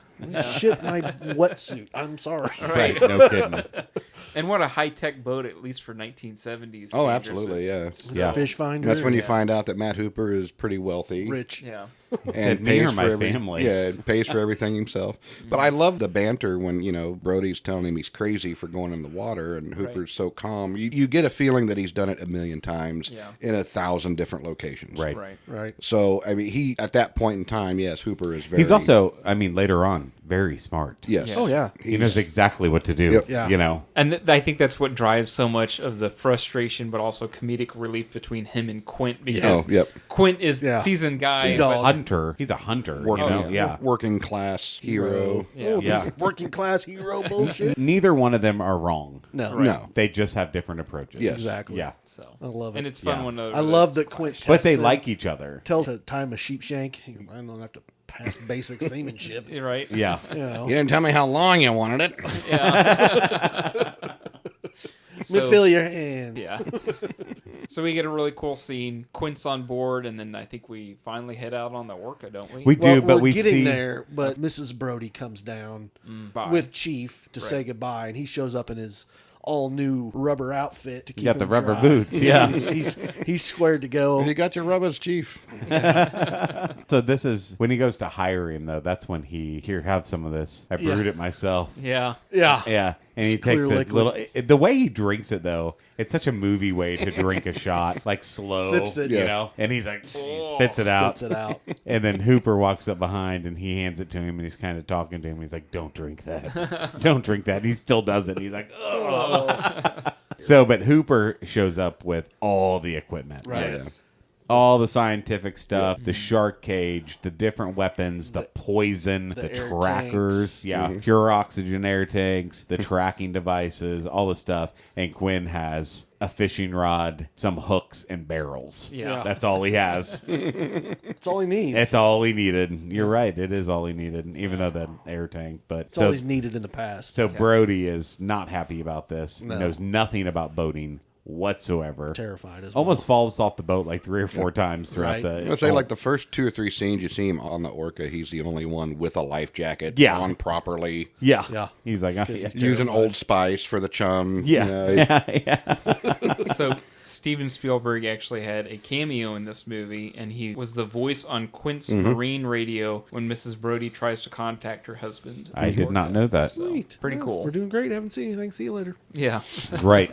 [SPEAKER 4] Shit my wetsuit. I'm sorry.
[SPEAKER 1] Right, no kidding.
[SPEAKER 3] And what a high tech boat, at least for 1970s.
[SPEAKER 2] Oh,
[SPEAKER 3] standards.
[SPEAKER 2] absolutely, yeah.
[SPEAKER 1] Yeah.
[SPEAKER 4] Fish finder.
[SPEAKER 2] That's when you
[SPEAKER 3] Yeah.
[SPEAKER 2] find out that Matt Hooper is pretty wealthy.
[SPEAKER 4] Rich.
[SPEAKER 3] Yeah.
[SPEAKER 1] Said me or my
[SPEAKER 2] every-
[SPEAKER 1] family.
[SPEAKER 2] Yeah, pays for everything himself. But I love the banter when Brody's telling him he's crazy for going in the water, and Hooper's so calm. You get a feeling that he's done it a million times
[SPEAKER 3] Yeah.
[SPEAKER 2] in 1,000 different locations.
[SPEAKER 1] Right.
[SPEAKER 3] Right.
[SPEAKER 4] Right.
[SPEAKER 2] So I mean, he at that point in time, yes, Hooper is very.
[SPEAKER 1] He's also, I mean, later on, very smart.
[SPEAKER 2] yes.
[SPEAKER 3] Yes.
[SPEAKER 4] Oh, yeah.
[SPEAKER 1] He knows exactly what to do.
[SPEAKER 2] Yep.
[SPEAKER 4] Yeah.
[SPEAKER 1] You know.
[SPEAKER 3] And I think that's what drives so much of the frustration, but also comedic relief between him and Quint, because
[SPEAKER 2] Oh, yep.
[SPEAKER 3] Quint is
[SPEAKER 4] Yeah.
[SPEAKER 3] the seasoned guy.
[SPEAKER 4] Sea
[SPEAKER 3] but-
[SPEAKER 4] dog.
[SPEAKER 1] Hunter. He's a hunter.
[SPEAKER 2] Working,
[SPEAKER 1] You know? Yeah.
[SPEAKER 2] working class hero.
[SPEAKER 3] Yeah.
[SPEAKER 4] Oh,
[SPEAKER 1] Yeah.
[SPEAKER 4] this working class hero bullshit.
[SPEAKER 1] Neither one of them are wrong.
[SPEAKER 4] No.
[SPEAKER 2] No.
[SPEAKER 1] They just have different approaches.
[SPEAKER 2] Yes.
[SPEAKER 4] Exactly.
[SPEAKER 1] Yeah.
[SPEAKER 3] So
[SPEAKER 4] I love it.
[SPEAKER 3] And it's fun
[SPEAKER 1] Yeah.
[SPEAKER 3] when
[SPEAKER 4] I love that Quint tests
[SPEAKER 1] But they
[SPEAKER 4] him,
[SPEAKER 1] like each other.
[SPEAKER 4] tells to time a sheep shank. I don't have to pass basic seamanship.
[SPEAKER 3] You're right.
[SPEAKER 1] Yeah.
[SPEAKER 4] You know.
[SPEAKER 2] You didn't tell me how long you wanted it.
[SPEAKER 4] Let me feel your hand.
[SPEAKER 3] Yeah. So we get a really cool scene. Quint's on board, and then I think we finally head out on the orca, don't we?
[SPEAKER 1] We do,
[SPEAKER 4] Well,
[SPEAKER 1] but
[SPEAKER 4] we're
[SPEAKER 1] we
[SPEAKER 4] getting
[SPEAKER 1] see.
[SPEAKER 4] there, but Mrs. Brody comes down
[SPEAKER 3] Bye.
[SPEAKER 4] with Chief to say
[SPEAKER 3] Right.
[SPEAKER 4] goodbye, and he shows up in his all new rubber outfit to keep
[SPEAKER 1] got the
[SPEAKER 4] him
[SPEAKER 1] rubber
[SPEAKER 4] dry.
[SPEAKER 1] boots, yeah.
[SPEAKER 4] he's squared to go.
[SPEAKER 2] You got your rubbers, Chief.
[SPEAKER 1] So this is when he goes to hire him, though. That's when here, have some of this. I brewed
[SPEAKER 4] Yeah.
[SPEAKER 1] it myself.
[SPEAKER 3] Yeah.
[SPEAKER 4] Yeah.
[SPEAKER 1] Yeah, and he
[SPEAKER 4] It's clear
[SPEAKER 1] takes a
[SPEAKER 4] liquid.
[SPEAKER 1] little. The way he drinks it, though, it's such a movie way to drink a shot, like slow,
[SPEAKER 4] Sips it.
[SPEAKER 1] you
[SPEAKER 2] Yeah.
[SPEAKER 1] know. And he's like, he
[SPEAKER 3] Oh.
[SPEAKER 1] spits it out,
[SPEAKER 4] Spits it out.
[SPEAKER 1] and then Hooper walks up behind and he hands it to him, and he's kind of talking to him. He's like, "Don't drink that, don't drink that." And he still does it. He's like, "Oh." So, but Hooper shows up with all the equipment,
[SPEAKER 4] Right.
[SPEAKER 3] Yes.
[SPEAKER 1] all the scientific stuff, the shark cage, the different weapons, the poison, the
[SPEAKER 4] air
[SPEAKER 1] trackers,
[SPEAKER 4] tanks.
[SPEAKER 1] yeah, pure oxygen air tanks, the tracking devices, all the stuff. And Quinn has a fishing rod, some hooks, and barrels.
[SPEAKER 3] Yeah.
[SPEAKER 1] That's all he has.
[SPEAKER 4] That's all he needs.
[SPEAKER 1] That's all he needed. You're right. It is all he needed, even though the air tank. But
[SPEAKER 4] That's all he's needed in the past.
[SPEAKER 1] so Brody is not happy about this.
[SPEAKER 4] No.
[SPEAKER 1] Knows nothing about boating whatsoever.
[SPEAKER 4] Terrified as well.
[SPEAKER 1] Almost falls off the boat like 3 or 4 times throughout
[SPEAKER 4] Right.
[SPEAKER 1] the.
[SPEAKER 2] I'd say like the first 2 or 3 scenes you see him on the orca, he's the only one with a life jacket
[SPEAKER 1] Yeah.
[SPEAKER 2] on properly.
[SPEAKER 1] Yeah.
[SPEAKER 4] Yeah.
[SPEAKER 1] He's like,
[SPEAKER 4] he's
[SPEAKER 1] yeah.
[SPEAKER 2] Using Old Spice for the chum.
[SPEAKER 1] Yeah.
[SPEAKER 2] You know,
[SPEAKER 1] Yeah.
[SPEAKER 3] So Steven Spielberg actually had a cameo in this movie, and he was the voice on Quint's marine radio when Mrs. Brody tries to contact her husband.
[SPEAKER 1] I did not know that.
[SPEAKER 4] Sweet.
[SPEAKER 3] Pretty cool.
[SPEAKER 4] We're doing great. Haven't seen anything. See you later.
[SPEAKER 3] Yeah.
[SPEAKER 1] Right.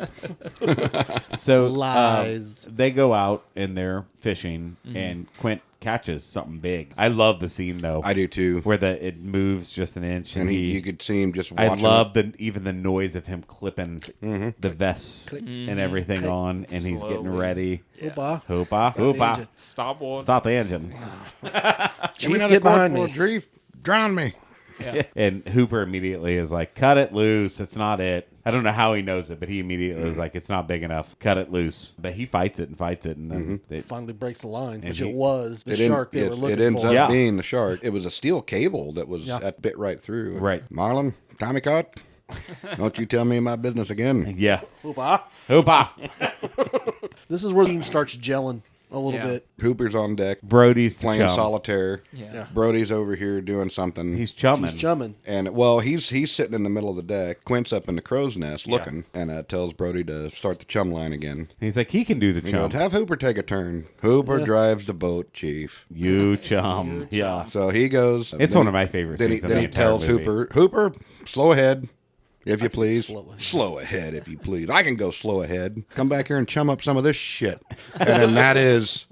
[SPEAKER 1] So
[SPEAKER 4] Lies.
[SPEAKER 1] they go out and they're fishing, and Quint catches something big. I love the scene though,
[SPEAKER 2] I do too.
[SPEAKER 1] where it moves just an inch, and
[SPEAKER 2] And
[SPEAKER 1] he.
[SPEAKER 2] you could see him just
[SPEAKER 1] I
[SPEAKER 2] watching.
[SPEAKER 1] love even the noise of him clipping the vests and everything
[SPEAKER 4] Click.
[SPEAKER 1] on, and he's getting
[SPEAKER 3] Slowly.
[SPEAKER 1] ready.
[SPEAKER 4] Opa.
[SPEAKER 1] Hoopa,
[SPEAKER 4] the
[SPEAKER 1] hoopa.
[SPEAKER 4] engine.
[SPEAKER 3] Stop one.
[SPEAKER 1] Stop the engine.
[SPEAKER 2] Give me
[SPEAKER 4] Chief,
[SPEAKER 2] another
[SPEAKER 4] get behind
[SPEAKER 2] cork
[SPEAKER 4] me.
[SPEAKER 2] full of Dreef. Drown me.
[SPEAKER 3] Yeah.
[SPEAKER 1] And Hooper immediately is like, cut it loose. It's not it. I don't know how he knows it, but he immediately is like, it's not big enough. Cut it loose. But he fights it, and then they,
[SPEAKER 4] Finally breaks the line, which
[SPEAKER 1] he-
[SPEAKER 4] it was the
[SPEAKER 2] It,
[SPEAKER 4] shark they were
[SPEAKER 2] it
[SPEAKER 4] looking
[SPEAKER 2] ends
[SPEAKER 4] for.
[SPEAKER 2] up
[SPEAKER 1] Yeah.
[SPEAKER 2] being the shark. It was a steel cable that was
[SPEAKER 4] Yeah.
[SPEAKER 2] that bit right through.
[SPEAKER 1] Right.
[SPEAKER 2] Marlon, Tommy caught. Don't you tell me my business again.
[SPEAKER 1] yeah.
[SPEAKER 4] Opa.
[SPEAKER 1] Hoopa.
[SPEAKER 4] This is where the team starts gelling a little bit.
[SPEAKER 2] Hooper's on deck.
[SPEAKER 1] Brody's the
[SPEAKER 2] playing
[SPEAKER 1] chum.
[SPEAKER 2] solitaire.
[SPEAKER 3] Yeah.
[SPEAKER 2] Brody's over here doing something.
[SPEAKER 1] He's chumming.
[SPEAKER 4] He's chumming.
[SPEAKER 2] And well, he's sitting in the middle of the deck. Quint's up in the crow's nest looking, and tells Brody to start the chum line again.
[SPEAKER 1] He's like, he can do the
[SPEAKER 2] He
[SPEAKER 1] chum.
[SPEAKER 2] goes, have Hooper take a turn. Hooper drives the boat, Chief.
[SPEAKER 1] You chum. Yeah.
[SPEAKER 2] So he goes.
[SPEAKER 1] It's one of my favorite
[SPEAKER 2] Then
[SPEAKER 1] scenes in
[SPEAKER 2] he
[SPEAKER 1] the entire
[SPEAKER 2] tells
[SPEAKER 1] movie.
[SPEAKER 2] Hooper, slow ahead, if you please.
[SPEAKER 4] slow ahead.
[SPEAKER 2] Slow ahead, if you please. I can go slow ahead. Come back here and chum up some of this shit. And then that is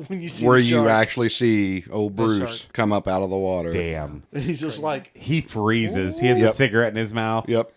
[SPEAKER 4] When you see
[SPEAKER 2] where
[SPEAKER 4] the
[SPEAKER 2] you
[SPEAKER 4] shark,
[SPEAKER 2] actually see old Bruce
[SPEAKER 3] shark.
[SPEAKER 2] come up out of the water.
[SPEAKER 1] Damn.
[SPEAKER 4] and he's just like,
[SPEAKER 1] He freezes. He has a
[SPEAKER 2] Yep.
[SPEAKER 1] cigarette in his mouth.
[SPEAKER 2] Yep.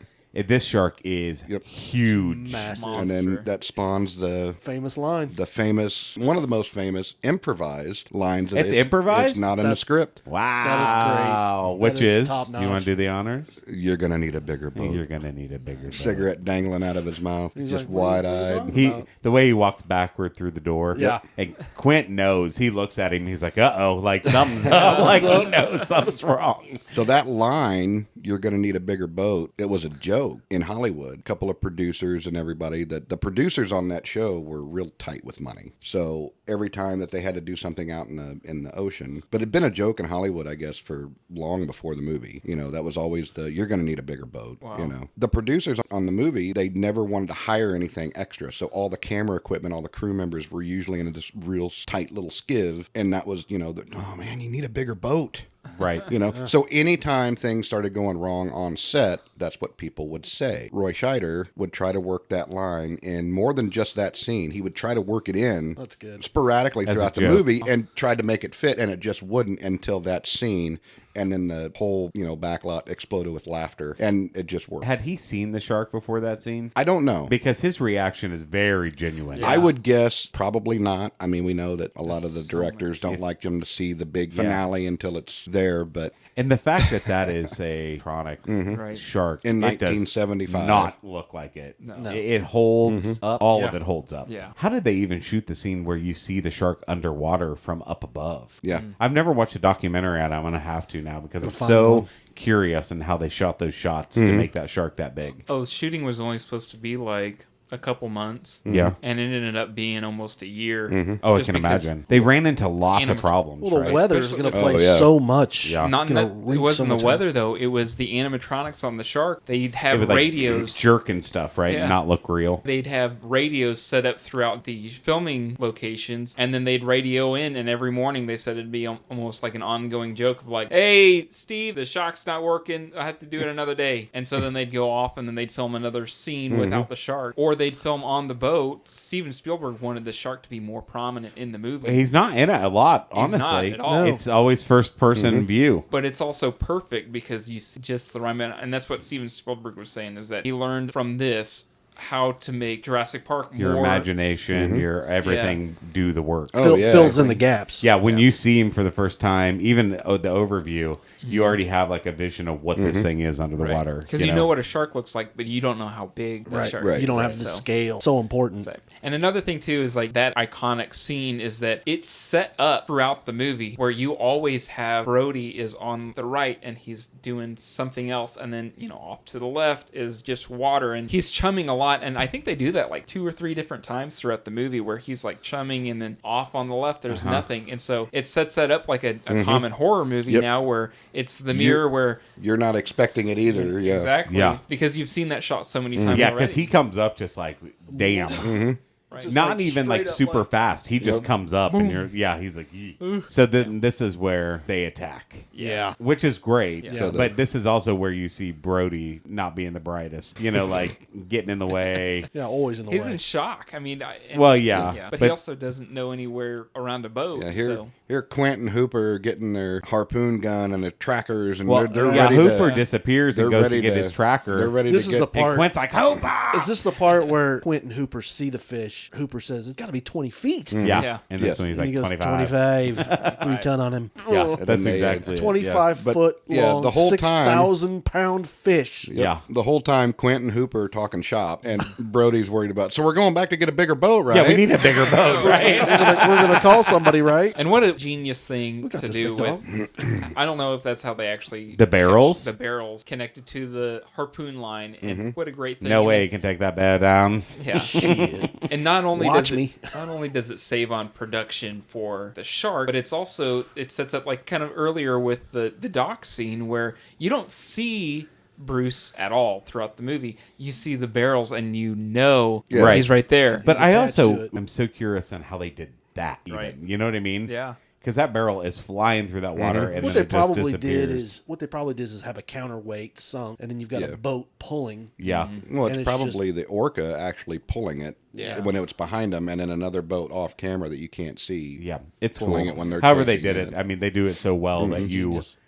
[SPEAKER 1] This shark is huge.
[SPEAKER 4] massive.
[SPEAKER 2] And then that spawns the
[SPEAKER 4] Famous line.
[SPEAKER 2] famous, one of the most famous improvised lines.
[SPEAKER 1] It's improvised?
[SPEAKER 2] It's not in the
[SPEAKER 4] That's-
[SPEAKER 2] script.
[SPEAKER 1] Wow.
[SPEAKER 4] great.
[SPEAKER 1] Which
[SPEAKER 4] That is
[SPEAKER 1] is,
[SPEAKER 4] top
[SPEAKER 1] do you want
[SPEAKER 4] notch.
[SPEAKER 1] to do the honors?
[SPEAKER 2] You're going to need a bigger boat.
[SPEAKER 1] You're going to need a bigger boat.
[SPEAKER 2] Cigarette dangling out of his mouth,
[SPEAKER 4] He's
[SPEAKER 2] just
[SPEAKER 4] like, what are you
[SPEAKER 2] wide-eyed.
[SPEAKER 4] talking
[SPEAKER 1] He,
[SPEAKER 4] about?
[SPEAKER 1] the way he walks backward through the door.
[SPEAKER 4] Yeah.
[SPEAKER 1] And Quint knows. He looks at him. He's like, uh-oh. Like, something's up. Like, he knows something's wrong.
[SPEAKER 2] So that line, you're going to need a bigger boat, it was a joke in Hollywood. A couple of producers and everybody, that the producers on that show were real tight with money. So every time that they had to do something out in the ocean, but it'd been a joke in Hollywood, I guess, for long before the movie. You know, that was always you're going to need a bigger boat.
[SPEAKER 3] Wow.
[SPEAKER 2] You know, the producers on the movie, they never wanted to hire anything extra. So all the camera equipment, all the crew members were usually in this real tight little skiv. And that was, oh man, you need a bigger boat.
[SPEAKER 1] Right.
[SPEAKER 2] So anytime things started going wrong on set, that's what people would say. Roy Scheider would try to work that line in more than just that scene. He would try to work it in
[SPEAKER 4] That's good.
[SPEAKER 2] sporadically
[SPEAKER 1] As a
[SPEAKER 2] throughout the
[SPEAKER 1] joke.
[SPEAKER 2] movie and tried to make it fit, and it just wouldn't until that scene. And then the whole, backlot exploded with laughter, and it just worked.
[SPEAKER 1] Had he seen the shark before that scene?
[SPEAKER 2] I don't know.
[SPEAKER 1] Because his reaction is very genuine.
[SPEAKER 2] I would guess probably not. I mean, we know that a lot of the directors don't like them to see the big finale until it's there, but
[SPEAKER 1] And the fact that that is a chronic
[SPEAKER 3] Right.
[SPEAKER 1] shark
[SPEAKER 2] In
[SPEAKER 1] it does
[SPEAKER 2] 1975.
[SPEAKER 1] not look like it.
[SPEAKER 3] No.
[SPEAKER 1] It holds up. All of it holds up.
[SPEAKER 3] Yeah.
[SPEAKER 1] How did they even shoot the scene where you see the shark underwater from up above?
[SPEAKER 2] yeah.
[SPEAKER 1] I've never watched a documentary on it. I'm going to have to now because I'm
[SPEAKER 4] find
[SPEAKER 1] so
[SPEAKER 4] one.
[SPEAKER 1] curious in how they shot those shots to make that shark that big.
[SPEAKER 3] Oh, shooting was only supposed to be like a couple months.
[SPEAKER 1] Yeah.
[SPEAKER 3] And it ended up being almost a year.
[SPEAKER 1] Oh, I
[SPEAKER 3] Just
[SPEAKER 1] can
[SPEAKER 3] because-
[SPEAKER 1] imagine. They ran into lots of
[SPEAKER 3] Anim-
[SPEAKER 1] problems.
[SPEAKER 4] Well, the
[SPEAKER 1] right?
[SPEAKER 4] weather's going to
[SPEAKER 3] Especially-
[SPEAKER 4] play
[SPEAKER 2] Oh, yeah.
[SPEAKER 4] so much.
[SPEAKER 1] Yeah.
[SPEAKER 3] Not
[SPEAKER 4] Gonna
[SPEAKER 3] that, it
[SPEAKER 4] wreak
[SPEAKER 3] wasn't
[SPEAKER 4] so
[SPEAKER 3] the
[SPEAKER 4] much
[SPEAKER 3] weather though. It was the animatronics on the shark. They'd
[SPEAKER 1] It
[SPEAKER 3] have
[SPEAKER 1] would like
[SPEAKER 3] radios.
[SPEAKER 1] jerk and stuff, right?
[SPEAKER 3] Yeah.
[SPEAKER 1] Not look real.
[SPEAKER 3] They'd have radios set up throughout the filming locations, and then they'd radio in. And every morning they said it'd be almost like an ongoing joke of like, "Hey, Steve, the shark's not working. I have to do it another day." And so then they'd go off, and then they'd film another scene without the shark, or they'd film on the boat. Steven Spielberg wanted the shark to be more prominent in the movie.
[SPEAKER 1] He's not in it a lot,
[SPEAKER 3] He's not
[SPEAKER 1] honestly.
[SPEAKER 3] at all. No.
[SPEAKER 1] It's always first person view.
[SPEAKER 3] But it's also perfect because you see just the right amount, and that's what Steven Spielberg was saying, is that he learned from this how to make Jurassic Park
[SPEAKER 1] Your
[SPEAKER 3] more
[SPEAKER 1] imagination, your everything do the work.
[SPEAKER 2] Oh, yeah.
[SPEAKER 4] Fills in the gaps.
[SPEAKER 1] Yeah, when you see him for the first time, even the overview, you already have like a vision of what this thing is under the water.
[SPEAKER 3] because you know what a shark looks like, but you don't know how big the
[SPEAKER 4] Right.
[SPEAKER 3] shark
[SPEAKER 2] Right.
[SPEAKER 3] is.
[SPEAKER 4] You don't have the
[SPEAKER 3] So-
[SPEAKER 4] scale. So important.
[SPEAKER 3] so- And another thing too is like that iconic scene is that it's set up throughout the movie where you always have Brody is on the right and he's doing something else, and then off to the left is just water, and he's chumming a lot. And I think they do that like 2 or 3 different times throughout the movie where he's like chumming, and then off on the left there's nothing, and so it sets that up like a common horror movie
[SPEAKER 2] Yep.
[SPEAKER 3] now where it's the mirror where
[SPEAKER 2] You're not expecting it either. Yeah.
[SPEAKER 3] exactly
[SPEAKER 1] Yeah.
[SPEAKER 3] because you've seen that shot so many times.
[SPEAKER 1] Yeah,
[SPEAKER 3] already.
[SPEAKER 1] because he comes up just like, damn.
[SPEAKER 3] Right.
[SPEAKER 1] Not
[SPEAKER 4] like
[SPEAKER 1] even like
[SPEAKER 4] straight up
[SPEAKER 1] super
[SPEAKER 4] like-
[SPEAKER 1] fast. He just comes up and he's like, yee. So then this is where they attack.
[SPEAKER 3] Yeah.
[SPEAKER 1] Which is great.
[SPEAKER 3] Yeah.
[SPEAKER 1] But this is also where you see Brody not being the brightest, like getting in the way.
[SPEAKER 4] Yeah, always in the
[SPEAKER 3] He's
[SPEAKER 4] way.
[SPEAKER 3] in shock. I mean,
[SPEAKER 1] Well, yeah,
[SPEAKER 3] but,
[SPEAKER 1] but-
[SPEAKER 3] he also doesn't know anywhere around a boat.
[SPEAKER 2] Yeah,
[SPEAKER 3] so
[SPEAKER 2] here Quint and Hooper are getting their harpoon gun and their trackers, and
[SPEAKER 1] Well,
[SPEAKER 2] they're
[SPEAKER 1] yeah,
[SPEAKER 2] ready
[SPEAKER 1] Hooper
[SPEAKER 2] to,
[SPEAKER 1] disappears
[SPEAKER 2] they're
[SPEAKER 1] and goes to
[SPEAKER 2] ready
[SPEAKER 1] get his tracker.
[SPEAKER 2] They're ready
[SPEAKER 4] This
[SPEAKER 2] to
[SPEAKER 4] is
[SPEAKER 2] get
[SPEAKER 4] the part-
[SPEAKER 1] And Quint's like, Hooper!
[SPEAKER 4] Is this the part where Quint and Hooper see the fish? Hooper says it's got to be 20 feet.
[SPEAKER 1] Yeah.
[SPEAKER 3] Yeah.
[SPEAKER 1] And this
[SPEAKER 2] Yeah.
[SPEAKER 1] one he's
[SPEAKER 4] And
[SPEAKER 1] like
[SPEAKER 4] he goes
[SPEAKER 1] 25.
[SPEAKER 4] 25, 3 ton on him.
[SPEAKER 1] Yeah,
[SPEAKER 2] And
[SPEAKER 1] that's
[SPEAKER 2] then they,
[SPEAKER 1] exactly it.
[SPEAKER 4] 25
[SPEAKER 2] But,
[SPEAKER 4] foot
[SPEAKER 2] yeah,
[SPEAKER 4] long,
[SPEAKER 2] the whole time-
[SPEAKER 4] 6,000-pound fish.
[SPEAKER 2] Yep.
[SPEAKER 1] Yeah.
[SPEAKER 2] The whole time Quint and Hooper are talking shop, and Brody's worried about. So we're going back to get a bigger boat, right?
[SPEAKER 1] Yeah, we need a bigger boat, right?
[SPEAKER 4] We're gonna call somebody, right?
[SPEAKER 3] and what genius thing
[SPEAKER 4] got
[SPEAKER 3] to
[SPEAKER 4] this,
[SPEAKER 3] do
[SPEAKER 4] big
[SPEAKER 3] with. I don't know if that's how they actually
[SPEAKER 1] The barrels?
[SPEAKER 3] catch the barrels connected to the harpoon line, and what a great thing!
[SPEAKER 1] No
[SPEAKER 3] And
[SPEAKER 1] way
[SPEAKER 3] then-
[SPEAKER 1] you can take that bad down.
[SPEAKER 3] Yeah.
[SPEAKER 4] Shit.
[SPEAKER 3] And not only
[SPEAKER 4] Watch
[SPEAKER 3] does
[SPEAKER 4] me.
[SPEAKER 3] not only does it save on production for the shark, but it's also it sets up like kind of earlier with the dock scene where you don't see Bruce at all throughout the movie. You see the barrels and you know
[SPEAKER 2] Yeah.
[SPEAKER 3] he's right there.
[SPEAKER 1] But I
[SPEAKER 4] attached
[SPEAKER 1] also
[SPEAKER 4] to it.
[SPEAKER 1] am so curious on how they did that. Even.
[SPEAKER 3] Right.
[SPEAKER 1] You know what I mean?
[SPEAKER 3] Yeah.
[SPEAKER 1] Because that barrel is flying through that water, and
[SPEAKER 4] What
[SPEAKER 1] then
[SPEAKER 4] they
[SPEAKER 1] it just
[SPEAKER 4] probably
[SPEAKER 1] disappears.
[SPEAKER 4] did is have a counterweight sunk, and then you've got
[SPEAKER 2] Yeah.
[SPEAKER 4] a boat pulling.
[SPEAKER 1] Yeah.
[SPEAKER 2] Well,
[SPEAKER 4] And
[SPEAKER 2] it's
[SPEAKER 4] it's
[SPEAKER 2] probably the orca actually pulling it
[SPEAKER 4] Yeah.
[SPEAKER 2] when it was behind them, and then another boat off camera that you can't see.
[SPEAKER 1] Yeah. It's
[SPEAKER 2] Pulling
[SPEAKER 1] cool.
[SPEAKER 2] it when they're
[SPEAKER 1] However they
[SPEAKER 2] chasing
[SPEAKER 1] did it.
[SPEAKER 2] it.
[SPEAKER 1] I mean, they do it so well that you
[SPEAKER 4] Genius.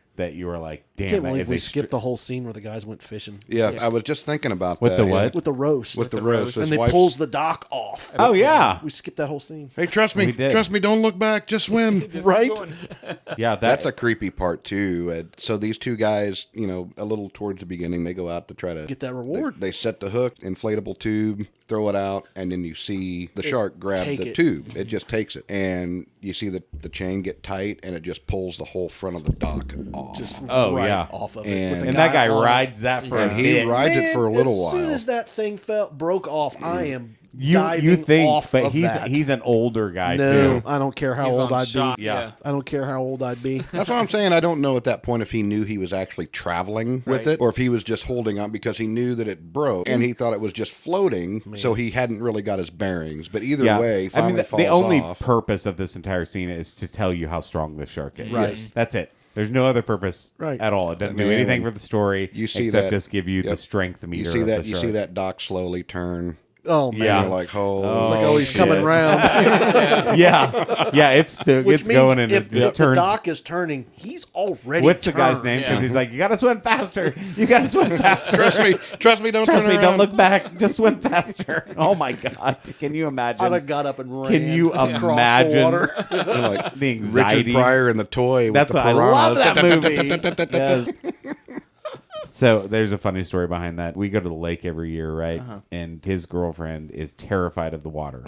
[SPEAKER 1] were like,
[SPEAKER 4] I
[SPEAKER 1] damn,
[SPEAKER 4] can't
[SPEAKER 1] that
[SPEAKER 4] believe
[SPEAKER 1] is
[SPEAKER 4] we
[SPEAKER 1] a
[SPEAKER 4] skipped the whole scene where the guys went fishing
[SPEAKER 2] Yeah, I was just thinking about
[SPEAKER 1] With
[SPEAKER 2] that.
[SPEAKER 1] the
[SPEAKER 2] yeah.
[SPEAKER 1] what?
[SPEAKER 4] with the roast.
[SPEAKER 2] With the
[SPEAKER 3] the
[SPEAKER 2] roast.
[SPEAKER 3] roast.
[SPEAKER 2] His
[SPEAKER 4] and they
[SPEAKER 2] wife-
[SPEAKER 4] pulls the dock off.
[SPEAKER 1] Oh, yeah.
[SPEAKER 4] We skipped that whole scene.
[SPEAKER 2] Hey, trust
[SPEAKER 1] We
[SPEAKER 2] me.
[SPEAKER 1] did.
[SPEAKER 2] Trust me. Don't look back. Just swim.
[SPEAKER 3] Just
[SPEAKER 4] Right?
[SPEAKER 3] going.
[SPEAKER 1] Yeah.
[SPEAKER 2] That's a creepy part too. So these two guys, a little towards the beginning, they go out to try to
[SPEAKER 4] Get that reward.
[SPEAKER 2] They set the hook, inflatable tube, throw it out, and then you see the shark grab
[SPEAKER 4] take
[SPEAKER 2] the
[SPEAKER 4] it.
[SPEAKER 2] tube. It just takes it, and you see the chain get tight, and it just pulls the whole front of the dock off.
[SPEAKER 4] Just
[SPEAKER 1] Oh,
[SPEAKER 4] right
[SPEAKER 1] yeah.
[SPEAKER 4] off of it.
[SPEAKER 2] And-
[SPEAKER 4] with the
[SPEAKER 1] and that guy
[SPEAKER 4] on it.
[SPEAKER 1] rides that for
[SPEAKER 2] And
[SPEAKER 1] a
[SPEAKER 2] he
[SPEAKER 1] bit.
[SPEAKER 2] rides it for a little
[SPEAKER 4] As soon
[SPEAKER 2] while.
[SPEAKER 4] as that thing broke off, I am
[SPEAKER 1] You
[SPEAKER 4] diving
[SPEAKER 1] think,
[SPEAKER 4] off
[SPEAKER 1] but
[SPEAKER 4] of that.
[SPEAKER 1] he's an older guy
[SPEAKER 4] no,
[SPEAKER 1] too.
[SPEAKER 4] I don't care how
[SPEAKER 3] He's
[SPEAKER 4] old
[SPEAKER 3] on
[SPEAKER 4] I'd
[SPEAKER 3] shot.
[SPEAKER 4] be.
[SPEAKER 1] Yeah.
[SPEAKER 4] I don't care how old I'd be.
[SPEAKER 2] That's what I'm saying. I don't know at that point if he knew he was actually traveling with
[SPEAKER 3] Right.
[SPEAKER 2] it, or if he was just holding on because he knew that it broke and he thought it was just floating, so he hadn't really got his bearings. But either way, finally
[SPEAKER 1] the
[SPEAKER 2] falls
[SPEAKER 1] only
[SPEAKER 2] off.
[SPEAKER 1] purpose of this entire scene is to tell you how strong this shark is.
[SPEAKER 4] Right.
[SPEAKER 1] That's it. There's no other purpose
[SPEAKER 4] Right.
[SPEAKER 1] at all. It doesn't do
[SPEAKER 2] Yeah,
[SPEAKER 1] anything
[SPEAKER 2] when
[SPEAKER 1] for the story
[SPEAKER 2] you see
[SPEAKER 1] except
[SPEAKER 2] that-
[SPEAKER 1] just give you the
[SPEAKER 2] yep.
[SPEAKER 1] strength meter.
[SPEAKER 2] you see
[SPEAKER 1] of
[SPEAKER 2] that
[SPEAKER 1] the
[SPEAKER 2] you
[SPEAKER 1] shark.
[SPEAKER 2] see that dock slowly turn.
[SPEAKER 4] Oh man,
[SPEAKER 1] Yeah.
[SPEAKER 2] You're like, oh,
[SPEAKER 4] it's like oh, he's
[SPEAKER 1] shit.
[SPEAKER 4] coming round.
[SPEAKER 1] yeah, it's
[SPEAKER 4] Which
[SPEAKER 1] going
[SPEAKER 4] means
[SPEAKER 1] and
[SPEAKER 4] if
[SPEAKER 1] it
[SPEAKER 4] the
[SPEAKER 1] turns.
[SPEAKER 4] dock is turning, he's already.
[SPEAKER 1] What's the guy's
[SPEAKER 4] turned.
[SPEAKER 1] name? Because
[SPEAKER 3] Yeah.
[SPEAKER 1] he's like, you gotta swim faster. You gotta swim faster.
[SPEAKER 2] trust me, don't
[SPEAKER 1] Trust
[SPEAKER 2] turn
[SPEAKER 1] me.
[SPEAKER 2] around.
[SPEAKER 1] Don't look back. Just swim faster. Oh my god! Can you imagine?
[SPEAKER 4] I'd have got up and ran.
[SPEAKER 1] Can you
[SPEAKER 4] across
[SPEAKER 1] imagine
[SPEAKER 4] the water?
[SPEAKER 2] You're like
[SPEAKER 1] the anxiety?
[SPEAKER 2] Richard Pryor and the toy.
[SPEAKER 1] That's
[SPEAKER 2] with
[SPEAKER 1] what
[SPEAKER 2] the
[SPEAKER 1] I love that
[SPEAKER 2] piranhas.
[SPEAKER 1] movie. Yes. So there's a funny story behind that. We go to the lake every year, right? And his girlfriend is terrified of the water.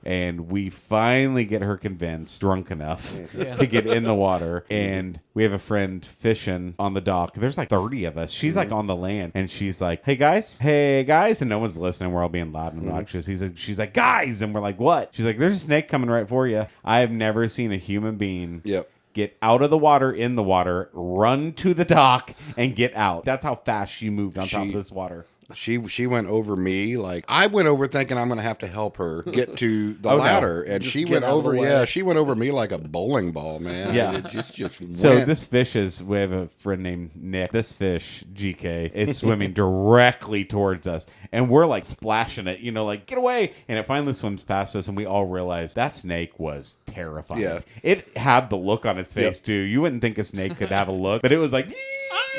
[SPEAKER 1] And we finally get her convinced, drunk enough, to get in the water. And we have a friend fishing on the dock. There's like 30 of us. She's like on the land. And she's like, hey, guys. And no one's listening. We're all being loud and obnoxious. She's like, guys. And we're like, what? She's like, there's a snake coming right for you. I have never seen a human being
[SPEAKER 2] Yep.
[SPEAKER 1] get out of the water, in the water, run to the dock, and get out. That's how fast she moved on top of this water.
[SPEAKER 2] She went over me like I went over thinking I'm going to have to help her get to the
[SPEAKER 1] Oh, no.
[SPEAKER 2] ladder, and
[SPEAKER 4] Just
[SPEAKER 2] she
[SPEAKER 4] get
[SPEAKER 2] went
[SPEAKER 4] out of the
[SPEAKER 2] over.
[SPEAKER 4] way.
[SPEAKER 2] Yeah, she went over me like a bowling ball, man.
[SPEAKER 1] Yeah.
[SPEAKER 2] It just
[SPEAKER 1] So
[SPEAKER 2] went.
[SPEAKER 1] this fish is, we have a friend named Nick. This fish, GK, is swimming directly towards us. And we're like splashing it, like, get away. And it finally swims past us, and we all realize that snake was terrifying.
[SPEAKER 2] Yeah.
[SPEAKER 1] It had the look on its face, too. You wouldn't think a snake could have a look, but it was like,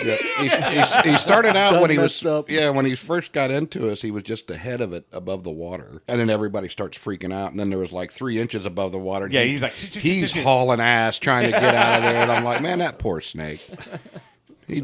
[SPEAKER 2] Yeah. He started out when he was
[SPEAKER 4] messed up.
[SPEAKER 2] when he first got into us, he was just ahead of it above the water, and then everybody starts freaking out, and then there was like 3 inches above the water. and
[SPEAKER 1] yeah,
[SPEAKER 2] he-
[SPEAKER 1] he's like,
[SPEAKER 2] he's hauling ass trying to get out of there, and I'm like, man, that poor snake. He's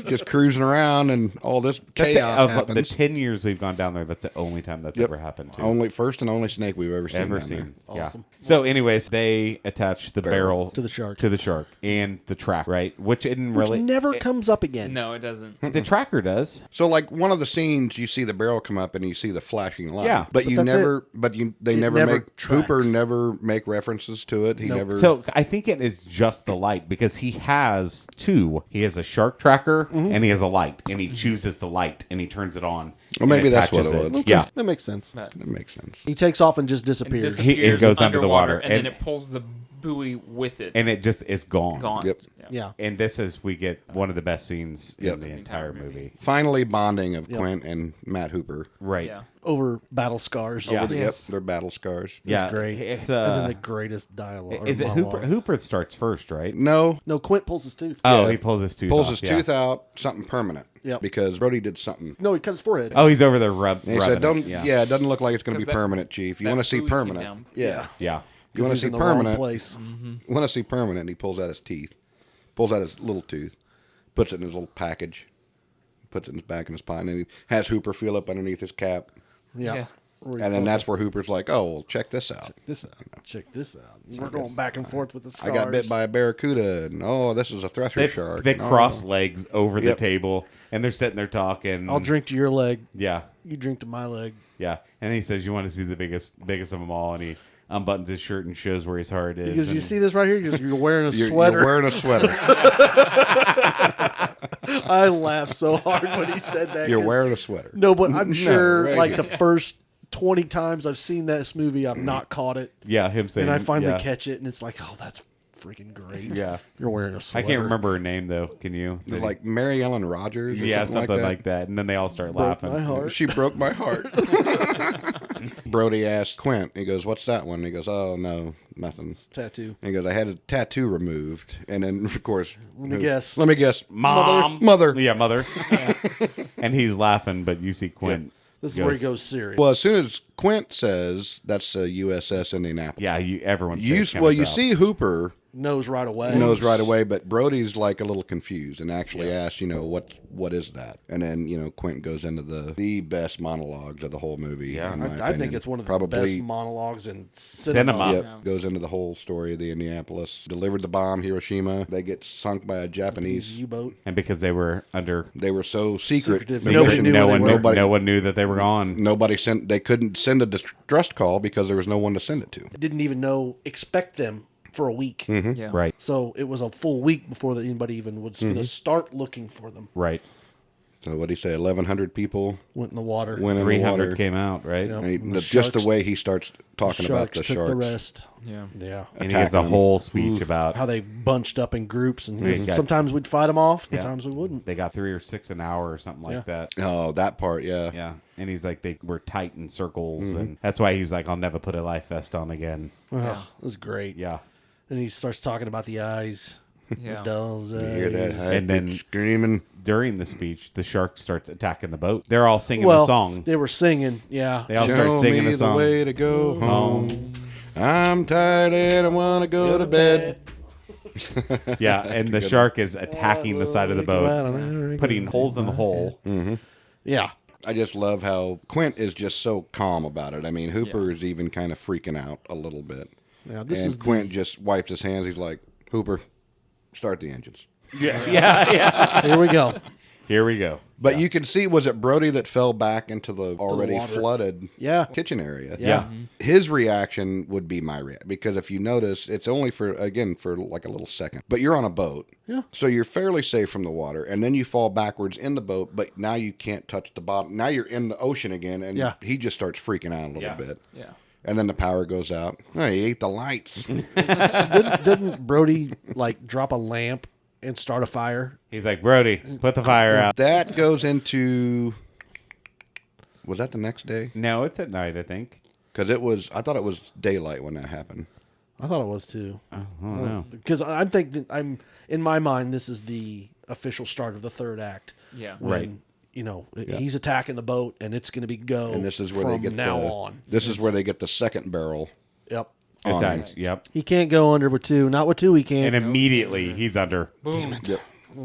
[SPEAKER 2] just cruising around, and all this chaos
[SPEAKER 1] Of
[SPEAKER 2] happens.
[SPEAKER 1] the 10 years we've gone down there, that's the only time that's ever happened to.
[SPEAKER 2] Only first and only snake we've ever seen.
[SPEAKER 1] Ever
[SPEAKER 2] down
[SPEAKER 1] seen.
[SPEAKER 2] there.
[SPEAKER 4] Awesome.
[SPEAKER 1] Yeah. So, anyways, they attach the barrel
[SPEAKER 4] To the shark.
[SPEAKER 1] to the shark and the track, right? Which didn't
[SPEAKER 4] Which
[SPEAKER 1] really
[SPEAKER 4] never comes up again.
[SPEAKER 3] No, it doesn't.
[SPEAKER 1] The tracker does.
[SPEAKER 2] So, like one of the scenes, you see the barrel come up and you see the flashing light.
[SPEAKER 1] Yeah,
[SPEAKER 2] but
[SPEAKER 4] but
[SPEAKER 2] you
[SPEAKER 4] that's
[SPEAKER 2] never. But they
[SPEAKER 4] It
[SPEAKER 2] never
[SPEAKER 4] never
[SPEAKER 2] make
[SPEAKER 4] tracks.
[SPEAKER 2] Hooper never make references to it. He
[SPEAKER 4] Nope.
[SPEAKER 2] never.
[SPEAKER 1] So I think it is just the light because he has two. He has a shark tracker and he has a light, and he chooses the light and he turns it on.
[SPEAKER 2] Well,
[SPEAKER 1] and
[SPEAKER 2] maybe that's what
[SPEAKER 1] attaches
[SPEAKER 2] it was.
[SPEAKER 1] Yeah.
[SPEAKER 4] That makes sense.
[SPEAKER 2] that makes sense.
[SPEAKER 4] He takes off and just
[SPEAKER 3] And
[SPEAKER 4] disappears.
[SPEAKER 1] It goes under the water,
[SPEAKER 3] and then
[SPEAKER 1] and-
[SPEAKER 3] it pulls the buoy with it.
[SPEAKER 1] And it just is gone.
[SPEAKER 3] Gone.
[SPEAKER 2] Yep.
[SPEAKER 4] yeah.
[SPEAKER 1] And this is, we get one of the best scenes
[SPEAKER 2] Yep.
[SPEAKER 1] in the entire movie.
[SPEAKER 2] Finally, bonding of Quint and Matt Hooper.
[SPEAKER 1] Right.
[SPEAKER 3] Yeah.
[SPEAKER 4] Over battle scars.
[SPEAKER 1] Yeah.
[SPEAKER 3] Yes.
[SPEAKER 2] Yep, they're battle scars.
[SPEAKER 1] Yeah.
[SPEAKER 4] great.
[SPEAKER 1] It's,
[SPEAKER 4] And then the greatest dialogue. or
[SPEAKER 1] is it Hooper?
[SPEAKER 4] monologue.
[SPEAKER 1] Hooper starts first, right?
[SPEAKER 2] No,
[SPEAKER 4] No, Quint pulls his tooth.
[SPEAKER 1] Oh,
[SPEAKER 2] Yeah.
[SPEAKER 1] he pulls his tooth
[SPEAKER 2] pulls
[SPEAKER 1] off,
[SPEAKER 2] his
[SPEAKER 1] yeah.
[SPEAKER 2] tooth out, something permanent.
[SPEAKER 4] Yep.
[SPEAKER 2] Because Brody did something.
[SPEAKER 4] No, he cut his forehead.
[SPEAKER 1] Oh, he's over there
[SPEAKER 2] And he
[SPEAKER 1] rubbing
[SPEAKER 2] said, "Don't.
[SPEAKER 1] it.
[SPEAKER 2] Yeah. It doesn't look like it's going to be
[SPEAKER 3] 'Cause that-
[SPEAKER 2] permanent, Chief. You
[SPEAKER 3] that
[SPEAKER 2] want to see
[SPEAKER 3] buoy came
[SPEAKER 2] permanent?
[SPEAKER 3] down.
[SPEAKER 2] Yeah.
[SPEAKER 1] Yeah.
[SPEAKER 2] You want to
[SPEAKER 4] He's
[SPEAKER 2] see
[SPEAKER 4] in the wrong
[SPEAKER 2] permanent?
[SPEAKER 4] place.
[SPEAKER 2] You want to see permanent? And he pulls out his teeth, pulls out his little tooth, puts it in his little package, puts it in his back in his pocket, and then he has Hooper feel up underneath his cap.
[SPEAKER 4] Yeah.
[SPEAKER 3] Yeah.
[SPEAKER 2] And then that's where Hooper's like, oh, well, check this out.
[SPEAKER 4] Check this out. We're going back and forth with the scars.
[SPEAKER 2] I got bit by a barracuda, and this is a thresher shark.
[SPEAKER 1] They cross legs over the table, and they're sitting there talking.
[SPEAKER 4] I'll drink to your leg.
[SPEAKER 1] Yeah.
[SPEAKER 4] You drink to my leg.
[SPEAKER 1] Yeah. And he says, you want to see the biggest of them all? And he unbuttons his shirt and shows where his heart is.
[SPEAKER 4] Because you see this right here? You're wearing a sweater.
[SPEAKER 2] You're wearing a sweater.
[SPEAKER 4] I laughed so hard when he said that.
[SPEAKER 2] You're wearing a sweater.
[SPEAKER 4] No, but I'm sure
[SPEAKER 2] right.
[SPEAKER 4] like the first 20 times I've seen this movie, I've not caught it.
[SPEAKER 1] Yeah, him saying.
[SPEAKER 4] And I finally catch it, and it's like, oh, that's freaking great.
[SPEAKER 1] Yeah.
[SPEAKER 4] You're wearing a sweater.
[SPEAKER 1] I can't remember her name, though. Can you?
[SPEAKER 2] Like Mary Ellen Rogers? Or
[SPEAKER 1] something like that. And then they all start laughing.
[SPEAKER 4] My heart.
[SPEAKER 2] She broke my heart. Brody asked Quint, he goes, what's that one? And he goes, oh, no, nothing.
[SPEAKER 4] It's a tattoo.
[SPEAKER 2] And he goes, I had a tattoo removed. And then, of course,
[SPEAKER 4] Let me guess.
[SPEAKER 1] Mom.
[SPEAKER 2] Mother.
[SPEAKER 1] Yeah, mother. And he's laughing, but you see Quint.
[SPEAKER 4] This is where he goes serious.
[SPEAKER 2] Well, as soon as Quint says that's a USS Indianapolis.
[SPEAKER 1] Yeah, everyone's
[SPEAKER 2] You see Hooper
[SPEAKER 4] knows right away.
[SPEAKER 2] But Brody's like a little confused and actually asks, what is that? And then, Quint goes into the best monologues of the whole movie.
[SPEAKER 1] Yeah.
[SPEAKER 4] I think it's one of the best monologues in
[SPEAKER 1] cinema.
[SPEAKER 2] Yep. Goes into the whole story of the Indianapolis. Delivered the bomb, Hiroshima. They get sunk by a Japanese
[SPEAKER 4] U-boat.
[SPEAKER 1] And because they were
[SPEAKER 2] They were so secret.
[SPEAKER 4] Nobody knew
[SPEAKER 1] no one knew that they were gone.
[SPEAKER 2] They couldn't send a distress call because there was no one to send it to.
[SPEAKER 4] Didn't even expect them for a week.
[SPEAKER 2] Mm-hmm.
[SPEAKER 3] Yeah.
[SPEAKER 1] Right.
[SPEAKER 4] So it was a full week before anybody even was going to start looking for them.
[SPEAKER 1] Right.
[SPEAKER 2] So what did he say? 1,100 people
[SPEAKER 4] Went in the water.
[SPEAKER 2] went in the
[SPEAKER 1] 300
[SPEAKER 2] water.
[SPEAKER 1] came out, right?
[SPEAKER 4] Yep.
[SPEAKER 2] And
[SPEAKER 4] The
[SPEAKER 2] just the
[SPEAKER 4] sharks-
[SPEAKER 2] way he starts talking about the
[SPEAKER 4] took
[SPEAKER 2] sharks.
[SPEAKER 4] the rest.
[SPEAKER 3] Yeah.
[SPEAKER 4] Yeah.
[SPEAKER 1] And he gives a
[SPEAKER 2] Attacking
[SPEAKER 1] whole speech about
[SPEAKER 4] How they bunched up in groups, and
[SPEAKER 1] Yeah.
[SPEAKER 4] sometimes we'd fight them off, sometimes we wouldn't.
[SPEAKER 1] they got 3 or 6 an hour or something like that.
[SPEAKER 2] Oh, that part, yeah.
[SPEAKER 1] Yeah. And he's like, they were tight in circles. And that's why he was like, I'll never put a life vest on again.
[SPEAKER 4] Oh, it was great.
[SPEAKER 1] Yeah.
[SPEAKER 4] And he starts talking about the eyes.
[SPEAKER 3] Yeah.
[SPEAKER 4] Dolls' eyes.
[SPEAKER 2] You hear that?
[SPEAKER 1] And then-
[SPEAKER 2] screaming.
[SPEAKER 1] During the speech, the shark starts attacking the boat. They're all singing
[SPEAKER 4] Well,
[SPEAKER 1] the song.
[SPEAKER 4] they were singing, yeah.
[SPEAKER 1] They all start
[SPEAKER 2] Show
[SPEAKER 1] singing
[SPEAKER 2] me
[SPEAKER 1] the song.
[SPEAKER 2] the way to go home. I'm tired and I want to go to bed.
[SPEAKER 1] Yeah, and the shark is attacking the side of the boat, putting holes in the hole.
[SPEAKER 4] Yeah.
[SPEAKER 2] I just love how Quint is just so calm about it. I mean, Hooper is even kind of freaking out a little bit.
[SPEAKER 4] Now, this
[SPEAKER 2] And
[SPEAKER 4] is
[SPEAKER 2] Quint just wipes his hands. He's like, Hooper, start the engines.
[SPEAKER 1] Yeah.
[SPEAKER 4] Here we go.
[SPEAKER 1] Here we go.
[SPEAKER 2] But you can see, was it Brody that fell back into the already
[SPEAKER 4] water.
[SPEAKER 2] flooded
[SPEAKER 4] Yeah.
[SPEAKER 2] kitchen area?
[SPEAKER 1] Yeah.
[SPEAKER 2] His reaction would be my reaction. Because if you notice, it's only for like a little second. But you're on a boat.
[SPEAKER 4] Yeah.
[SPEAKER 2] So you're fairly safe from the water. And then you fall backwards in the boat, but now you can't touch the bottom. Now you're in the ocean again. And he just starts freaking out a little bit.
[SPEAKER 3] Yeah.
[SPEAKER 2] And then the power goes out. Oh, he ate the lights.
[SPEAKER 4] Didn't Brody drop a lamp and start a fire?
[SPEAKER 1] He's like, Brody, put the fire out.
[SPEAKER 2] That goes into... Was that the next day?
[SPEAKER 1] No, it's at night, I think.
[SPEAKER 2] Because I thought it was daylight when that happened.
[SPEAKER 4] I thought it was too.
[SPEAKER 1] I don't know.
[SPEAKER 4] Because I'm thinking, in my mind, this is the official start of the third act.
[SPEAKER 3] Yeah.
[SPEAKER 4] When, he's attacking the boat, and it's going to be go.
[SPEAKER 2] And this is where
[SPEAKER 4] from
[SPEAKER 2] they get
[SPEAKER 4] now on.
[SPEAKER 2] This is where they get the second barrel.
[SPEAKER 4] Yep.
[SPEAKER 1] It died. Yep.
[SPEAKER 4] He can't go under with two. Not with two. He can't.
[SPEAKER 1] And immediately he's under.
[SPEAKER 3] Boom.
[SPEAKER 2] Yep.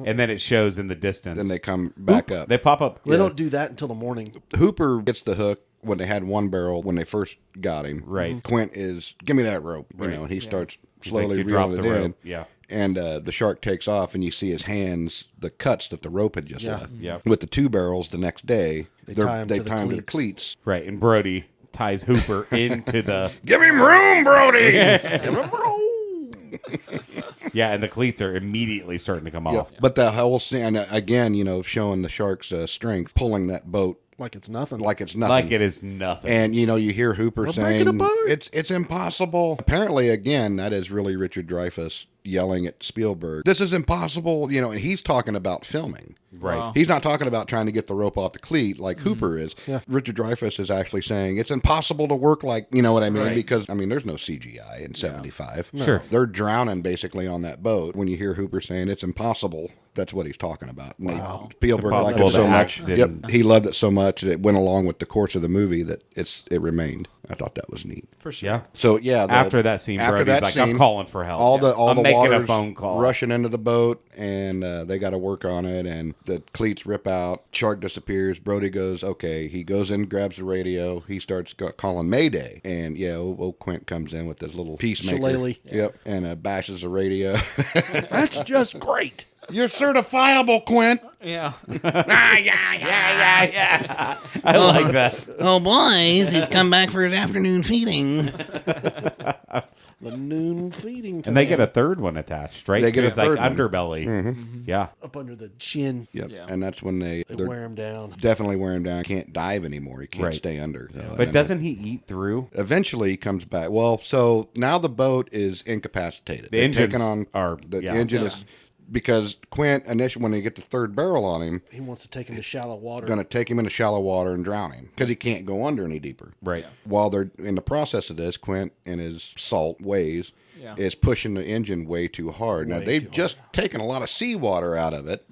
[SPEAKER 1] And then it shows in the distance.
[SPEAKER 2] Then they come back up.
[SPEAKER 1] They pop up.
[SPEAKER 4] They don't do that until the morning.
[SPEAKER 2] Hooper gets the hook when they had one barrel when they first got him.
[SPEAKER 1] Right.
[SPEAKER 2] Quint is, give me that rope.
[SPEAKER 1] Right.
[SPEAKER 2] And he starts
[SPEAKER 1] He's like,
[SPEAKER 2] slowly
[SPEAKER 1] you drop
[SPEAKER 2] reeling
[SPEAKER 1] the
[SPEAKER 2] it in.
[SPEAKER 1] rope. Yeah.
[SPEAKER 2] And the shark takes off, and you see his hands, the cuts that the rope had just left.
[SPEAKER 1] Yep.
[SPEAKER 2] With the 2 barrels the next day,
[SPEAKER 4] They tie 'em to the
[SPEAKER 2] to the
[SPEAKER 4] cleats.
[SPEAKER 2] cleats.
[SPEAKER 1] Right. And Brody ties Hooper into the.
[SPEAKER 2] Give him room, Brody!
[SPEAKER 1] Yeah, and the cleats are immediately starting to come
[SPEAKER 2] Yep.
[SPEAKER 1] off.
[SPEAKER 2] But the whole scene, again, showing the shark's strength, pulling that boat
[SPEAKER 4] Like it's nothing.
[SPEAKER 2] like it's nothing.
[SPEAKER 1] Like it is nothing.
[SPEAKER 2] And you hear Hooper
[SPEAKER 4] breaking
[SPEAKER 2] saying
[SPEAKER 4] apart.
[SPEAKER 2] it's impossible. Apparently, again, that is really Richard Dreyfuss yelling at Spielberg. This is impossible, and he's talking about filming.
[SPEAKER 1] Right.
[SPEAKER 3] Wow.
[SPEAKER 2] He's not talking about trying to get the rope off the cleat like Hooper is.
[SPEAKER 4] Yeah.
[SPEAKER 2] Richard Dreyfuss is actually saying it's impossible to work like, you know what I mean?
[SPEAKER 3] Right.
[SPEAKER 2] Because, there's no CGI in 75.
[SPEAKER 1] Sure.
[SPEAKER 2] They're drowning basically on that boat. When you hear Hooper saying it's impossible, that's what he's talking about. And Spielberg liked
[SPEAKER 1] impossible
[SPEAKER 2] it so
[SPEAKER 1] to
[SPEAKER 2] much.
[SPEAKER 1] act
[SPEAKER 2] Yep.
[SPEAKER 1] in-
[SPEAKER 2] He loved it so much it went along with the course of the movie that it remained. I thought that was neat.
[SPEAKER 3] For sure.
[SPEAKER 1] Yeah.
[SPEAKER 2] So yeah,
[SPEAKER 1] After that scene, Brody's like, I'm calling for help.
[SPEAKER 2] All the
[SPEAKER 1] I'm making making a
[SPEAKER 2] water's
[SPEAKER 1] phone call.
[SPEAKER 2] rushing into the boat, and they got to work on it, and the cleats rip out. Shark disappears. Brody goes, okay. He goes in, grabs the radio. He starts calling Mayday, and old Quint comes in with this little peacemaker.
[SPEAKER 4] Shillelagh.
[SPEAKER 2] Yep, and bashes the radio.
[SPEAKER 4] That's just great.
[SPEAKER 2] You're certifiable, Quint.
[SPEAKER 3] Yeah.
[SPEAKER 1] Yeah. I like that.
[SPEAKER 5] Oh, boys, he's come back for his afternoon feeding.
[SPEAKER 4] The noon feeding time.
[SPEAKER 1] And they get a third one attached, right?
[SPEAKER 2] They get
[SPEAKER 1] to
[SPEAKER 2] a
[SPEAKER 1] his, like,
[SPEAKER 2] third one.
[SPEAKER 1] underbelly.
[SPEAKER 2] Mm-hmm.
[SPEAKER 1] Yeah.
[SPEAKER 4] up under the chin.
[SPEAKER 2] Yep,
[SPEAKER 3] Yeah.
[SPEAKER 2] and that's when
[SPEAKER 4] They
[SPEAKER 2] they're
[SPEAKER 4] wear him down.
[SPEAKER 2] definitely wear him down. Can't dive anymore. He can't
[SPEAKER 1] Right.
[SPEAKER 2] stay under. So,
[SPEAKER 1] But
[SPEAKER 2] and
[SPEAKER 1] doesn't he eat through?
[SPEAKER 2] eventually he comes back. Well, so now the boat is incapacitated.
[SPEAKER 1] The
[SPEAKER 2] They're
[SPEAKER 1] engines
[SPEAKER 2] taking on
[SPEAKER 1] are-
[SPEAKER 2] the
[SPEAKER 1] yeah.
[SPEAKER 2] engine is because Quint initially when they get the third barrel on him,
[SPEAKER 4] He wants to take him to shallow water.
[SPEAKER 2] going to take him into shallow water and drown him because he can't go under any deeper.
[SPEAKER 1] Right.
[SPEAKER 2] While they're in the process of this, Quint in his salt ways
[SPEAKER 3] Yeah.
[SPEAKER 2] is pushing the engine way too hard. Now
[SPEAKER 4] Way
[SPEAKER 2] they've
[SPEAKER 4] too
[SPEAKER 2] just taken a lot of seawater out of it,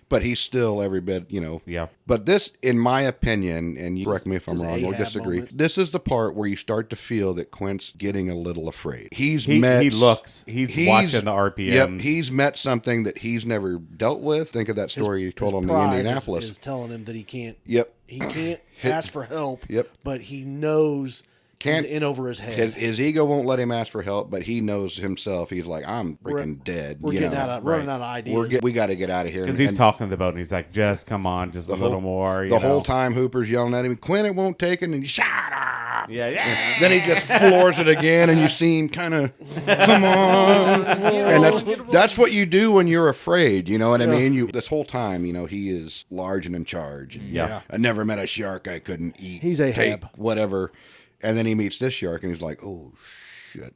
[SPEAKER 2] but he's still every bit,
[SPEAKER 1] Yeah.
[SPEAKER 2] But this, in my opinion, and you correct me if I'm
[SPEAKER 4] Just
[SPEAKER 2] wrong or
[SPEAKER 4] Ahab
[SPEAKER 2] disagree,
[SPEAKER 4] moment.
[SPEAKER 2] this is the part where you start to feel that Quint's getting a little afraid. He's
[SPEAKER 1] He
[SPEAKER 2] met.
[SPEAKER 1] looks. He's watching the RPMs.
[SPEAKER 2] Yep, he's met something that he's never dealt with. Think of that story you told
[SPEAKER 4] His
[SPEAKER 2] on the
[SPEAKER 4] pride
[SPEAKER 2] Indianapolis.
[SPEAKER 4] is telling him that he can't.
[SPEAKER 2] Yep.
[SPEAKER 4] He can't ask for help.
[SPEAKER 2] Yep.
[SPEAKER 4] But he knows
[SPEAKER 2] Can't-
[SPEAKER 4] he's in over his head.
[SPEAKER 2] His ego won't let him ask for help, but he knows himself. He's like, I'm freaking dead.
[SPEAKER 4] We're
[SPEAKER 2] you
[SPEAKER 4] getting
[SPEAKER 2] know.
[SPEAKER 4] out of, running out of ideas.
[SPEAKER 2] We got to get out of here.
[SPEAKER 1] Because
[SPEAKER 2] And-
[SPEAKER 1] he's
[SPEAKER 2] and
[SPEAKER 1] talking to the boat and he's like, just come on, just a little more. You
[SPEAKER 2] the
[SPEAKER 1] know?
[SPEAKER 2] whole time Hooper's yelling at him, Quint, it won't take it, and he shut up.
[SPEAKER 1] Yeah.
[SPEAKER 2] Then he just floors it again, and you see him kind of, come on. And that's what you do when you're afraid. You know what I mean? This whole time, he is large and in charge. And
[SPEAKER 1] Yeah.
[SPEAKER 2] I never met a shark I couldn't eat.
[SPEAKER 4] He's Ahab.
[SPEAKER 2] take, whatever. And then he meets this shark, and he's like, oh, shit.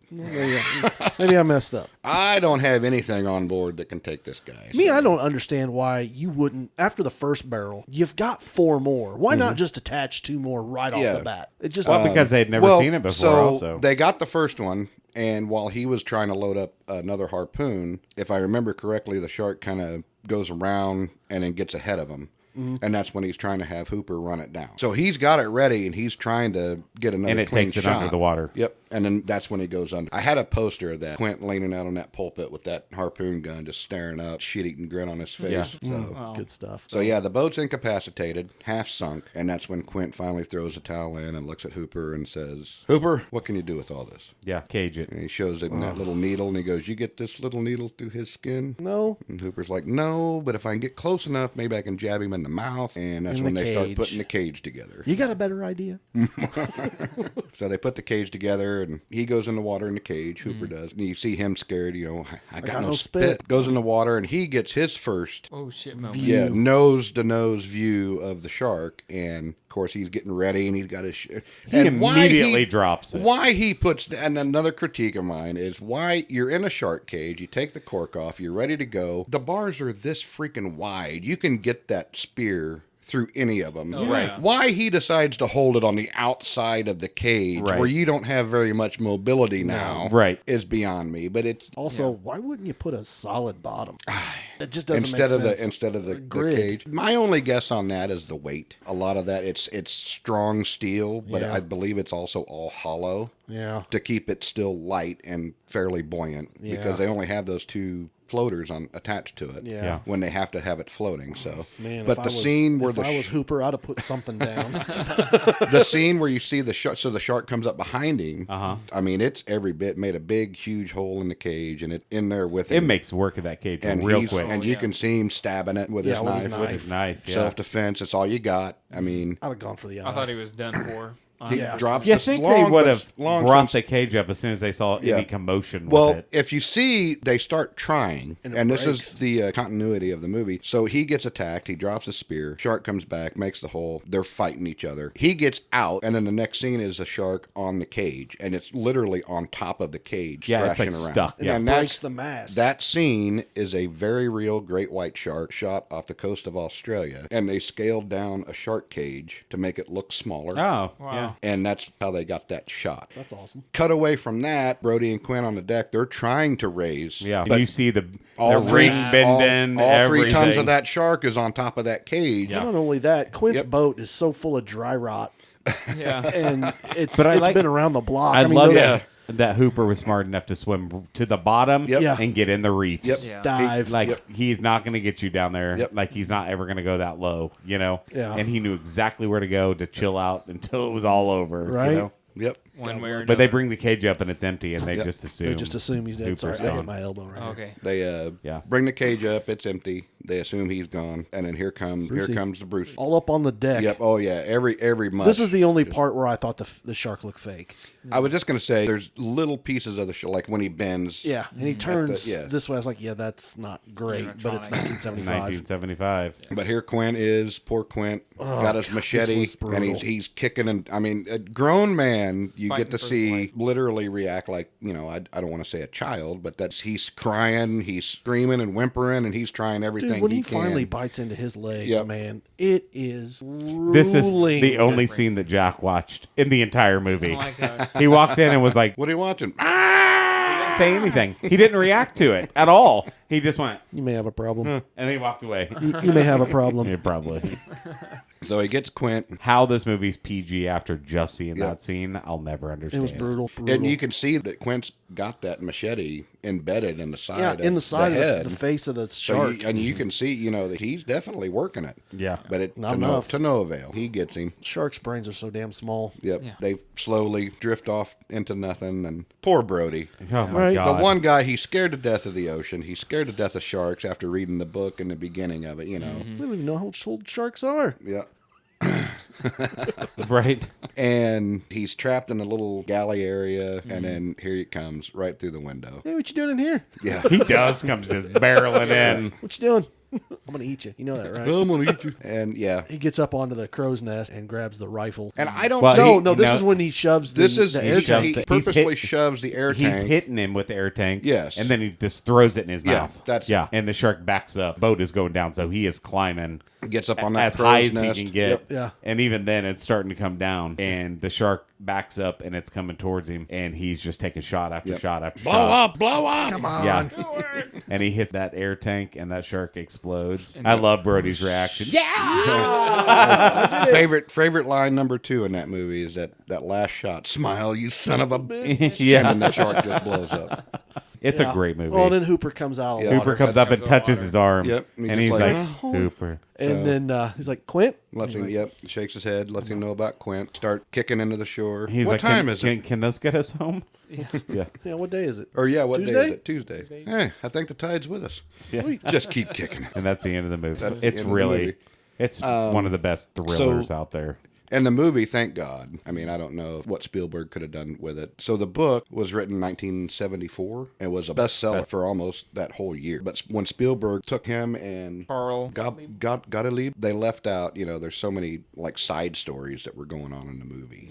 [SPEAKER 4] Maybe I messed up.
[SPEAKER 2] I don't have anything on board that can take this guy.
[SPEAKER 4] Me,
[SPEAKER 2] So-
[SPEAKER 4] I don't understand why you wouldn't, after the first barrel, you've got 4 more. Why not just attach 2 more right
[SPEAKER 2] Yeah.
[SPEAKER 4] off the bat? It just
[SPEAKER 1] Well, because they'd never seen it before,
[SPEAKER 2] so
[SPEAKER 1] also.
[SPEAKER 2] they got the first one, and while he was trying to load up another harpoon, if I remember correctly, the shark kind of goes around and then gets ahead of him. And that's when he's trying to have Hooper run it down. So he's got it ready, and he's trying to get another
[SPEAKER 1] And it
[SPEAKER 2] clean
[SPEAKER 1] takes it
[SPEAKER 2] shot.
[SPEAKER 1] under the water.
[SPEAKER 2] Yep. And then that's when he goes under. I had a poster of that. Quint leaning out on that pulpit with that harpoon gun, just staring up, shit-eating grin on his face.
[SPEAKER 1] Yeah.
[SPEAKER 2] So,
[SPEAKER 4] good stuff.
[SPEAKER 2] so yeah, the boat's incapacitated, half sunk, and that's when Quint finally throws a towel in and looks at Hooper and says, Hooper, what can you do with all this?
[SPEAKER 1] Yeah, cage it.
[SPEAKER 2] And he shows him that little needle, and he goes, you get this little needle through his skin?
[SPEAKER 4] No.
[SPEAKER 2] And Hooper's like, no, but if I can get close enough, maybe I can jab him in the mouth. And that's
[SPEAKER 4] In
[SPEAKER 2] when
[SPEAKER 4] the
[SPEAKER 2] they start
[SPEAKER 4] cage.
[SPEAKER 2] putting the cage together.
[SPEAKER 4] You got a better idea?
[SPEAKER 2] So they put the cage together, and he goes in the water in the cage. Hooper does. And you see him scared, I got no spit. Goes in the water, and he gets his first
[SPEAKER 3] Oh shit, moment.
[SPEAKER 2] yeah, nose to nose view of the shark, and of course he's getting ready, and he's got his.
[SPEAKER 1] He immediately drops it.
[SPEAKER 2] Why he puts, and another critique of mine is why you're in a shark cage, you take the cork off, you're ready to go. The bars are this freaking wide. You can get that spear through any of them.
[SPEAKER 3] Right.
[SPEAKER 2] Why he decides to hold it on the outside of the cage
[SPEAKER 1] Right.
[SPEAKER 2] where you don't have very much mobility now
[SPEAKER 1] Right.
[SPEAKER 2] is beyond me. But it's
[SPEAKER 4] Also, why wouldn't you put a solid bottom? It just doesn't
[SPEAKER 2] instead
[SPEAKER 4] make
[SPEAKER 2] of
[SPEAKER 4] sense.
[SPEAKER 2] the instead of the
[SPEAKER 4] grid.
[SPEAKER 2] cage. My only guess on that is the weight. A lot of that it's strong steel, but
[SPEAKER 4] Yeah.
[SPEAKER 2] I believe it's also all hollow
[SPEAKER 4] Yeah.
[SPEAKER 2] to keep it still light and fairly buoyant
[SPEAKER 4] Yeah.
[SPEAKER 2] because they only have those 2 floaters attached to it
[SPEAKER 4] Yeah.
[SPEAKER 2] when they have to have it floating. So,
[SPEAKER 4] Man,
[SPEAKER 2] but
[SPEAKER 4] if
[SPEAKER 2] the
[SPEAKER 4] I was,
[SPEAKER 2] scene where
[SPEAKER 4] if I was Hooper, I'd have put something down.
[SPEAKER 2] the scene where you see the shark, so the shark comes up behind him.
[SPEAKER 1] Uh-huh.
[SPEAKER 2] I mean, it's every bit made a big, huge hole in the cage, and it in there with
[SPEAKER 1] It
[SPEAKER 2] him.
[SPEAKER 1] makes work of that cage
[SPEAKER 2] and
[SPEAKER 1] real
[SPEAKER 2] he's-
[SPEAKER 1] quick.
[SPEAKER 2] and you can see him stabbing it with
[SPEAKER 4] Yeah,
[SPEAKER 2] his
[SPEAKER 4] with
[SPEAKER 2] knife.
[SPEAKER 4] his
[SPEAKER 1] with his knife, yeah.
[SPEAKER 2] Self defense. It's all you got. I mean,
[SPEAKER 4] I'd have gone for the eye.
[SPEAKER 3] I thought he was done for.
[SPEAKER 2] he
[SPEAKER 4] Yeah.
[SPEAKER 2] drops.
[SPEAKER 1] You
[SPEAKER 2] this
[SPEAKER 1] think
[SPEAKER 2] long,
[SPEAKER 1] they would
[SPEAKER 2] but
[SPEAKER 1] have
[SPEAKER 2] long
[SPEAKER 1] brought
[SPEAKER 2] since-
[SPEAKER 1] the cage up as soon as they saw
[SPEAKER 2] Yeah.
[SPEAKER 1] any commotion
[SPEAKER 2] Well,
[SPEAKER 1] with it?
[SPEAKER 2] if you see, they start trying,
[SPEAKER 4] And it
[SPEAKER 2] and this
[SPEAKER 4] breaks.
[SPEAKER 2] is the continuity of the movie. So he gets attacked, he drops a spear, shark comes back, makes the hole, they're fighting each other. He gets out, and then the next scene is a shark on the cage, and it's literally on top of the cage,
[SPEAKER 1] Yeah, it's,
[SPEAKER 2] thrashing
[SPEAKER 1] like,
[SPEAKER 2] around.
[SPEAKER 1] stuck, yeah.
[SPEAKER 2] And
[SPEAKER 4] breaks the mast.
[SPEAKER 2] That scene is a very real great white shark shot off the coast of Australia, and they scaled down a shark cage to make it look smaller.
[SPEAKER 1] Oh,
[SPEAKER 3] Wow.
[SPEAKER 1] yeah.
[SPEAKER 2] And that's how they got that shot.
[SPEAKER 4] That's awesome.
[SPEAKER 2] Cut away from that, Brody and Quint on the deck, they're trying to raise.
[SPEAKER 1] Yeah,
[SPEAKER 2] but
[SPEAKER 1] and you see the
[SPEAKER 2] all
[SPEAKER 1] ring
[SPEAKER 2] three,
[SPEAKER 1] bending,
[SPEAKER 2] all 3 tons
[SPEAKER 1] everything.
[SPEAKER 2] of that shark is on top of that cage.
[SPEAKER 1] Yeah.
[SPEAKER 4] Not only that, Quint's
[SPEAKER 2] Yep.
[SPEAKER 4] boat is so full of dry rot,
[SPEAKER 3] Yeah.
[SPEAKER 4] and it's
[SPEAKER 1] But I
[SPEAKER 4] it's
[SPEAKER 1] like-
[SPEAKER 4] been around the block.
[SPEAKER 1] I
[SPEAKER 4] mean,
[SPEAKER 1] love
[SPEAKER 4] those-
[SPEAKER 2] Yeah.
[SPEAKER 1] that Hooper was smart enough to swim to the bottom
[SPEAKER 2] Yep.
[SPEAKER 4] Yeah.
[SPEAKER 1] and get in the reefs.
[SPEAKER 2] Yep.
[SPEAKER 3] Yeah.
[SPEAKER 4] Dive.
[SPEAKER 1] Like he's not going to get you down there.
[SPEAKER 2] Yep.
[SPEAKER 1] Like he's not ever going to go that low, you know.
[SPEAKER 4] Yeah.
[SPEAKER 1] And he knew exactly where to go to chill out until it was all over.
[SPEAKER 4] Right.
[SPEAKER 1] You know?
[SPEAKER 2] Yep.
[SPEAKER 3] One way or another.
[SPEAKER 1] But they bring the cage up and it's empty, and they
[SPEAKER 2] Yep.
[SPEAKER 1] just assume.
[SPEAKER 4] They just assume he's dead.
[SPEAKER 1] Hooper's
[SPEAKER 4] Sorry, I
[SPEAKER 1] gone.
[SPEAKER 4] hit my elbow right here.
[SPEAKER 3] Okay.
[SPEAKER 2] They
[SPEAKER 1] Yeah.
[SPEAKER 2] bring the cage up. It's empty. They assume he's gone, and then here comes the Bruce.
[SPEAKER 4] All up on the deck.
[SPEAKER 2] Yep. Oh yeah. Every month.
[SPEAKER 4] This is the only part where I thought the shark looked fake.
[SPEAKER 2] I was just gonna say there's little pieces of the show, like when he bends.
[SPEAKER 4] Yeah, and he turns
[SPEAKER 2] yeah.
[SPEAKER 4] this way. I was like, yeah, that's not great, but it's
[SPEAKER 3] Animatronic.
[SPEAKER 4] 1975.
[SPEAKER 1] 1975.
[SPEAKER 2] But here Quint is, poor Quint, got his machete,
[SPEAKER 4] was brutal.
[SPEAKER 2] and he's kicking. And I mean, a grown man, you
[SPEAKER 3] Fighting
[SPEAKER 2] get to
[SPEAKER 3] for his
[SPEAKER 2] see
[SPEAKER 3] life.
[SPEAKER 2] literally react like, I don't want to say a child, but he's crying, he's screaming and whimpering, and he's trying everything
[SPEAKER 4] Dude, when he
[SPEAKER 2] can.
[SPEAKER 4] finally bites into his legs,
[SPEAKER 2] Yep.
[SPEAKER 4] man, it is grueling.
[SPEAKER 1] This is the only scene that Jack watched in the entire movie.
[SPEAKER 3] Oh my gosh.
[SPEAKER 1] He walked in and was like,
[SPEAKER 2] What are you watching?
[SPEAKER 1] he didn't say anything. He didn't react to it at all. He just went,
[SPEAKER 4] You may have a problem.
[SPEAKER 1] and he walked away.
[SPEAKER 4] You may have a problem.
[SPEAKER 1] Yeah, probably.
[SPEAKER 2] So he gets Quint,
[SPEAKER 1] How this movie's PG after just seeing
[SPEAKER 2] Yep.
[SPEAKER 1] that scene, I'll never
[SPEAKER 4] It
[SPEAKER 1] understand.
[SPEAKER 4] was brutal.
[SPEAKER 2] and you can see that Quint's got that machete embedded in the side.
[SPEAKER 4] Yeah, in the side
[SPEAKER 2] head.
[SPEAKER 4] of the face of the
[SPEAKER 2] So
[SPEAKER 4] shark.
[SPEAKER 2] and you can see, that he's definitely working it.
[SPEAKER 1] Yeah.
[SPEAKER 2] But it
[SPEAKER 4] Not
[SPEAKER 2] to no,
[SPEAKER 4] enough.
[SPEAKER 2] to no avail. He gets him.
[SPEAKER 4] Sharks' brains are so damn small.
[SPEAKER 2] Yep.
[SPEAKER 3] Yeah.
[SPEAKER 2] They slowly drift off into nothing. And poor Brody.
[SPEAKER 1] Oh my
[SPEAKER 4] Right.
[SPEAKER 1] god.
[SPEAKER 2] The one guy, he's scared to death of the ocean. He's scared to death of sharks after reading the book in the beginning of it,
[SPEAKER 4] We don't even know how old sharks are.
[SPEAKER 2] Yeah.
[SPEAKER 1] Right.
[SPEAKER 2] And he's trapped in a little galley area, and then here he comes right through the window.
[SPEAKER 4] Hey, what you doing in here?
[SPEAKER 2] Yeah.
[SPEAKER 1] He does comes just barreling in.
[SPEAKER 4] What you doing? I'm gonna eat you. You know that, right?
[SPEAKER 2] I'm gonna eat you. And yeah.
[SPEAKER 4] He gets up onto the crow's nest and grabs the rifle.
[SPEAKER 2] And I don't
[SPEAKER 1] Well,
[SPEAKER 2] know.
[SPEAKER 4] No, this
[SPEAKER 1] no.
[SPEAKER 4] is when he shoves the,
[SPEAKER 2] This is
[SPEAKER 4] the
[SPEAKER 2] he,
[SPEAKER 4] air
[SPEAKER 1] shoves
[SPEAKER 4] tank.
[SPEAKER 2] he
[SPEAKER 1] the-
[SPEAKER 2] purposely
[SPEAKER 1] hit-
[SPEAKER 2] shoves the air
[SPEAKER 1] He's
[SPEAKER 2] tank.
[SPEAKER 1] hitting him with the air tank.
[SPEAKER 2] Yes.
[SPEAKER 1] And then he just throws it in his
[SPEAKER 2] Yeah,
[SPEAKER 1] mouth.
[SPEAKER 2] that's-
[SPEAKER 1] yeah. And the shark backs up. Boat is going down, so he is climbing
[SPEAKER 2] Gets up on that
[SPEAKER 1] as high
[SPEAKER 2] crow's
[SPEAKER 1] as
[SPEAKER 2] nest.
[SPEAKER 1] he can get.
[SPEAKER 2] Yep.
[SPEAKER 4] Yeah.
[SPEAKER 1] And even then, it's starting to come down. And the shark backs up, and it's coming towards him. And he's just taking shot after
[SPEAKER 2] Yep.
[SPEAKER 1] shot after
[SPEAKER 2] Blow
[SPEAKER 1] shot.
[SPEAKER 2] up, blow up. Come on.
[SPEAKER 1] Yeah. And he hits that air tank, and that shark explodes. I love Brody's reaction. Yeah.
[SPEAKER 2] Favorite line number 2 in that movie is that last shot. Smile, you son of a bitch.
[SPEAKER 1] Yeah.
[SPEAKER 2] And then the shark just blows up.
[SPEAKER 1] It's a great movie.
[SPEAKER 4] Well, then Hooper comes out. Of the
[SPEAKER 2] Yeah.
[SPEAKER 1] Hooper
[SPEAKER 4] water.
[SPEAKER 1] comes up and
[SPEAKER 3] Comes out of
[SPEAKER 1] touches
[SPEAKER 3] water.
[SPEAKER 1] his arm.
[SPEAKER 2] Yep.
[SPEAKER 1] And
[SPEAKER 2] Just
[SPEAKER 1] he's
[SPEAKER 2] like,
[SPEAKER 1] like, Hooper.
[SPEAKER 4] And then he's like, Quint?
[SPEAKER 2] Lets him, shakes his head, lets him know about Quint. Start kicking into the shore.
[SPEAKER 1] He's
[SPEAKER 2] What
[SPEAKER 1] like,
[SPEAKER 2] time is it?
[SPEAKER 1] Can this get us home? Yeah.
[SPEAKER 4] Yeah, what day is it?
[SPEAKER 2] Or what day
[SPEAKER 4] Tuesday?
[SPEAKER 2] is it? Tuesday. Hey, I think the tide's with us. Just keep kicking it.
[SPEAKER 1] And that's the end of the movie.
[SPEAKER 2] That's the
[SPEAKER 1] It's
[SPEAKER 2] end of the
[SPEAKER 1] really,
[SPEAKER 2] movie.
[SPEAKER 1] it's one of the best thrillers out there.
[SPEAKER 2] And the movie, thank God. I mean, I don't know what Spielberg could have done with it. So the book was written in 1974 and was a bestseller for almost that whole year. But when Spielberg took him and
[SPEAKER 3] Carl.
[SPEAKER 2] Gottlieb, they left out, there's so many like side stories that were going on in the movie.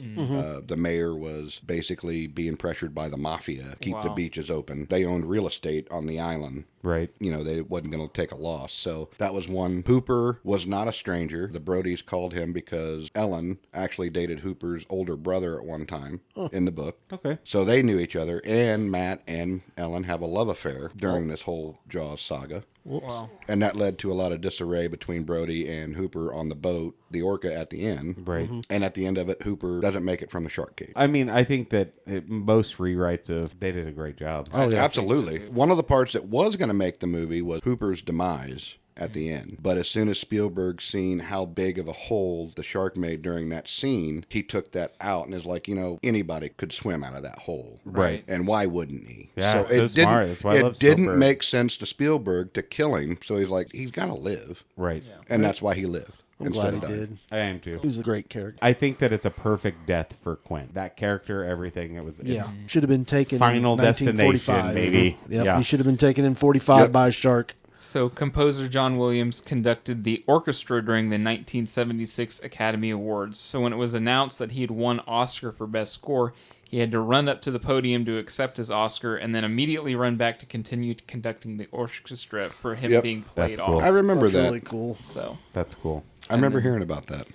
[SPEAKER 2] The mayor was basically being pressured by the mafia, keep the
[SPEAKER 3] Wow.
[SPEAKER 2] beaches open. They owned real estate on the island.
[SPEAKER 1] Right.
[SPEAKER 2] They wasn't going to take a loss. So that was one. Hooper was not a stranger. The Brodies called him because Ellen actually dated Hooper's older brother at one time in the book.
[SPEAKER 1] Okay.
[SPEAKER 2] So they knew each other, and Matt and Ellen have a love affair during this whole Jaws saga.
[SPEAKER 3] Wow.
[SPEAKER 2] And that led to a lot of disarray between Brody and Hooper on the boat, the orca at the end.
[SPEAKER 1] Right.
[SPEAKER 2] And at the end of it, Hooper doesn't make it from the shark cage.
[SPEAKER 1] I mean, I think that most rewrites they did a great job.
[SPEAKER 2] Oh,
[SPEAKER 4] yeah.
[SPEAKER 2] absolutely. One of the parts that was going to make the movie was Hooper's demise at the end. But as soon as Spielberg seen how big of a hole the shark made during that scene, he took that out and is like, anybody could swim out of that hole.
[SPEAKER 1] Right.
[SPEAKER 2] And why wouldn't he?
[SPEAKER 1] Yeah, it's so smart. That's why I love
[SPEAKER 2] it didn't
[SPEAKER 1] Spielberg.
[SPEAKER 2] make sense to Spielberg to kill him. So he's like, he's got to live.
[SPEAKER 1] Right.
[SPEAKER 2] And that's why he lived.
[SPEAKER 4] I'm
[SPEAKER 2] instead
[SPEAKER 4] glad he
[SPEAKER 2] of dying.
[SPEAKER 4] did.
[SPEAKER 1] I am too.
[SPEAKER 4] He was a great character.
[SPEAKER 1] I think that it's a perfect death for Quint. That character, everything.
[SPEAKER 4] Yeah,
[SPEAKER 1] It's
[SPEAKER 4] should have been taken
[SPEAKER 1] Final
[SPEAKER 4] in
[SPEAKER 1] Destination,
[SPEAKER 4] 1945.
[SPEAKER 1] maybe.
[SPEAKER 4] Yep.
[SPEAKER 1] Yeah.
[SPEAKER 4] He should have been taken in 45
[SPEAKER 2] Yep.
[SPEAKER 4] by a shark.
[SPEAKER 3] So, composer John Williams conducted the orchestra during the 1976 Academy Awards. So, when it was announced that he had won Oscar for Best Score, he had to run up to the podium to accept his Oscar and then immediately run back to continue conducting the orchestra for him
[SPEAKER 2] Yep.
[SPEAKER 3] being played
[SPEAKER 1] That's cool.
[SPEAKER 3] off.
[SPEAKER 2] I remember
[SPEAKER 4] That's
[SPEAKER 2] that.
[SPEAKER 4] really cool.
[SPEAKER 3] So,
[SPEAKER 1] That's cool.
[SPEAKER 2] I remember hearing about that.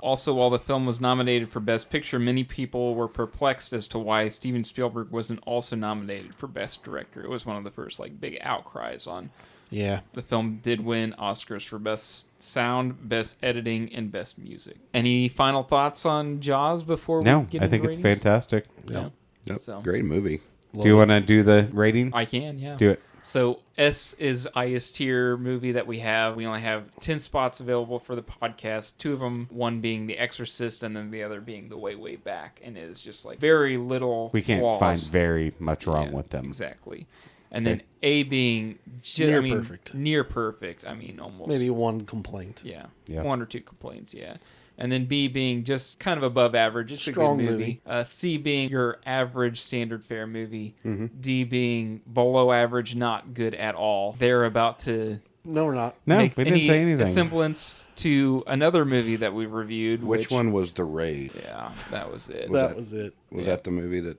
[SPEAKER 3] also, while the film was nominated for Best Picture, many people were perplexed as to why Steven Spielberg wasn't also nominated for Best Director. It was one of the first big outcries on.
[SPEAKER 4] Yeah.
[SPEAKER 3] The film did win Oscars for Best Sound, Best Editing, and Best Music. Any final thoughts on Jaws before we
[SPEAKER 1] No,
[SPEAKER 3] get
[SPEAKER 1] I
[SPEAKER 3] into
[SPEAKER 1] think it's
[SPEAKER 3] ratings?
[SPEAKER 1] fantastic.
[SPEAKER 3] Yeah.
[SPEAKER 2] Yep.
[SPEAKER 3] So
[SPEAKER 2] Great movie.
[SPEAKER 1] Do you want to do the rating?
[SPEAKER 3] I can, yeah.
[SPEAKER 1] Do it.
[SPEAKER 3] So S is highest tier movie that we have. We only have 10 spots available for the podcast. 2 of them, one being The Exorcist and then the other being The Way, Way Back. And it is just like very little
[SPEAKER 1] We can't
[SPEAKER 3] flaws.
[SPEAKER 1] find very much wrong
[SPEAKER 3] Yeah,
[SPEAKER 1] with them.
[SPEAKER 3] Exactly. And then A being
[SPEAKER 4] Perfect.
[SPEAKER 3] Near perfect. I mean, almost.
[SPEAKER 4] Maybe one complaint.
[SPEAKER 3] Yeah.
[SPEAKER 1] Yeah.
[SPEAKER 3] 1 or 2 complaints, yeah. And then B being just kind of above average. It's
[SPEAKER 4] Strong
[SPEAKER 3] a good movie.
[SPEAKER 4] movie.
[SPEAKER 3] C being your average standard fare movie.
[SPEAKER 1] Mm-hmm.
[SPEAKER 3] D being below average, not good at all. They're about to
[SPEAKER 4] No, we're not.
[SPEAKER 1] No,
[SPEAKER 3] make
[SPEAKER 1] we didn't say anything.
[SPEAKER 3] semblance to another movie that we've reviewed.
[SPEAKER 2] Which one was The Raid?
[SPEAKER 3] Yeah, that was it.
[SPEAKER 4] That was it.
[SPEAKER 2] Was that the movie that...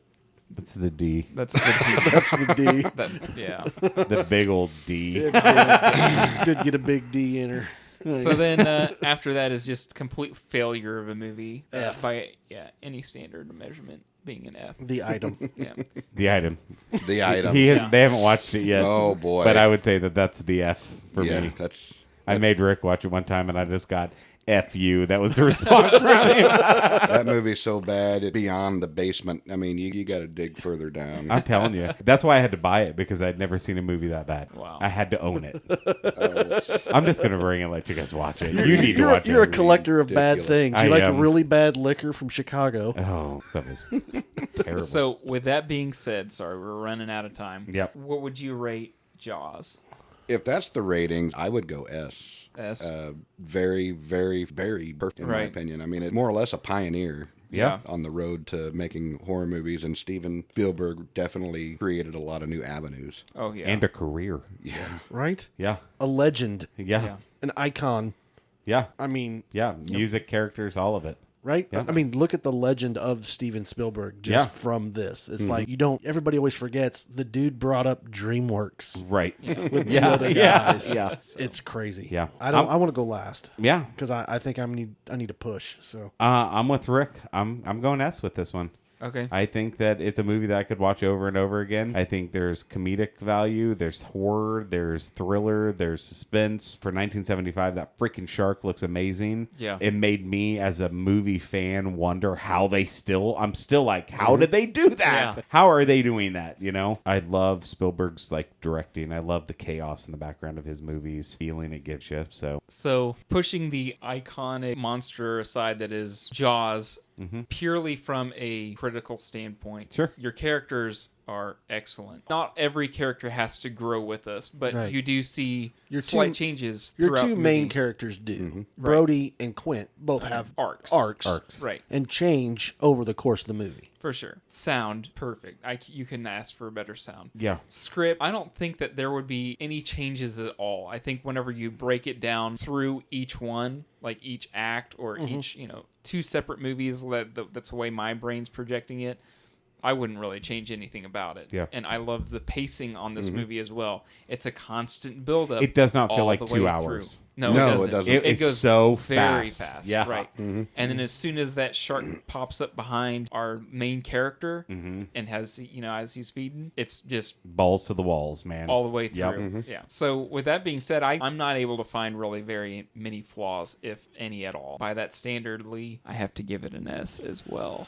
[SPEAKER 1] That's the D.
[SPEAKER 3] That's the
[SPEAKER 4] That's the D.
[SPEAKER 3] yeah.
[SPEAKER 1] The big old D.
[SPEAKER 4] Did get a big D in her.
[SPEAKER 3] So then after that is just complete failure of a movie
[SPEAKER 4] F.
[SPEAKER 3] by any standard of measurement being an F.
[SPEAKER 4] The item.
[SPEAKER 3] Yeah.
[SPEAKER 1] The item.
[SPEAKER 2] The item.
[SPEAKER 1] He has,
[SPEAKER 3] Yeah.
[SPEAKER 1] They haven't watched it yet.
[SPEAKER 2] Oh, boy.
[SPEAKER 1] But I would say that that's the F for
[SPEAKER 2] yeah,
[SPEAKER 1] me.
[SPEAKER 2] that's...
[SPEAKER 1] I made Rick watch it one time, and I just got F you. That was the response from him.
[SPEAKER 2] That movie's so bad, it's beyond the basement. I mean, you got to dig further down.
[SPEAKER 1] I'm telling you. That's why I had to buy it, because I'd never seen a movie that bad.
[SPEAKER 3] Wow.
[SPEAKER 1] I had to own it. I'm just going to bring it and let you guys watch it. You need to
[SPEAKER 4] You're,
[SPEAKER 1] watch
[SPEAKER 4] you're a
[SPEAKER 1] it.
[SPEAKER 4] collector of bad
[SPEAKER 2] Ridiculous.
[SPEAKER 4] things.
[SPEAKER 1] I
[SPEAKER 4] You like
[SPEAKER 1] am.
[SPEAKER 4] really bad liquor from Chicago.
[SPEAKER 1] Oh, stuff is terrible.
[SPEAKER 3] So with that being said, sorry, we're running out of time.
[SPEAKER 1] Yep.
[SPEAKER 3] What would you rate Jaws?
[SPEAKER 2] If that's the rating, I would go S.
[SPEAKER 3] S.
[SPEAKER 2] Very, very, very perfect in my
[SPEAKER 3] Right.
[SPEAKER 2] opinion. I mean, it's more or less a pioneer.
[SPEAKER 1] Yeah.
[SPEAKER 2] On the road to making horror movies, and Steven Spielberg definitely created a lot of new avenues.
[SPEAKER 3] Oh yeah.
[SPEAKER 1] And a career.
[SPEAKER 2] Yes.
[SPEAKER 4] Right?
[SPEAKER 1] Yeah.
[SPEAKER 4] A legend.
[SPEAKER 1] Yeah.
[SPEAKER 3] Yeah.
[SPEAKER 4] An icon.
[SPEAKER 1] Yeah.
[SPEAKER 4] I mean,
[SPEAKER 1] Yeah. Music, characters, all of it.
[SPEAKER 4] right?
[SPEAKER 1] Yeah.
[SPEAKER 4] I mean, look at the legend of Steven Spielberg just
[SPEAKER 1] Yeah.
[SPEAKER 4] from this. It's like everybody always forgets the dude brought up DreamWorks
[SPEAKER 1] Right.
[SPEAKER 4] with two other guys.
[SPEAKER 1] Yeah.
[SPEAKER 4] It's crazy.
[SPEAKER 1] Yeah.
[SPEAKER 4] I want to go last
[SPEAKER 1] Yeah.
[SPEAKER 4] because I think I need to push. So
[SPEAKER 1] I'm with Rick. I'm going S with this one.
[SPEAKER 3] Okay.
[SPEAKER 1] I think that it's a movie that I could watch over and over again. I think there's comedic value, there's horror, there's thriller, there's suspense. For 1975, that freaking shark looks amazing.
[SPEAKER 3] Yeah.
[SPEAKER 1] It made me, as a movie fan, wonder how I'm still like, how did they do that?
[SPEAKER 3] Yeah.
[SPEAKER 1] How are they doing that? You know? I love Spielberg's like directing. I love the chaos in the background of his movies, feeling it gives you. So
[SPEAKER 3] Pushing the iconic monster aside that is Jaws, purely from a critical standpoint,
[SPEAKER 1] Sure.
[SPEAKER 3] your characters are excellent. Not every character has to grow with us, but
[SPEAKER 4] Right.
[SPEAKER 3] you do see
[SPEAKER 4] Your
[SPEAKER 3] slight
[SPEAKER 4] two-
[SPEAKER 3] changes
[SPEAKER 4] your
[SPEAKER 3] throughout
[SPEAKER 4] two
[SPEAKER 3] the
[SPEAKER 4] main
[SPEAKER 3] movie.
[SPEAKER 4] characters do. Brody and Quint both have
[SPEAKER 3] arcs.
[SPEAKER 4] arcs,
[SPEAKER 3] Right.
[SPEAKER 4] and change over the course of the movie.
[SPEAKER 3] For sure. Sound, perfect. You can ask for a better sound.
[SPEAKER 1] yeah.
[SPEAKER 3] Script, I don't think that there would be any changes at all. I think whenever you break it down through each one, like each act or each, two separate movies, that's the way my brain's projecting it, I wouldn't really change anything about it.
[SPEAKER 1] Yeah.
[SPEAKER 3] And I love the pacing on this movie as well. It's a constant buildup.
[SPEAKER 1] It does not feel
[SPEAKER 3] all
[SPEAKER 1] like
[SPEAKER 3] the
[SPEAKER 1] 2
[SPEAKER 3] way
[SPEAKER 1] hours.
[SPEAKER 3] Through. No,
[SPEAKER 2] No,
[SPEAKER 3] it
[SPEAKER 2] it
[SPEAKER 3] doesn't.
[SPEAKER 2] doesn't.
[SPEAKER 1] It's
[SPEAKER 3] goes
[SPEAKER 1] so
[SPEAKER 3] very
[SPEAKER 1] fast. Yeah.
[SPEAKER 3] Right. And then as soon as that shark pops up behind our main character and has, as he's feeding, it's just
[SPEAKER 1] Balls to the walls, man.
[SPEAKER 3] all the way through.
[SPEAKER 1] Yep.
[SPEAKER 3] Yeah. So with that being said, I'm not able to find really very many flaws, if any at all. By that standard, Lee, I have to give it an S as well.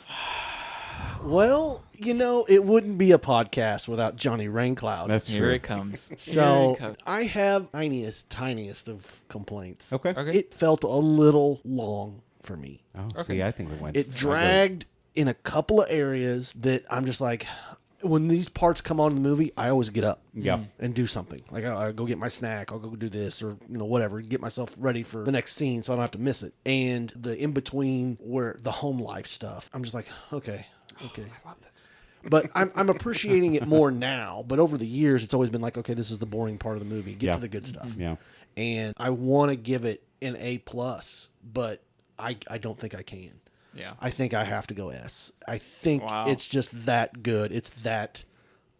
[SPEAKER 4] Well, it wouldn't be a podcast without Johnny Raincloud.
[SPEAKER 1] That's
[SPEAKER 3] Here
[SPEAKER 1] true.
[SPEAKER 3] it comes.
[SPEAKER 4] So
[SPEAKER 3] Here it comes.
[SPEAKER 4] I have tiniest of complaints.
[SPEAKER 1] Okay.
[SPEAKER 3] Okay.
[SPEAKER 4] It felt a little long for me.
[SPEAKER 1] Oh, see, I think it went.
[SPEAKER 4] It dragged in a couple of areas that I'm just like, when these parts come on in the movie, I always get up
[SPEAKER 1] Yeah.
[SPEAKER 4] and do something. Like I'll go get my snack, I'll go do this, or whatever, get myself ready for the next scene so I don't have to miss it. And the in between where the home life stuff, I'm just like, okay. I love this. But I'm appreciating it more now. But over the years, it's always been like, okay, this is the boring part of the movie. Get
[SPEAKER 1] Yeah.
[SPEAKER 4] to the good stuff.
[SPEAKER 1] Yeah.
[SPEAKER 4] And I want to give it an A+, but I don't think I can.
[SPEAKER 3] Yeah.
[SPEAKER 4] I think I have to go S. I think
[SPEAKER 3] Wow.
[SPEAKER 4] it's just that good. It's that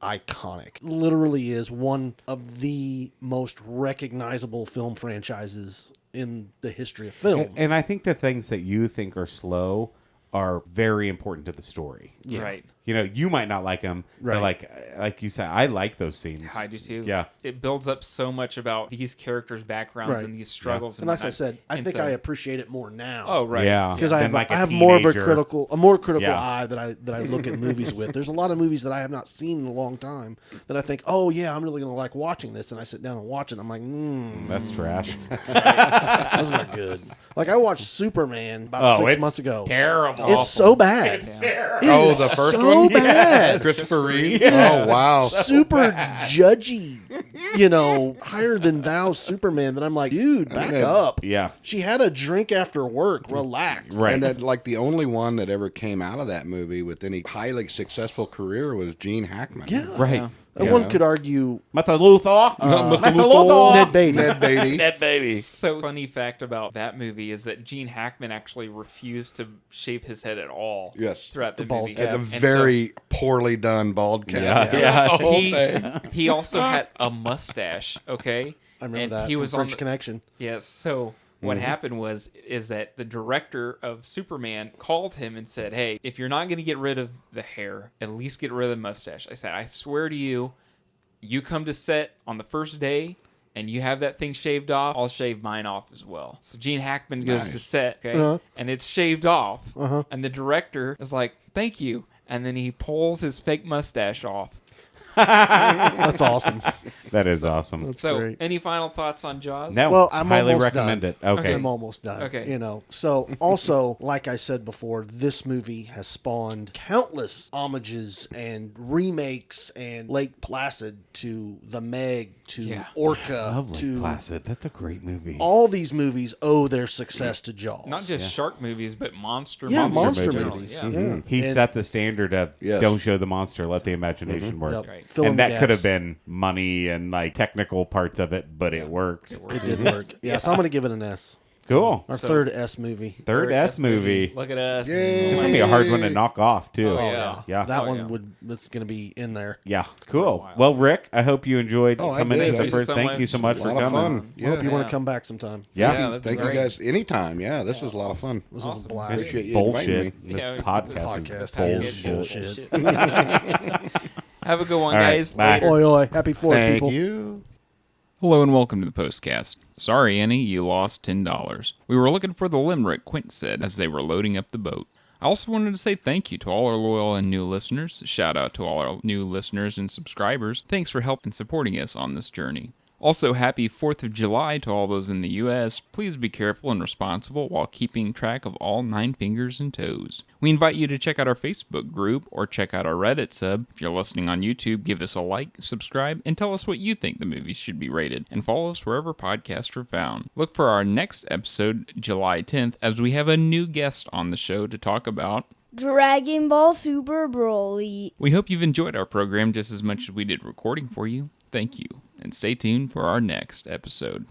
[SPEAKER 4] iconic. Literally is one of the most recognizable film franchises in the history of film.
[SPEAKER 1] And I think the things that you think are slow are very important to the story.
[SPEAKER 4] Yeah.
[SPEAKER 3] Right.
[SPEAKER 1] you know, you might not like them, but like you said, I like those scenes.
[SPEAKER 3] I do too.
[SPEAKER 1] Yeah.
[SPEAKER 3] It builds up so much about these characters' backgrounds
[SPEAKER 4] Right.
[SPEAKER 3] and these struggles.
[SPEAKER 4] And like I
[SPEAKER 3] whatnot.
[SPEAKER 4] said, I
[SPEAKER 3] And
[SPEAKER 4] think
[SPEAKER 3] so-
[SPEAKER 4] I appreciate it more now.
[SPEAKER 3] Oh, right.
[SPEAKER 1] Yeah.
[SPEAKER 4] Because I
[SPEAKER 1] Than
[SPEAKER 4] have,
[SPEAKER 1] like
[SPEAKER 4] I
[SPEAKER 1] a
[SPEAKER 4] have more of a
[SPEAKER 1] teenager.
[SPEAKER 4] more critical
[SPEAKER 1] Yeah.
[SPEAKER 4] eye that I look at movies with. There's a lot of movies that I have not seen in a long time that I think, oh yeah, I'm really gonna like watching this, and I sit down and watch it. I'm like,
[SPEAKER 1] That's trash.
[SPEAKER 4] that's not good. Like I watched Superman about 6
[SPEAKER 1] it's
[SPEAKER 4] months ago.
[SPEAKER 1] terrible.
[SPEAKER 4] It's so bad.
[SPEAKER 1] It's terrible.
[SPEAKER 4] It
[SPEAKER 2] Oh,
[SPEAKER 4] is
[SPEAKER 2] the first
[SPEAKER 4] so
[SPEAKER 2] one?
[SPEAKER 4] bad.
[SPEAKER 2] Christopher Reeve. Oh, wow.
[SPEAKER 4] Super judgy, you know, higher than thou Superman. That I'm like, dude, back
[SPEAKER 2] mean,
[SPEAKER 4] up.
[SPEAKER 1] Yeah.
[SPEAKER 4] She had a drink after work. Relax.
[SPEAKER 1] Right.
[SPEAKER 2] And that, like, the only one that ever came out of that movie with any highly successful career was Gene Hackman.
[SPEAKER 4] Yeah.
[SPEAKER 1] Right.
[SPEAKER 4] And one could argue
[SPEAKER 1] Mr. Luthor.
[SPEAKER 2] Mr.
[SPEAKER 1] Mr. Luthor.
[SPEAKER 4] Ned Beatty.
[SPEAKER 2] Ned Beatty.
[SPEAKER 1] Ned Beatty.
[SPEAKER 3] So funny fact about that movie is that Gene Hackman actually refused to shave his head at all.
[SPEAKER 2] Yes.
[SPEAKER 3] Throughout the
[SPEAKER 4] bald
[SPEAKER 3] movie.
[SPEAKER 4] cap.
[SPEAKER 2] Had a
[SPEAKER 3] And so
[SPEAKER 2] very poorly done bald cap.
[SPEAKER 1] Yeah.
[SPEAKER 2] throughout the whole
[SPEAKER 3] he,
[SPEAKER 2] thing.
[SPEAKER 3] he also had a mustache. Okay.
[SPEAKER 4] I remember
[SPEAKER 3] And
[SPEAKER 4] that
[SPEAKER 3] he
[SPEAKER 4] from
[SPEAKER 3] was
[SPEAKER 4] French
[SPEAKER 3] on the,
[SPEAKER 4] Connection.
[SPEAKER 3] Yes. So what happened is that the director of Superman called him and said, "Hey, if you're not going to get rid of the hair, at least get rid of the mustache." I said, "I swear to you, you come to set on the first day and you have that thing shaved off, I'll shave mine off as well." So Gene Hackman goes
[SPEAKER 2] Nice.
[SPEAKER 3] to set, okay, and it's shaved off, and the director is like, "Thank you," and then he pulls his fake mustache off.
[SPEAKER 4] That's awesome.
[SPEAKER 1] That is awesome.
[SPEAKER 3] So,
[SPEAKER 4] great.
[SPEAKER 3] any final thoughts on Jaws?
[SPEAKER 1] No,
[SPEAKER 4] Well, I'm
[SPEAKER 1] highly
[SPEAKER 4] almost
[SPEAKER 1] recommend
[SPEAKER 4] done.
[SPEAKER 1] it. Okay.
[SPEAKER 4] I'm almost done.
[SPEAKER 3] Okay.
[SPEAKER 4] You know, so also, like I said before, this movie has spawned countless homages and remakes and Lake Placid to The Meg to
[SPEAKER 3] Yeah.
[SPEAKER 4] Orca
[SPEAKER 1] Lovely
[SPEAKER 4] to
[SPEAKER 1] Placid. That's a great movie.
[SPEAKER 4] all these movies owe their success to Jaws.
[SPEAKER 3] Not just shark movies, but monster
[SPEAKER 4] monster
[SPEAKER 3] movies.
[SPEAKER 4] movies.
[SPEAKER 3] Yeah.
[SPEAKER 4] Yeah.
[SPEAKER 1] He
[SPEAKER 4] And-
[SPEAKER 1] set the standard of
[SPEAKER 2] Yes.
[SPEAKER 1] don't show the monster, let the imagination work.
[SPEAKER 4] Yep.
[SPEAKER 3] Right.
[SPEAKER 4] Fill in
[SPEAKER 1] And
[SPEAKER 4] the
[SPEAKER 1] that could have
[SPEAKER 4] gaps.
[SPEAKER 1] been money and like technical parts of it, but it worked.
[SPEAKER 4] It did work. Yeah, so I'm going to give it an S.
[SPEAKER 1] Cool.
[SPEAKER 4] Our
[SPEAKER 3] So-
[SPEAKER 4] third S movie.
[SPEAKER 1] Third S movie.
[SPEAKER 3] Look at us.
[SPEAKER 2] Yay.
[SPEAKER 1] It's gonna be a hard one to knock off too.
[SPEAKER 3] Oh, yeah.
[SPEAKER 1] Yeah.
[SPEAKER 4] That
[SPEAKER 3] Oh,
[SPEAKER 4] one
[SPEAKER 3] yeah.
[SPEAKER 4] was going to be in there.
[SPEAKER 1] Yeah, cool.
[SPEAKER 3] while.
[SPEAKER 1] Well, Rick, I hope you enjoyed
[SPEAKER 2] Oh, I
[SPEAKER 1] coming
[SPEAKER 2] did.
[SPEAKER 1] in the
[SPEAKER 2] Thank you
[SPEAKER 1] first.
[SPEAKER 3] so
[SPEAKER 1] Thank you
[SPEAKER 3] much.
[SPEAKER 1] so much
[SPEAKER 2] A
[SPEAKER 1] for
[SPEAKER 2] lot of
[SPEAKER 1] coming.
[SPEAKER 2] fun.
[SPEAKER 4] I hope you want
[SPEAKER 3] Yeah.
[SPEAKER 4] to come back sometime.
[SPEAKER 1] Yeah,
[SPEAKER 3] Yeah, that'd be
[SPEAKER 2] Thank you
[SPEAKER 3] great.
[SPEAKER 2] guys anytime. Yeah, this was a lot of fun.
[SPEAKER 4] This was a
[SPEAKER 3] Awesome.
[SPEAKER 4] blast.
[SPEAKER 2] Appreciate you
[SPEAKER 1] bullshit.
[SPEAKER 2] inviting me.
[SPEAKER 1] This
[SPEAKER 3] Yeah,
[SPEAKER 1] podcast is
[SPEAKER 4] Bullshit.
[SPEAKER 1] bullshit.
[SPEAKER 3] Have a good one,
[SPEAKER 1] All right,
[SPEAKER 3] guys.
[SPEAKER 1] bye.
[SPEAKER 3] Later.
[SPEAKER 4] Oi, oi. Happy 4th,
[SPEAKER 2] Thank
[SPEAKER 4] people.
[SPEAKER 2] you.
[SPEAKER 6] Hello and welcome to the Postcast. Sorry, Annie, you lost $10. We were looking for the limerick, Quint said, as they were loading up the boat. I also wanted to say thank you to all our loyal and new listeners. Shout out to all our new listeners and subscribers. Thanks for helping supporting us on this journey. Also, happy 4th of July to all those in the U.S. Please be careful and responsible while keeping track of all 9 fingers and toes. We invite you to check out our Facebook group or check out our Reddit sub. If you're listening on YouTube, give us a like, subscribe, and tell us what you think the movies should be rated. And follow us wherever podcasts are found. Look for our next episode, July 10th, as we have a new guest on the show to talk about
[SPEAKER 7] Dragon Ball Super Broly.
[SPEAKER 6] We hope you've enjoyed our program just as much as we did recording for you. Thank you, and stay tuned for our next episode.